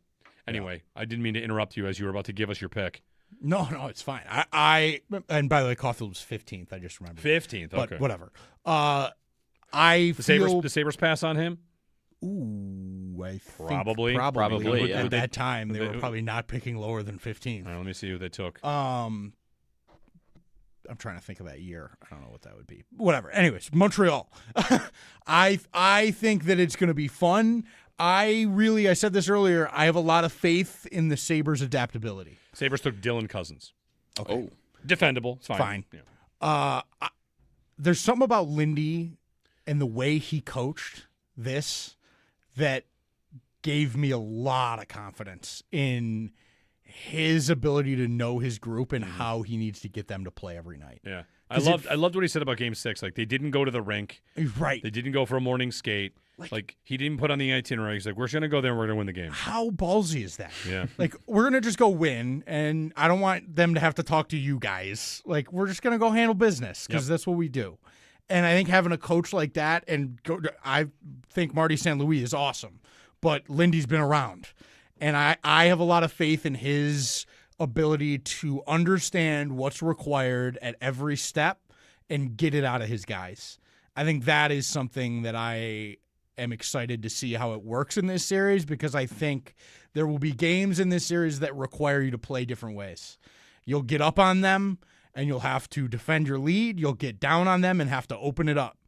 anyway, I didn't mean to interrupt you as you were about to give us your pick. No, it's fine. I and by the way, Caulfield was 15th. I just remembered. 15th, okay. But whatever. The Sabres pass on him? Ooh, I think Probably. At Yeah. that time, they were probably not picking lower than 15th. All right, let me see who they took. I'm trying to think of that year. I don't know what that would be. Whatever. Anyways, Montreal. I think that it's going to be fun. I said this earlier, I have a lot of faith in the Sabres' adaptability. Sabres took Dylan Cousins. Okay. Oh. Defendable. It's fine. Yeah. There's something about Lindy and the way he coached this that gave me a lot of confidence in his ability to know his group and how he needs to get them to play every night. Yeah. I loved what he said about Game 6. Like, they didn't go to the rink. Right. They didn't go for a morning skate. Like he didn't put on the itinerary. He's like, we're going to go there and we're going to win the game. How ballsy is that? Yeah. Like, we're going to just go win, and I don't want them to have to talk to you guys. Like, we're just going to go handle business because that's what we do. And I think having a coach like that, I think Marty St. Louis is awesome, but Lindy's been around. And I have a lot of faith in his ability to understand what's required at every step and get it out of his guys. I think that is something that I am excited to see how it works in this series, because I think there will be games in this series that require you to play different ways. You'll get up on them and you'll have to defend your lead. You'll get down on them and have to open it up.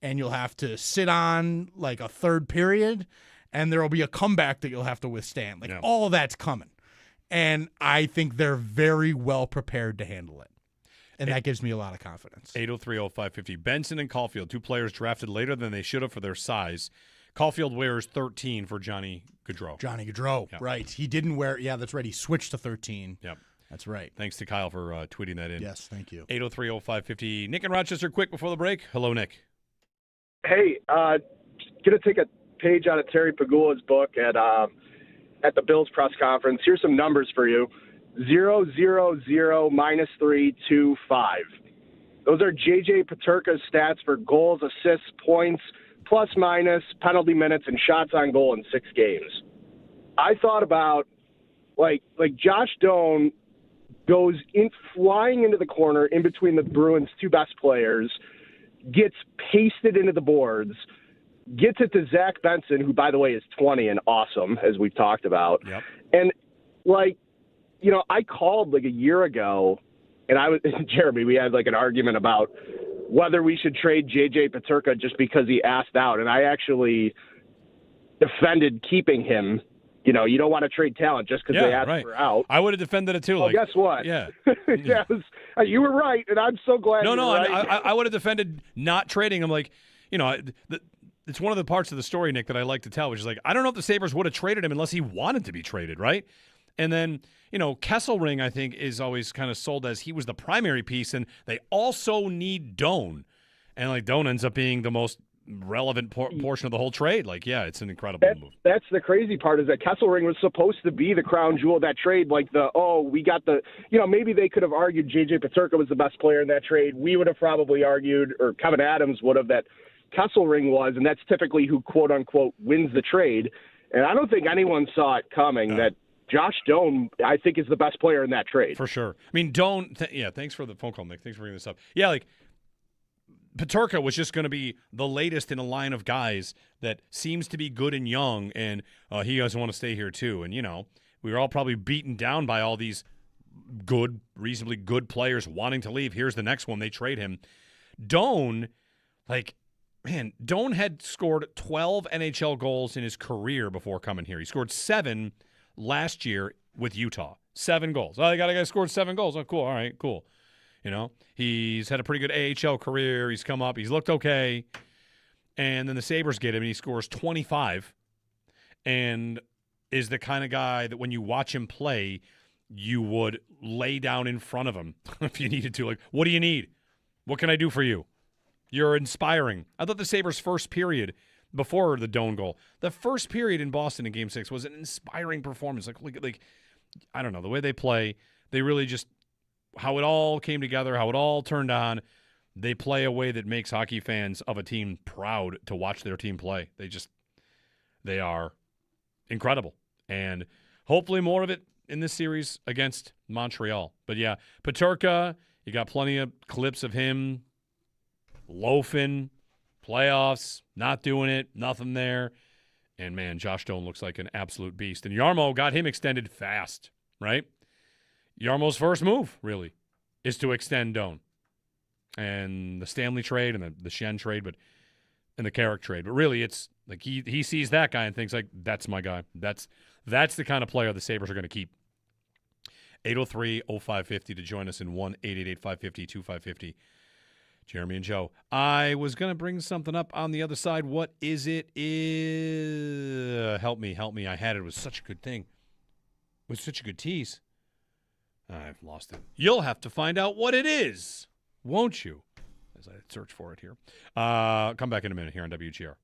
And you'll have to sit on like a third period, and there will be a comeback that you'll have to withstand. Like, all that's coming. And I think they're very well prepared to handle it. And that gives me a lot of confidence. 803-0550. Benson and Caulfield, 2 players drafted later than they should have for their size. Caulfield wears 13 for Johnny Gaudreau. Johnny Gaudreau, right. He didn't wear – that's right. He switched to 13. Yep. That's right. Thanks to Kyle for tweeting that in. Yes, thank you. 803-0550. Nick in Rochester, quick before the break. Hello, Nick. Hey, going to take a page out of Terry Pagula's book at the Bills press conference. Here's some numbers for you. 0, 0, 0, -3, 2, 5. Those are J.J. Paterka's stats for goals, assists, points, plus minus, penalty minutes, and shots on goal in 6 games. I thought about, like Josh Doan goes in flying into the corner in between the Bruins' 2 best players, gets pasted into the boards. gets it to Zach Benson, who, by the way, is 20 and awesome, as we've talked about. Yep. And, I called a year ago, and Jeremy, we had an argument about whether we should trade J.J. Peterka just because he asked out. And I actually defended keeping him. You don't want to trade talent just because they asked for out. I would have defended it too. Well, guess what? Yeah. Yes, you were right, and I'm so glad you were right. I would have defended not trading him. It's one of the parts of the story, Nick, that I like to tell, which is I don't know if the Sabres would have traded him unless he wanted to be traded, right? And then, Kesselring, I think, is always kind of sold as he was the primary piece, and they also need Doan. And, Doan ends up being the most relevant portion of the whole trade. It's an incredible move. That's the crazy part, is that Kesselring was supposed to be the crown jewel of that trade. Maybe they could have argued J.J. Peterka was the best player in that trade. We would have probably argued, or Kevin Adams would have, that Kesselring was, and that's typically who, quote-unquote, wins the trade. And I don't think anyone saw it coming that Josh Doan, I think, is the best player in that trade. For sure. I mean, Doan, thanks for the phone call, Nick. Thanks for bringing this up. Yeah, Peterka was just going to be the latest in a line of guys that seems to be good and young, and he doesn't want to stay here too. And, we were all probably beaten down by all these reasonably good players wanting to leave. Here's the next one. They trade him. Doan, Doan had scored 12 NHL goals in his career before coming here. He scored 7 last year with Utah. 7 goals. Oh, they got a guy who scored 7 goals. Oh, cool. All right, cool. He's had a pretty good AHL career. He's come up. He's looked okay. And then the Sabres get him, and he scores 25 and is the kind of guy that when you watch him play, you would lay down in front of him if you needed to. What do you need? What can I do for you? You're inspiring. I thought the Sabres' first period before the Doan goal, the first period in Boston in Game 6 was an inspiring performance. I don't know, the way they play, they really just, how it all came together, how it all turned on. They play a way that makes hockey fans of a team proud to watch their team play. They are incredible. And hopefully more of it in this series against Montreal. But yeah, Peterka, you got plenty of clips of him loafing, playoffs, not doing it, nothing there. And, man, Josh Doan looks like an absolute beast. And Jarmo got him extended fast, right? Jarmo's first move, really, is to extend Doan. And the Stanley trade and the Shen trade, and the Carrick trade. But really, it's he sees that guy and thinks, that's my guy. That's the kind of player the Sabres are going to keep. 803-0550 to join us in 1-888-550-2550. Jeremy and Joe. I was going to bring something up on the other side. What is it? Help me. I had it. It was such a good thing. It was such a good tease. I've lost it. You'll have to find out what it is, won't you? As I search for it here. Come back in a minute here on WGR.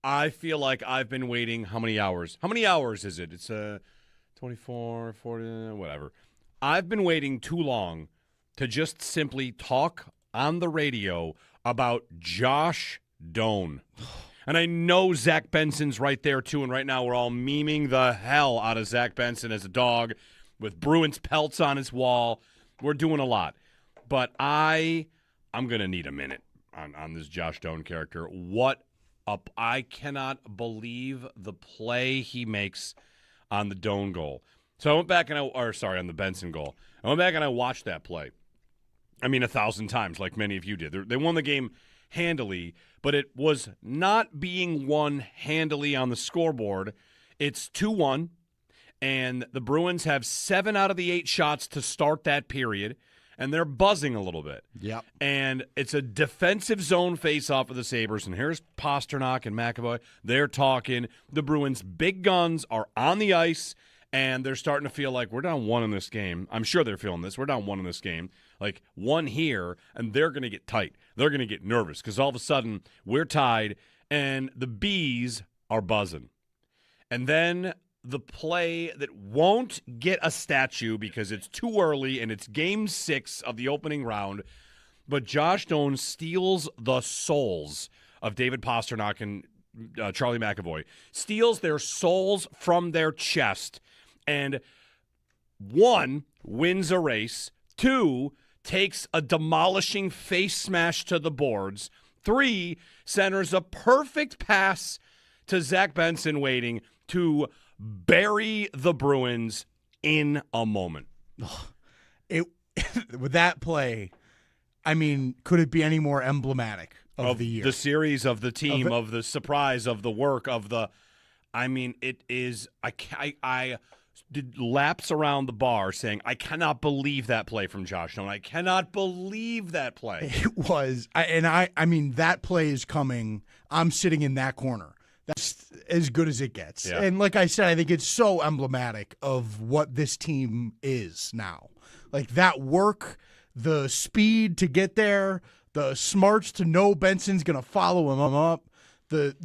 I feel like I've been waiting how many hours? How many hours is it? It's 24, 40, whatever. I've been waiting too long to just simply talk on the radio about Josh Doan. And I know Zach Benson's right there, too, and right now we're all memeing the hell out of Zach Benson as a dog with Bruins pelts on his wall. We're doing a lot. But I'm going to need a minute on this Josh Doan character. What up? I cannot believe the play he makes on the Doan goal. So I went back on the Benson goal. I went back and I watched that play. 1,000 times, like many of you did. They won the game handily, but it was not being won handily on the scoreboard. It's 2-1, and the Bruins have 7 out of the 8 shots to start that period, and they're buzzing a little bit. Yep. And it's a defensive zone face-off of the Sabres, and here's Pasternak and McAvoy. They're talking. The Bruins' big guns are on the ice, and they're starting to feel like we're down 1 in this game. I'm sure they're feeling this. We're down 1 in this game. 1 here, and they're going to get tight. They're going to get nervous because all of a sudden we're tied, and the Bees are buzzing. And then the play that won't get a statue because it's too early, and it's Game 6 of the opening round, but Josh Doan steals the souls of David Pasternak and Charlie McAvoy, steals their souls from their chest, and 1, wins a race, 2, takes a demolishing face smash to the boards, 3, centers a perfect pass to Zach Benson waiting to bury the Bruins in a moment. With that play, I mean, could it be any more emblematic of the year? The series, of the team, of the surprise, of the work, of the – I mean, it is – I did laps around the bar saying, I cannot believe that play from Josh Stone. I cannot believe that play. It was. I mean, that play is coming. I'm sitting in that corner. That's as good as it gets. Yeah. And like I said, I think it's so emblematic of what this team is now. Like that work, the speed to get there, the smarts to know Benson's going to follow him up, the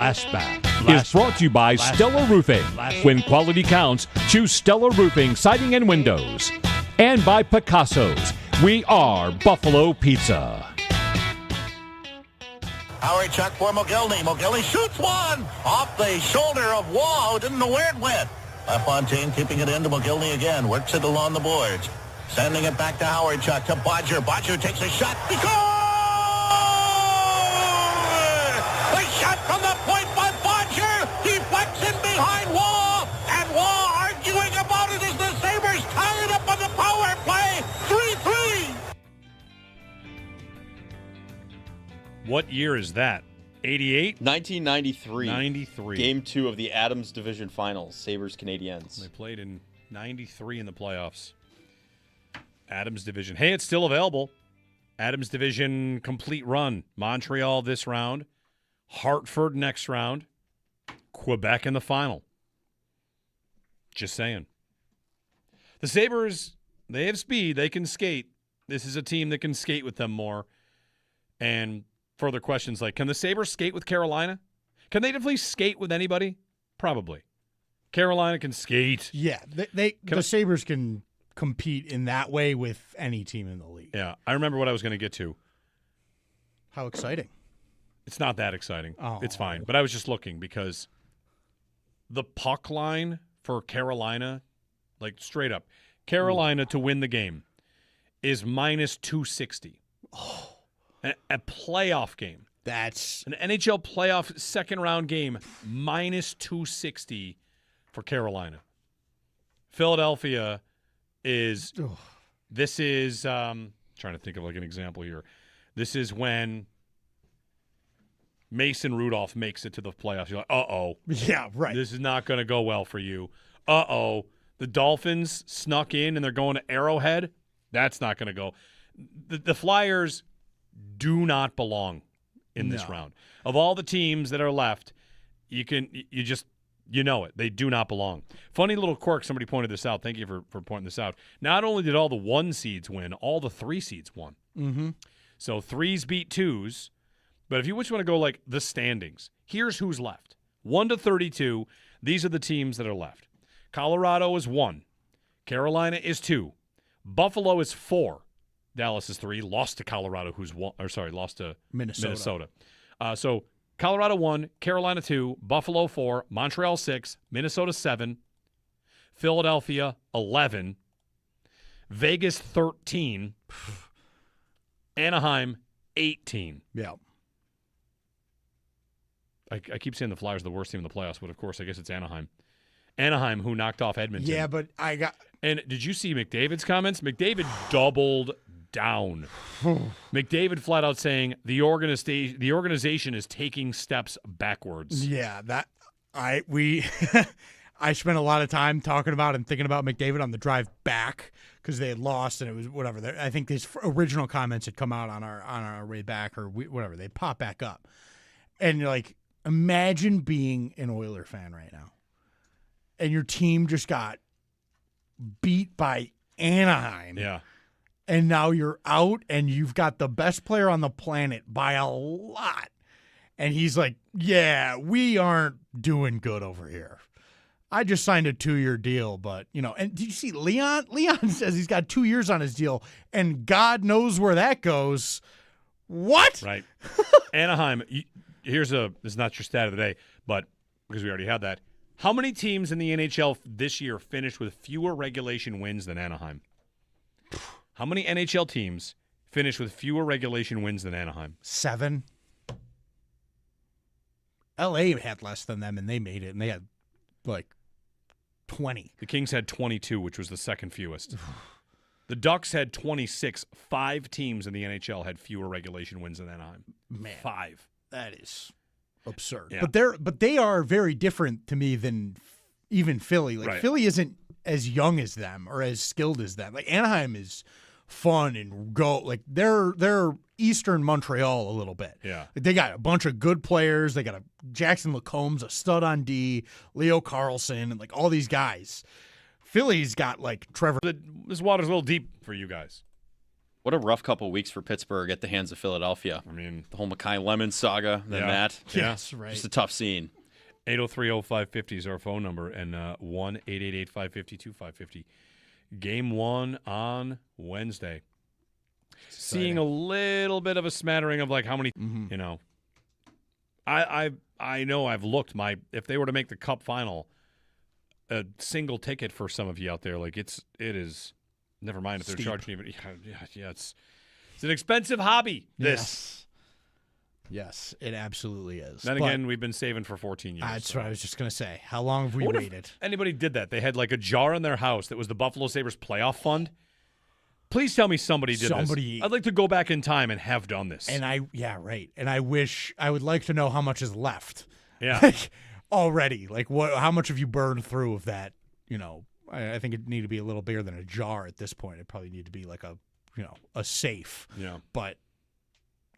Flashback is brought to you by Stellar Roofing. When quality counts, choose Stellar Roofing, Siding and Windows. And by Picasso's. We are Buffalo Pizza. Howard Chuck for McGillney. McGillney shoots one off the shoulder of Wall. Didn't know where it went. LaFontaine keeping it into McGillney again. Works it along the boards. Sending it back to Howard Chuck to Bodger. Bodger takes a shot. He scores! A shot from the point by Bodger. Deflects in behind Wall. And Wall arguing about it as the Sabres tie it up on the power play. 3-3. What year is that? 88? 1993. 93. Game 2 of the Adams Division Finals, Sabres-Canadiens. They played in 93 in the playoffs. Adams Division. Hey, it's still available. Adams Division complete run. Montreal this round. Hartford next round. Quebec in the final. Just saying. The Sabres, they have speed. They can skate. This is a team that can skate with them more. And further questions like, can the Sabres skate with Carolina? Can they definitely skate with anybody? Probably. Carolina can skate. Yeah, the Sabres can compete in that way with any team in the league. Yeah, I remember what I was going to get to. How exciting. It's not that exciting. Oh. It's fine. But I was just looking because the puck line for Carolina, like straight up, Carolina to win the game is minus 260. Oh. A playoff game. That's an NHL playoff second round game, minus 260 for Carolina. Philadelphia is, this is, trying to think of like an example here. This is when Mason Rudolph makes it to the playoffs. You're like, uh-oh. Yeah, right. This is not going to go well for you. Uh-oh. The Dolphins snuck in and they're going to Arrowhead. That's not going to go. The Flyers do not belong in this round. Of all the teams that are left, you know it. They do not belong. Funny little quirk, somebody pointed this out. Thank you for pointing this out. Not only did all the 1 seeds win, all the 3 seeds won. Mm-hmm. So 3s beat 2s. But if you just want to go like the standings, here's who's left. 1 to 32, these are the teams that are left. Colorado is 1. Carolina is 2. Buffalo is 4. Dallas is 3. Lost to Colorado, lost to Minnesota. So Colorado 1, Carolina 2, Buffalo 4, Montreal 6, Minnesota 7, Philadelphia 11, Vegas 13, Anaheim 18. Yeah. I keep saying the Flyers are the worst team in the playoffs, but of course, I guess it's Anaheim. Anaheim, who knocked off Edmonton. Yeah, but I got. And did you see McDavid's comments? McDavid doubled down. McDavid flat out saying the organization is taking steps backwards. Yeah, I spent a lot of time talking about and thinking about McDavid on the drive back because they had lost and it was whatever. I think his original comments had come out on our way back or whatever. They pop back up, and you're like, imagine being an Oiler fan right now, and your team just got beat by Anaheim. Yeah. And now you're out and you've got the best player on the planet by a lot. And he's like, yeah, we aren't doing good over here. I just signed a 2-year deal, but, and did you see Leon? Leon says he's got 2 years on his deal, and God knows where that goes. What? Right. Anaheim, this is not your stat of the day, but because we already had that. How many teams in the NHL this year finished with fewer regulation wins than Anaheim? How many NHL teams finished with fewer regulation wins than Anaheim? 7. LA had less than them, and they made it, and they had, 20. The Kings had 22, which was the second fewest. The Ducks had 26. 5 teams in the NHL had fewer regulation wins than Anaheim. Man. 5. That is absurd. Yeah. But they are very different to me than even Philly. Right. Philly isn't as young as them or as skilled as them. Anaheim is fun and they're Eastern Montreal a little bit. Yeah. They got a bunch of good players. They got Jackson Lacomb's a stud on D, Leo Carlson, and all these guys. Philly's got Trevor. This water's a little deep for you guys. What a rough couple weeks for Pittsburgh at the hands of Philadelphia. I mean, the whole Mackay Lemon saga, then that. Yes, right. Just a tough scene. 803-0550 is our phone number, and 1-888-552-550. Game 1 on Wednesday. Seeing a little bit of a smattering of how many, I know I've looked if they were to make the Cup final, a single ticket for some of you out there, it is. Never mind if they're Steep. charging even. Yeah, it's an expensive hobby. Yes, it absolutely is. Then again, we've been saving for 14 years. That's what I was just going to say. How long have we waited? Anybody did that? They had a jar in their house that was the Buffalo Sabres playoff fund. Please tell me somebody did this. I'd like to go back in time and have done this. And right. And I would like to know how much is left. Yeah. Already. How much have you burned through of that? I think it need to be a little bigger than a jar at this point. It probably need to be a safe. Yeah. But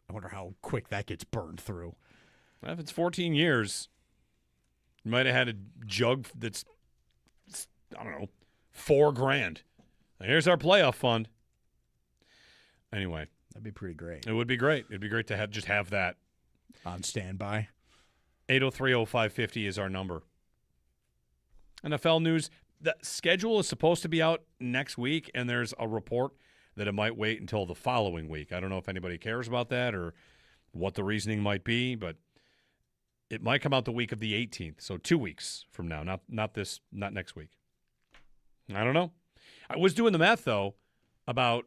I wonder how quick that gets burned through. Well, if it's 14 years, you might have had a jug that's, I don't know, $4,000. Here's our playoff fund. Anyway. That'd be pretty great. It would be great. It'd be great to have that. On standby. 803-0550 is our number. NFL news. The schedule is supposed to be out next week, and there's a report that it might wait until the following week. I don't know if anybody cares about that or what the reasoning might be, but it might come out the week of the 18th, so 2 weeks from now, not next week. I don't know. I was doing the math, though, about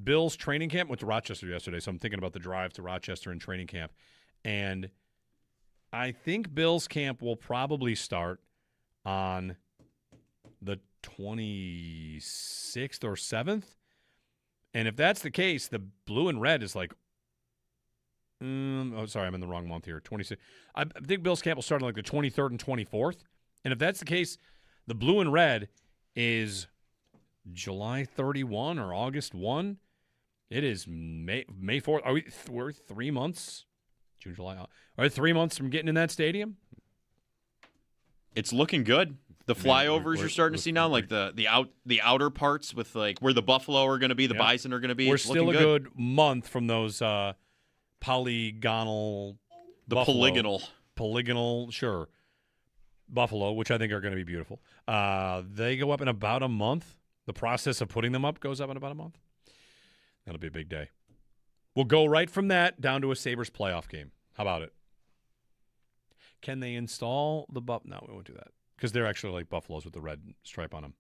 Bill's training camp. Went to Rochester yesterday, so I'm thinking about the drive to Rochester and training camp. And I think Bill's camp will probably start on the 26th or 7th. And if that's the case, the blue and red is sorry, I'm in the wrong month here. 26. I think Bill's camp will start on the 23rd and 24th. And if that's the case, the blue and red is July 31 or August 1. It is May 4th. We're 3 months? June, July. Are 3 months from getting in that stadium? It's looking good. The flyovers you're starting to see now, the outer parts with where the buffalo are going to be, the bison are going to be. We're it's still looking a good month from those polygonal, polygonal, sure, buffalo, which I think are going to be beautiful. They go up in about a month. The process of putting them up goes up in about a month. That'll be a big day. We'll go right from that down to a Sabres playoff game. How about it? Can they install the buff? No, we won't do that because they're actually like buffaloes with the red stripe on them.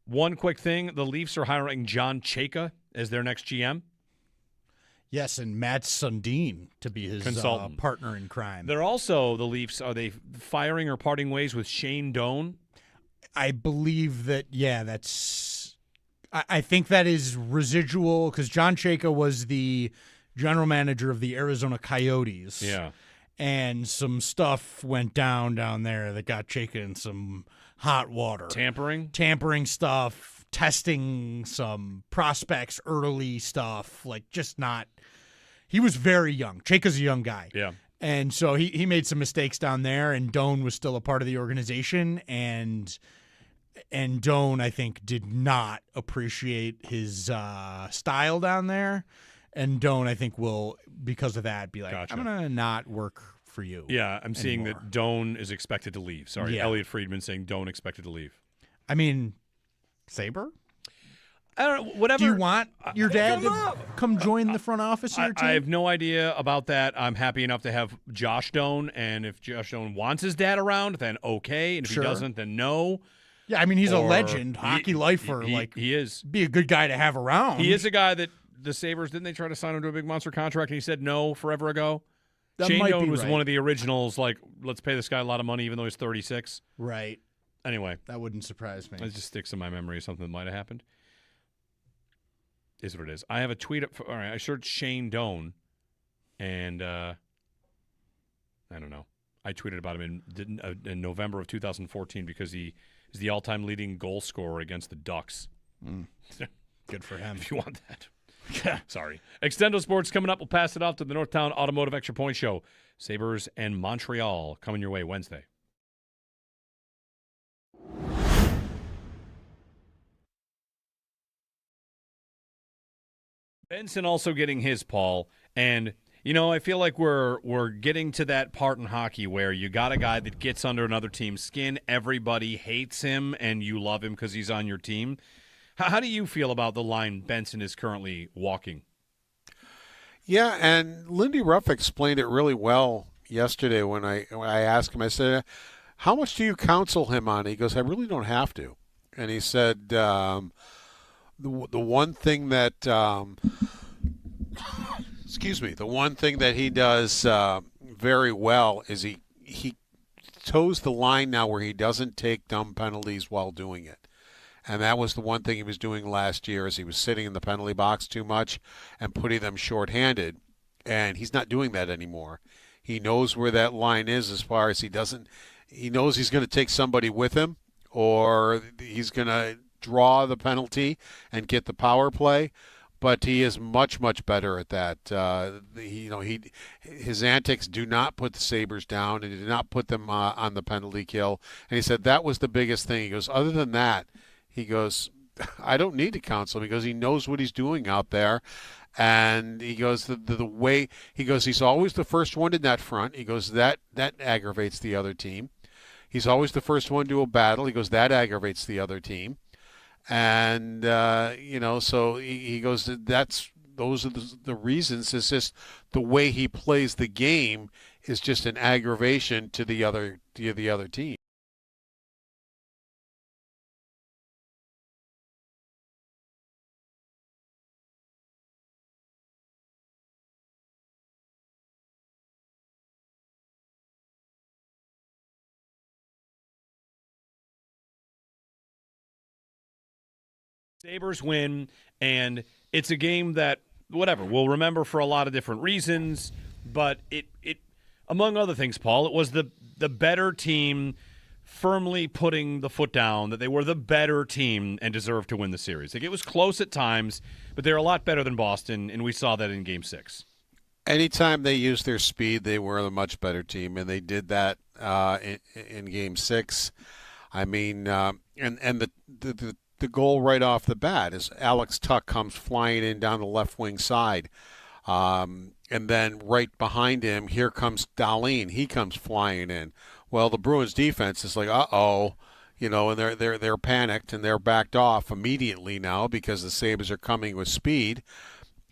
One quick thing: the Leafs are hiring John Chayka as their next GM. Yes, and Matt Sundin to be his consultant partner in crime. They're also, the Leafs, are they firing or parting ways with Shane Doan? I believe that, I think that is residual because John Chayka was the general manager of the Arizona Coyotes. Yeah. And some stuff went down there that got Chayka in some hot water. Tampering stuff, testing some prospects, early stuff, like just not. He was very young. Chayka's a young guy. Yeah. And so he made some mistakes down there, and Doan was still a part of the organization, and Doan, I think, did not appreciate his style down there. And Doan, I think, will, because of that, be like, Gotcha. I'm going to not work for you. Yeah, I'm seeing anymore. that Doan is expected to leave. Sorry, Yeah. Elliot Friedman saying Doan expected to leave. I mean, Sabre? I don't know, whatever. Do you want your dad to come join the front office of your team? I have no idea about that. I'm happy enough to have Josh Doan, and if Josh Doan wants his dad around, then okay, and if Sure. he doesn't, then no. Yeah, I mean, he's a Or legend, hockey lifer. He is. Be a good guy to have around. He is a guy that the Sabres, didn't they try to sign him to a big monster contract, and he said no forever ago? That Shane might Doan be was right. one of the originals, like, let's pay this guy a lot of money even though he's 36. Right. Anyway. That wouldn't surprise me. It just sticks in my memory of something that might have happened. Is what it is. I have a tweet up. All right, I searched Shane Doan, and I don't know. I tweeted about him in November of 2014 because he is the all-time leading goal scorer against the Ducks. Good for him. If you want that. Sorry. Extendo Sports coming up. We'll pass it off to the Northtown Automotive Extra Point Show. Sabres and Montreal coming your way Wednesday. Benson also getting his, Paul, and I feel like we're getting to that part in hockey where you got a guy that gets under another team's skin, everybody hates him, and you love him because he's on your team. How do you feel about the line Benson is currently walking? Yeah, and Lindy Ruff explained it really well yesterday when I asked him. I said, "How much do you counsel him on?" He goes, "I really don't have to." And he said, "The one thing that the one thing that he does very well is he toes the line now where he doesn't take dumb penalties while doing it." And that was the one thing he was doing last year, is he was sitting in the penalty box too much and putting them shorthanded. And he's not doing that anymore. He knows where that line is as far as he knows he's going to take somebody with him, or he's going to draw the penalty and get the power play. But he is much, much better at that. His antics do not put the Sabres down, and he did not put them on the penalty kill. And he said that was the biggest thing. He goes, other than that, he goes, I don't need to counsel him because he knows what he's doing out there. And he goes, the way he goes, he's always the first one in that front. He goes, that aggravates the other team. He's always the first one to a battle. He goes, that aggravates the other team. And so he goes, those are the reasons. It's just the way he plays the game is just an aggravation to the other team. Sabres win, and it's a game that, whatever, we'll remember for a lot of different reasons, but it among other things, Paul, it was the better team firmly putting the foot down that they were the better team and deserved to win the series. Like, it was close at times, but they're a lot better than Boston, and we saw that in Game 6. Anytime they used their speed, they were a much better team, and they did that in Game 6. I mean, and the goal right off the bat is Alex Tuck comes flying in down the left wing side. And then right behind him, here comes Dahlin. He comes flying in. Well, the Bruins defense is like, uh-oh, and they're panicked and they're backed off immediately now because the Sabres are coming with speed.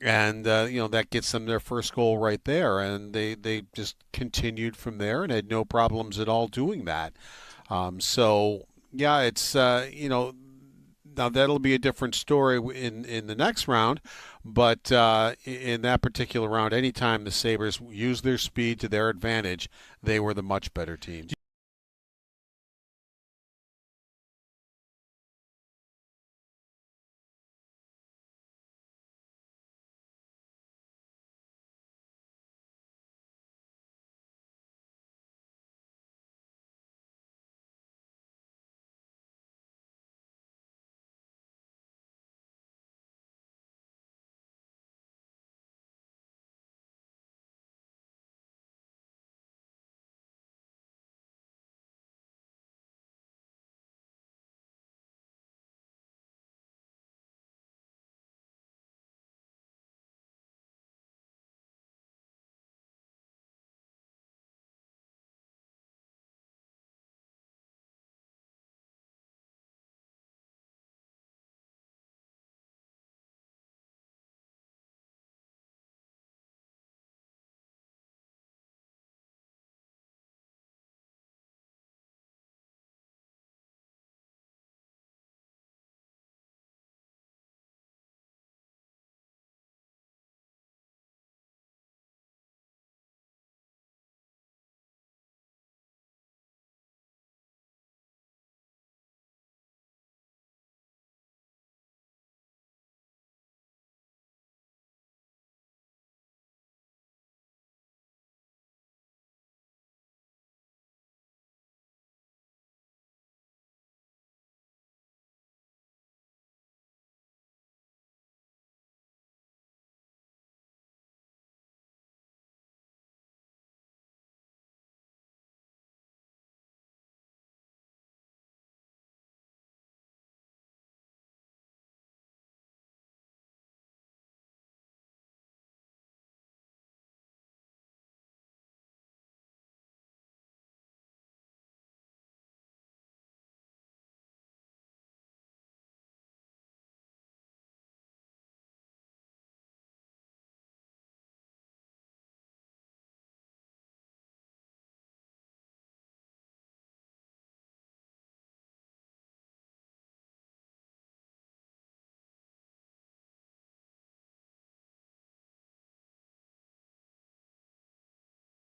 And that gets them their first goal right there, and they just continued from there and had no problems at all doing that. So yeah, it's now that'll be a different story in the next round, but in that particular round, anytime the Sabres used their speed to their advantage, they were the much better team.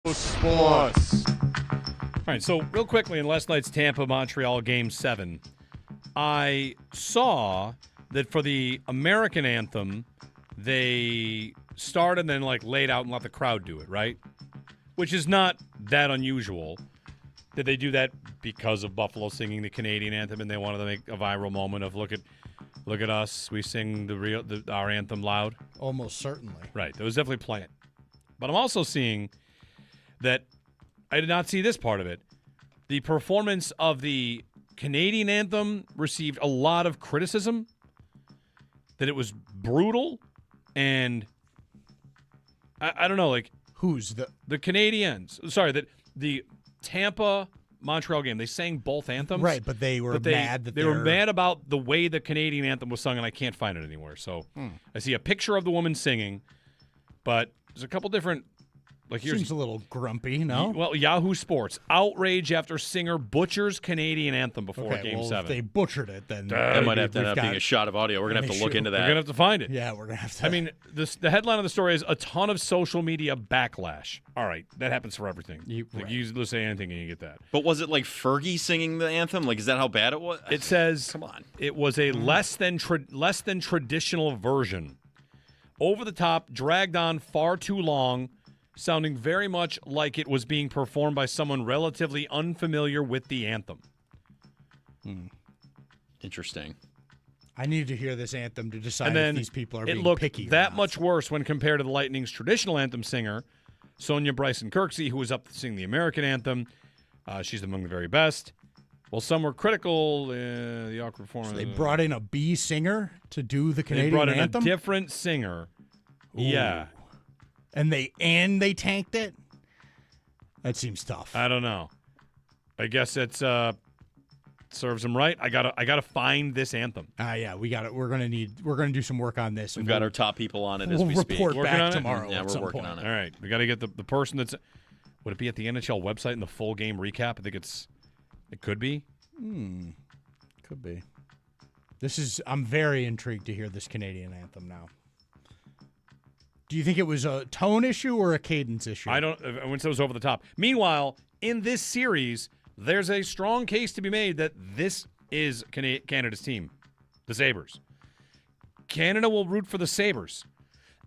Sports. All right, so real quickly, in last night's Tampa-Montreal Game 7, I saw that for the American anthem, they started and then laid out and let the crowd do it, right? Which is not that unusual. Did they do that because of Buffalo singing the Canadian anthem and they wanted to make a viral moment of look at us, we sing our anthem loud? Almost certainly. Right, that was definitely planned. But I'm also seeing that I did not see this part of it. The performance of the Canadian anthem received a lot of criticism, that it was brutal, and I don't know, who's the Canadians? Sorry, that the Tampa-Montreal game, they sang both anthems. Right, but they were mad that they were mad about the way the Canadian anthem was sung, and I can't find it anywhere. So I see a picture of the woman singing, but there's a couple different. Seems a little grumpy, no? Well, Yahoo Sports. Outrage after singer butchers Canadian anthem before Game 7. If they butchered it, then that might have to end up being a shot of audio. We're going to have to look into that. We're going to have to find it. Yeah, we're going to have to. I mean, the headline of the story is a ton of social media backlash. All right, that happens for everything. You say anything and you get that. But was it like Fergie singing the anthem? Is that how bad it was? It says, come on. It was a less than traditional version. Over the top, dragged on far too long, sounding very much like it was being performed by someone relatively unfamiliar with the anthem. Interesting. I needed to hear this anthem to decide and then if these people are it being looked picky. That much worse when compared to the Lightning's traditional anthem singer, Sonia Bryson-Kirksey, who was up to sing the American anthem. She's among the very best. Well, some were critical. The awkward performance. So they brought in a B singer to do the Canadian anthem? They brought in a different singer. Ooh. Yeah. And they tanked it? That seems tough. I don't know. I guess it's Serves him right. I gotta find this anthem. Yeah, we got it. We're gonna do some work on this. We've got our top people on it as we'll we speak. report Working back on it? tomorrow. Yeah, at we're some working point. on it. All right, we got to get the person that's. Would it be at the NHL website in the full game recap? I think it could be. Could be. I'm very intrigued to hear this Canadian anthem now. Do you think it was a tone issue or a cadence issue? I wouldn't say it was over the top. Meanwhile, in this series, there's a strong case to be made that this is Canada's team, the Sabres. Canada will root for the Sabres.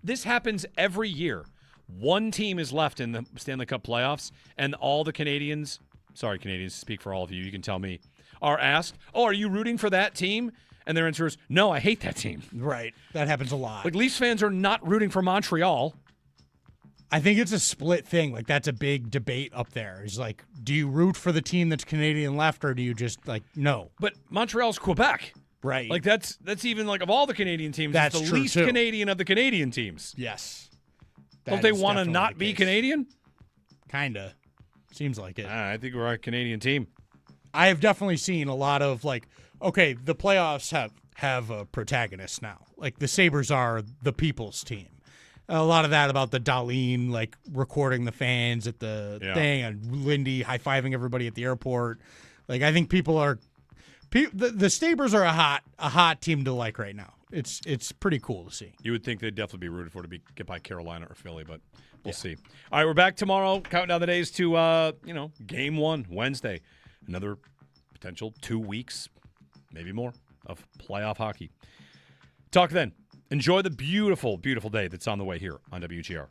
This happens every year. One team is left in the Stanley Cup playoffs, and all the Canadians, sorry, Canadians, speak for all of you, you can tell me, are asked, are you rooting for that team? And their answer is, no, I hate that team. Right. That happens a lot. Like, Leafs fans are not rooting for Montreal. I think it's a split thing. Like, that's a big debate up there. It's like, do you root for the team that's Canadian left, or do you just, no? But Montreal's Quebec. Right. Like, that's even, of all the Canadian teams, that's it's the true least too. Canadian of the Canadian teams. Yes. Don't they want to not be Canadian? Kinda. Seems like it. I think we're a Canadian team. I have definitely seen a lot of, okay, the playoffs have a protagonist now. Like, the Sabres are the people's team. A lot of that about the Darlene, recording the fans at the thing, and Lindy high-fiving everybody at the airport. I think people are the Sabres are a hot team to like right now. It's pretty cool to see. You would think they'd definitely be rooted for to get by Carolina or Philly, but we'll see. All right, we're back tomorrow. Counting down the days to Game 1 Wednesday. Another potential 2 weeks, maybe more, of playoff hockey. Talk then. Enjoy the beautiful, beautiful day that's on the way here on WGR.